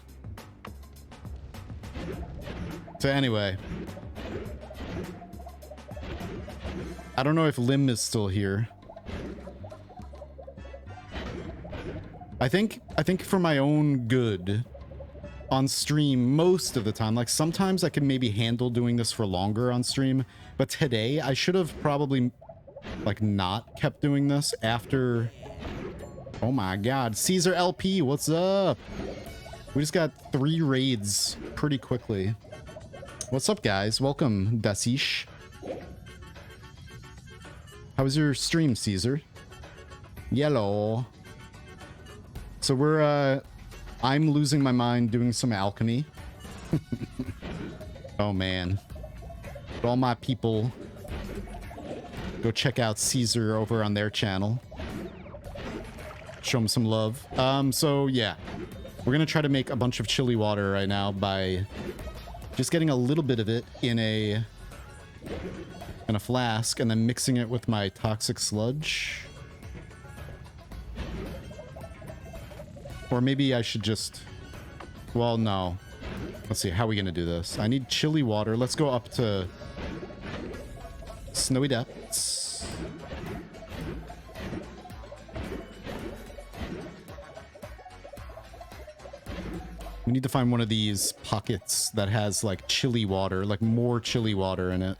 S1: So anyway... I don't know if Lim is still here. I think for my own good on stream most of the time, like sometimes I can maybe handle doing this for longer on stream, but today I should have probably like not kept doing this after. Oh my god, Caesar LP, what's up? We just got 3 raids pretty quickly. What's up, guys? Welcome, Dasish. How was your stream, Caesar? Yellow. So we're, I'm losing my mind doing some alchemy. Oh, man. But all my people, go check out Caesar over on their channel. Show him some love. So, yeah. We're gonna try to make a bunch of chili water right now by just getting a little bit of it in a flask and then mixing it with my toxic sludge. Or maybe I should just... well, no. Let's see, how are we gonna do this? I need chili water. Let's go up to Snowy Depths. We need to find one of these pockets that has like chili water, like more chili water in it.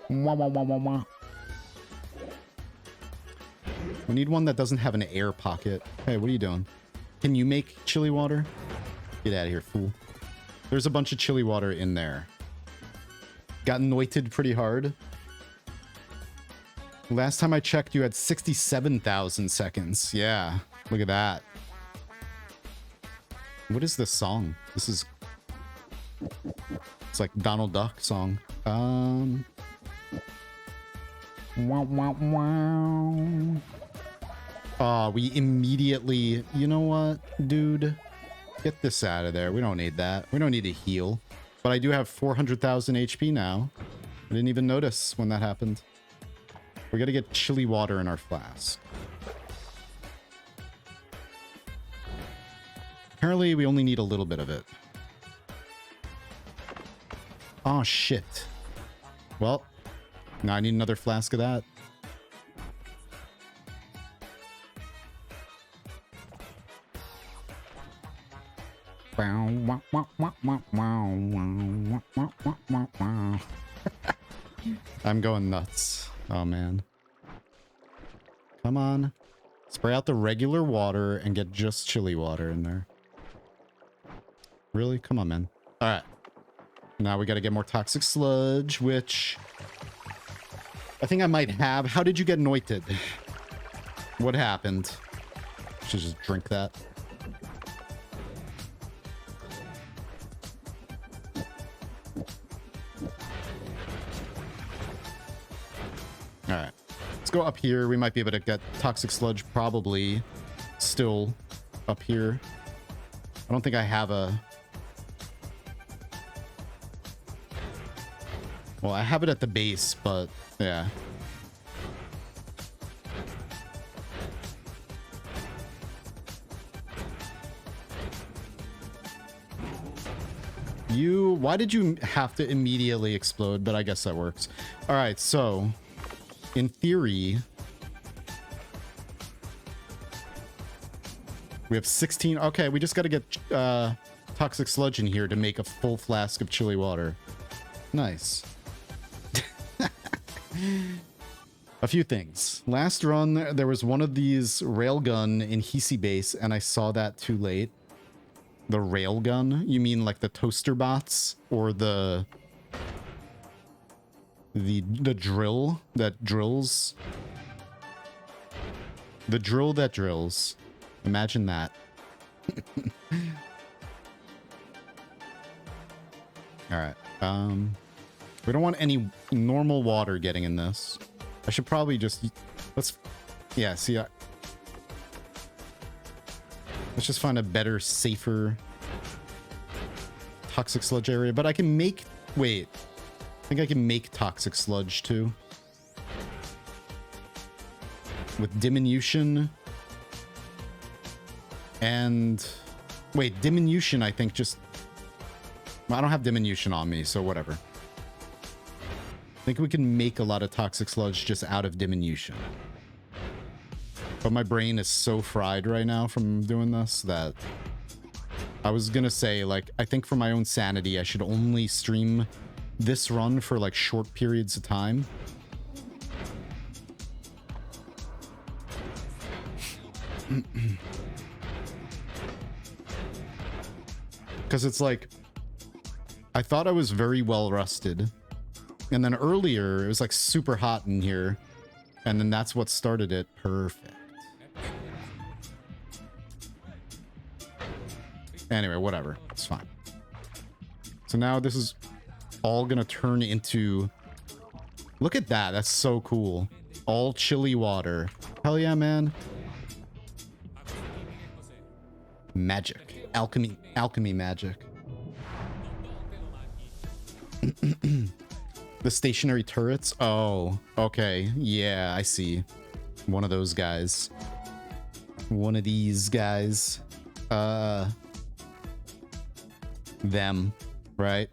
S1: Wah, wah, wah, wah, wah. We need one that doesn't have an air pocket. Hey, what are you doing? Can you make chili water? Get out of here, fool. There's a bunch of chili water in there. Got noited pretty hard. Last time I checked, you had 67,000 seconds. Yeah, look at that. What is this song? This is... It's like Donald Duck song. Wow, wow, wow. Oh, we immediately... You know what, dude? Get this out of there. We don't need that. We don't need to heal. But I do have 400,000 HP now. I didn't even notice when that happened. We gotta get chili water in our flask. Apparently, we only need a little bit of it. Oh, shit. Well, now I need another flask of that. I'm going nuts. Oh, man. Come on. Spray out the regular water and get just chili water in there. Really? Come on, man. All right. Now we got to get more toxic sludge, which I think I might have. How did you get noited? What happened? Should just drink that. All right. Let's go up here. We might be able to get toxic sludge probably still up here. I don't think I have a... Well, I have it at the base, but yeah. Why did you have to immediately explode? But I guess that works. All right, so in theory, we have 16. Okay, we just got to get toxic sludge in here to make a full flask of chili water. Nice. A few things. Last run, there was one of these railgun in Hisi base, and I saw that too late. The railgun? You mean like the toaster bots? Or the drill that drills? The drill that drills. Imagine that. Alright. We don't want any normal water getting in this. I should probably just... Let's... Yeah, see... Let's just find a better, safer... toxic sludge area. But I can make... Wait. I think I can make toxic sludge, too. With diminution. And... Wait, diminution, I think, just... Well, I don't have diminution on me, so whatever. I think we can make a lot of toxic sludge just out of diminution. But my brain is so fried right now from doing this that I was gonna say, like, I think for my own sanity, I should only stream this run for like short periods of time. Because it's like, I thought I was very well rested. And then earlier, it was like super hot in here. And then that's what started it. Perfect. Anyway, whatever. It's fine. So now this is all gonna turn into... Look at that. That's so cool. All chili water. Hell yeah, man. Magic. Alchemy. Alchemy magic. The stationary turrets? Oh, okay. Yeah, I see. One of those guys. One of these guys. Them, right?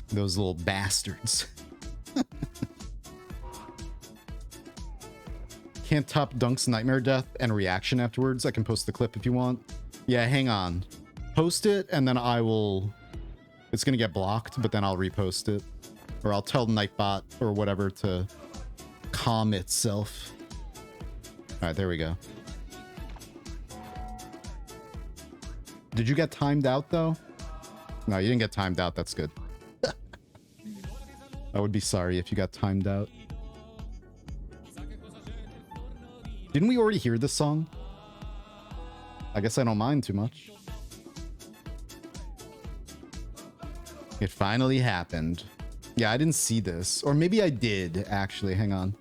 S1: Those little bastards. Can't top Dunk's nightmare death and reaction afterwards. I can post the clip if you want. Yeah, hang on. Post it, and then I will... It's gonna get blocked, but then I'll repost it. Or I'll tell Nightbot or whatever to calm itself. Alright, there we go. Did you get timed out, though? No, you didn't get timed out. That's good. I would be sorry if you got timed out. Didn't we already hear this song? I guess I don't mind too much. It finally happened. Yeah, I didn't see this. Or maybe I did, actually. Hang on.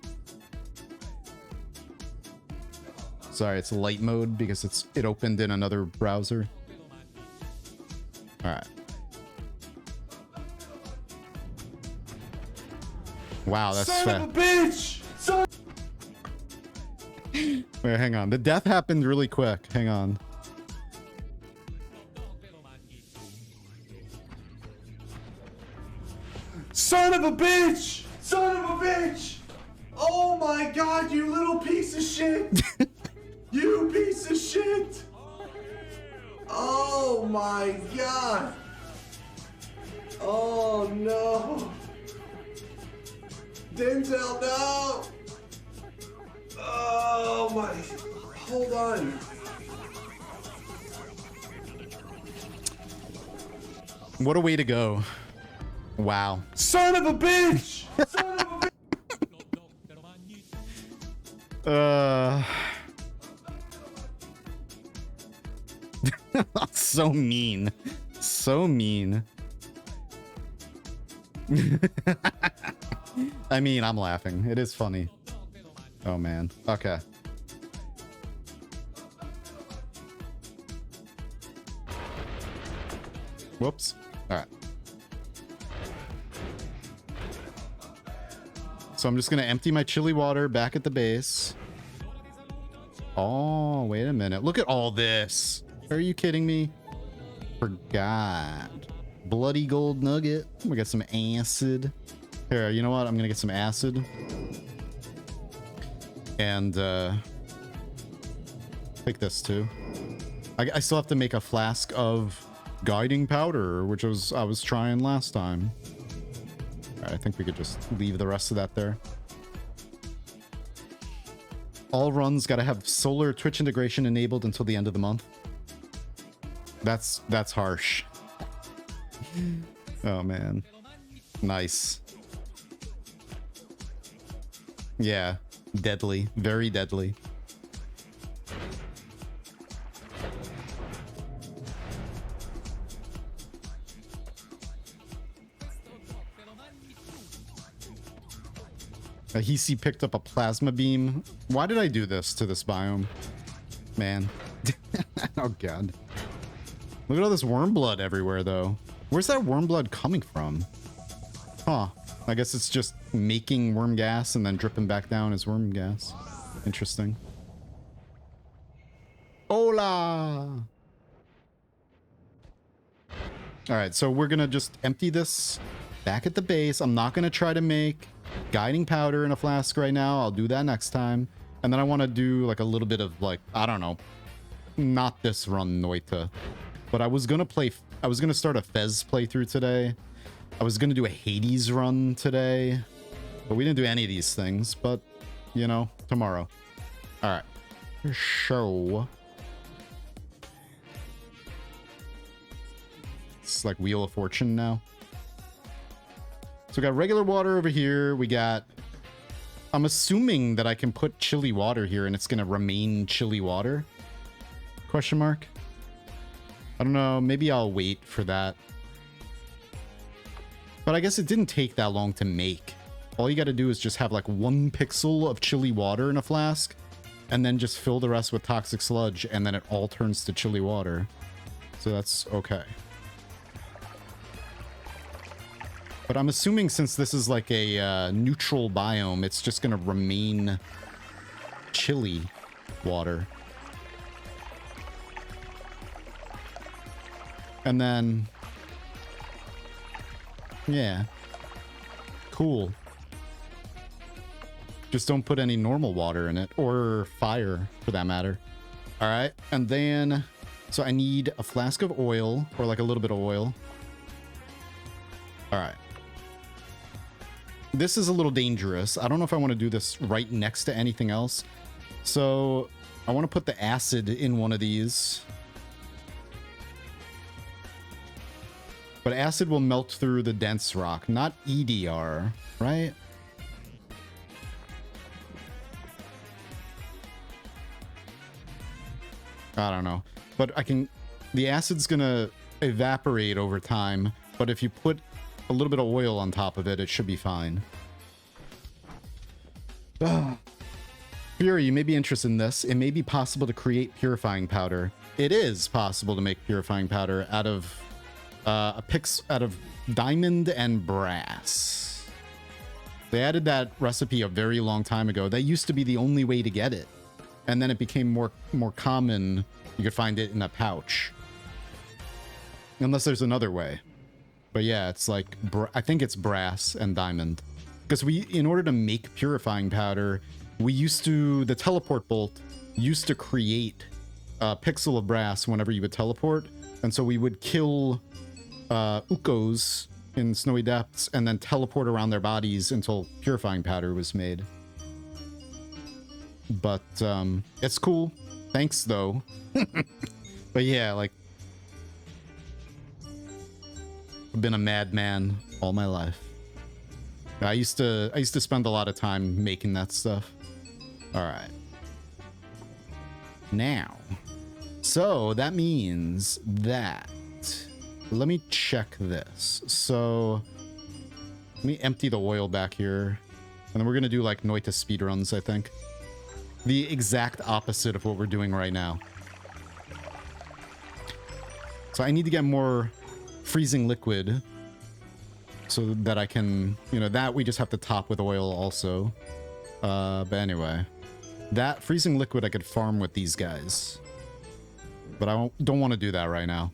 S1: Sorry, it's light mode because it opened in another browser. All right. Wow, that's fast.
S2: Son of a bitch! Son.
S1: Wait, hang on. The death happened really quick. Hang on.
S2: Son of a bitch! Son of a bitch! Oh my god, you little piece of shit! You piece of shit! Oh my god! Oh no! Denzel, no! Oh my... Hold on.
S1: What a way to go. Wow.
S2: Son of a bitch! Son of a bitch!
S1: So mean. So mean. I mean, I'm laughing. It is funny. Oh, man. Okay. Whoops. All right. So I'm just going to empty my chili water back at the base. Oh, wait a minute. Look at all this. Are you kidding me? Forgot. Bloody gold nugget. We got some acid. Here, you know what? I'm going to get some acid. And take this too. I still have to make a flask of guiding powder, which I was trying last time. All right, I think we could just leave the rest of that there. All runs got to have solar Twitch integration enabled until the end of the month. That's harsh. Oh man. Nice. Yeah. Deadly. Very deadly. Ahisi picked up a plasma beam. Why did I do this to this biome? Man. Oh god. Look at all this worm blood everywhere though. Where's that worm blood coming from? Huh. I guess it's just making worm gas and then dripping back down as worm gas. Interesting. Hola! Alright, so we're gonna just empty this back at the base. I'm not gonna try to make guiding powder in a flask right now. I'll do that next time. And then I want to do like a little bit of like, I don't know. Not this run, Noita. But I was gonna start a Fez playthrough today. I was gonna do a Hades run today. But we didn't do any of these things. But, you know, tomorrow. Alright. Show. It's like Wheel of Fortune now. So we got regular water over here. We got... I'm assuming that I can put chili water here and it's gonna remain chili water? Question mark? I don't know. Maybe I'll wait for that. But I guess it didn't take that long to make. All you gotta do is just have like 1 pixel of chili water in a flask and then just fill the rest with toxic sludge and then it all turns to chili water. So that's okay. But I'm assuming since this is like a neutral biome, it's just gonna remain chili water. And then... yeah. Cool. Just don't put any normal water in it, or fire for that matter. All right, and then, so I need a flask of oil, or like a little bit of oil. All right. This is a little dangerous. I don't know if I want to do this right next to anything else. So I want to put the acid in one of these. But acid will melt through the dense rock, not EDR, right? I don't know. But I can... The acid's gonna evaporate over time, but if you put a little bit of oil on top of it, it should be fine. Fury, you may be interested in this. It may be possible to create purifying powder. It is possible to make purifying powder out of out of diamond and brass. They added that recipe a very long time ago. That used to be the only way to get it, and then it became more common. You could find it in a pouch, unless there's another way. But yeah, it's like I think it's brass and diamond, because in order to make purifying powder, the teleport bolt used to create a pixel of brass whenever you would teleport, and so we would kill Ukos in Snowy Depths and then teleport around their bodies until purifying powder was made. But it's cool. Thanks though. But yeah, like, I've been a madman all my life. I used to spend a lot of time making that stuff. All right. Now, so that means that, let me check this. So let me empty the oil back here, and then we're gonna do like Noita speedruns, I think. The exact opposite of what we're doing right now. So I need to get more freezing liquid so that I can, that we just have to top with oil also. But anyway, that freezing liquid I could farm with these guys, but I don't want to do that right now.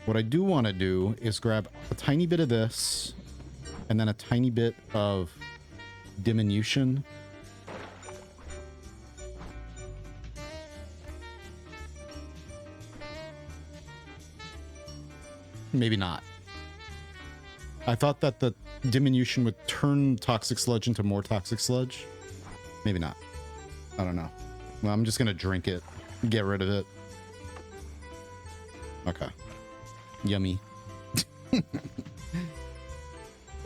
S1: What I do want to do is grab a tiny bit of this and then a tiny bit of diminution. Maybe not. I thought that the diminution would turn toxic sludge into more toxic sludge. Maybe not. I don't know. Well, I'm just gonna drink it. Get rid of it. Okay. Yummy.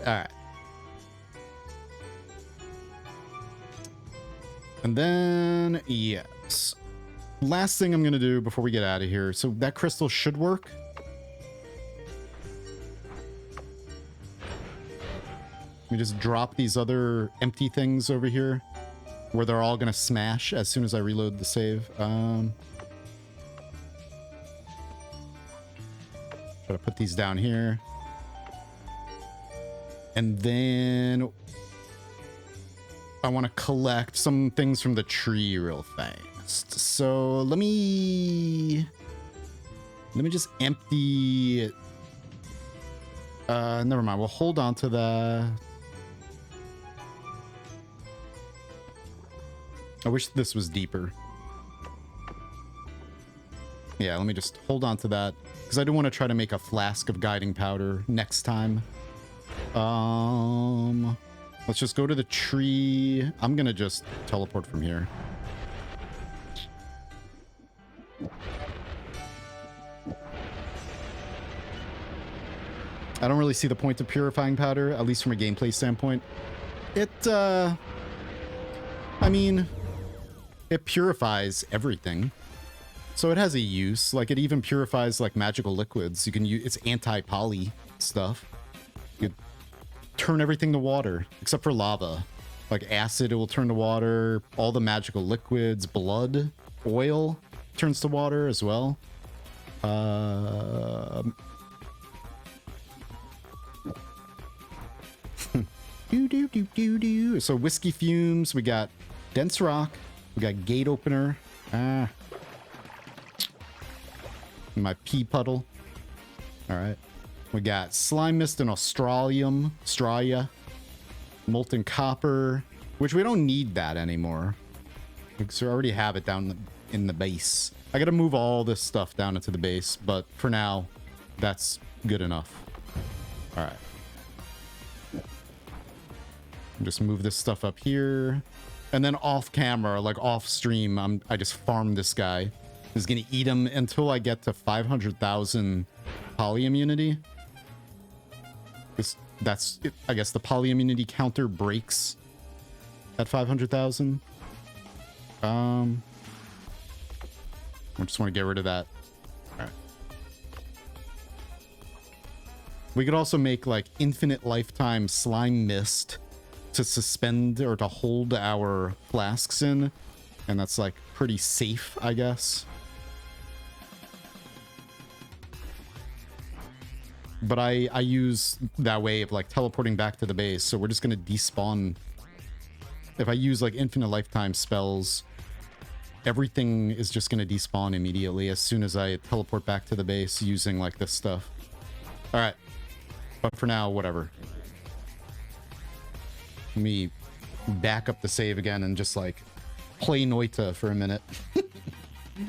S1: Alright. And then, yes. Last thing I'm gonna do before we get out of here. So that crystal should work. Let me just drop these other empty things over here where they're all gonna smash as soon as I reload the save. Try to put these down here. And then I want to collect some things from the tree real fast. So let me just empty. Never mind. We'll hold on to that. I wish this was deeper. Yeah, let me just hold on to that, because I do want to try to make a flask of guiding powder next time. Let's just go to the tree. I'm gonna just teleport from here. I don't really see the point of purifying powder, at least from a gameplay standpoint. I mean, it purifies everything. So it has a use. Like, it even purifies, like, magical liquids. You can use, it's anti-poly stuff. You turn everything to water, except for lava. Like, acid, it will turn to water. All the magical liquids, blood, oil, turns to water as well. So whiskey fumes, we got dense rock, we got gate opener. My pea puddle. All right. We got slime mist and Australia, molten copper, Which we don't need that anymore. Because we already have it down in the base. I gotta move all this stuff down into the base, but for now, that's good enough. Alright. Just move this stuff up here. And then off camera, like off stream, I just farm this guy. He's gonna eat him until I get to 500,000 poly immunity. That's, I guess the poly immunity counter breaks at 500,000. I just want to get rid of that. All right. We could also make like infinite lifetime slime mist to suspend or to hold our flasks in, and that's like pretty safe, I guess. But I use that way of like teleporting back to the base, so we're just gonna despawn. If I use like infinite lifetime spells, everything is just gonna despawn immediately as soon as I teleport back to the base using like this stuff. All right, but for now, whatever. Let me back up the save again and just like play Noita for a minute.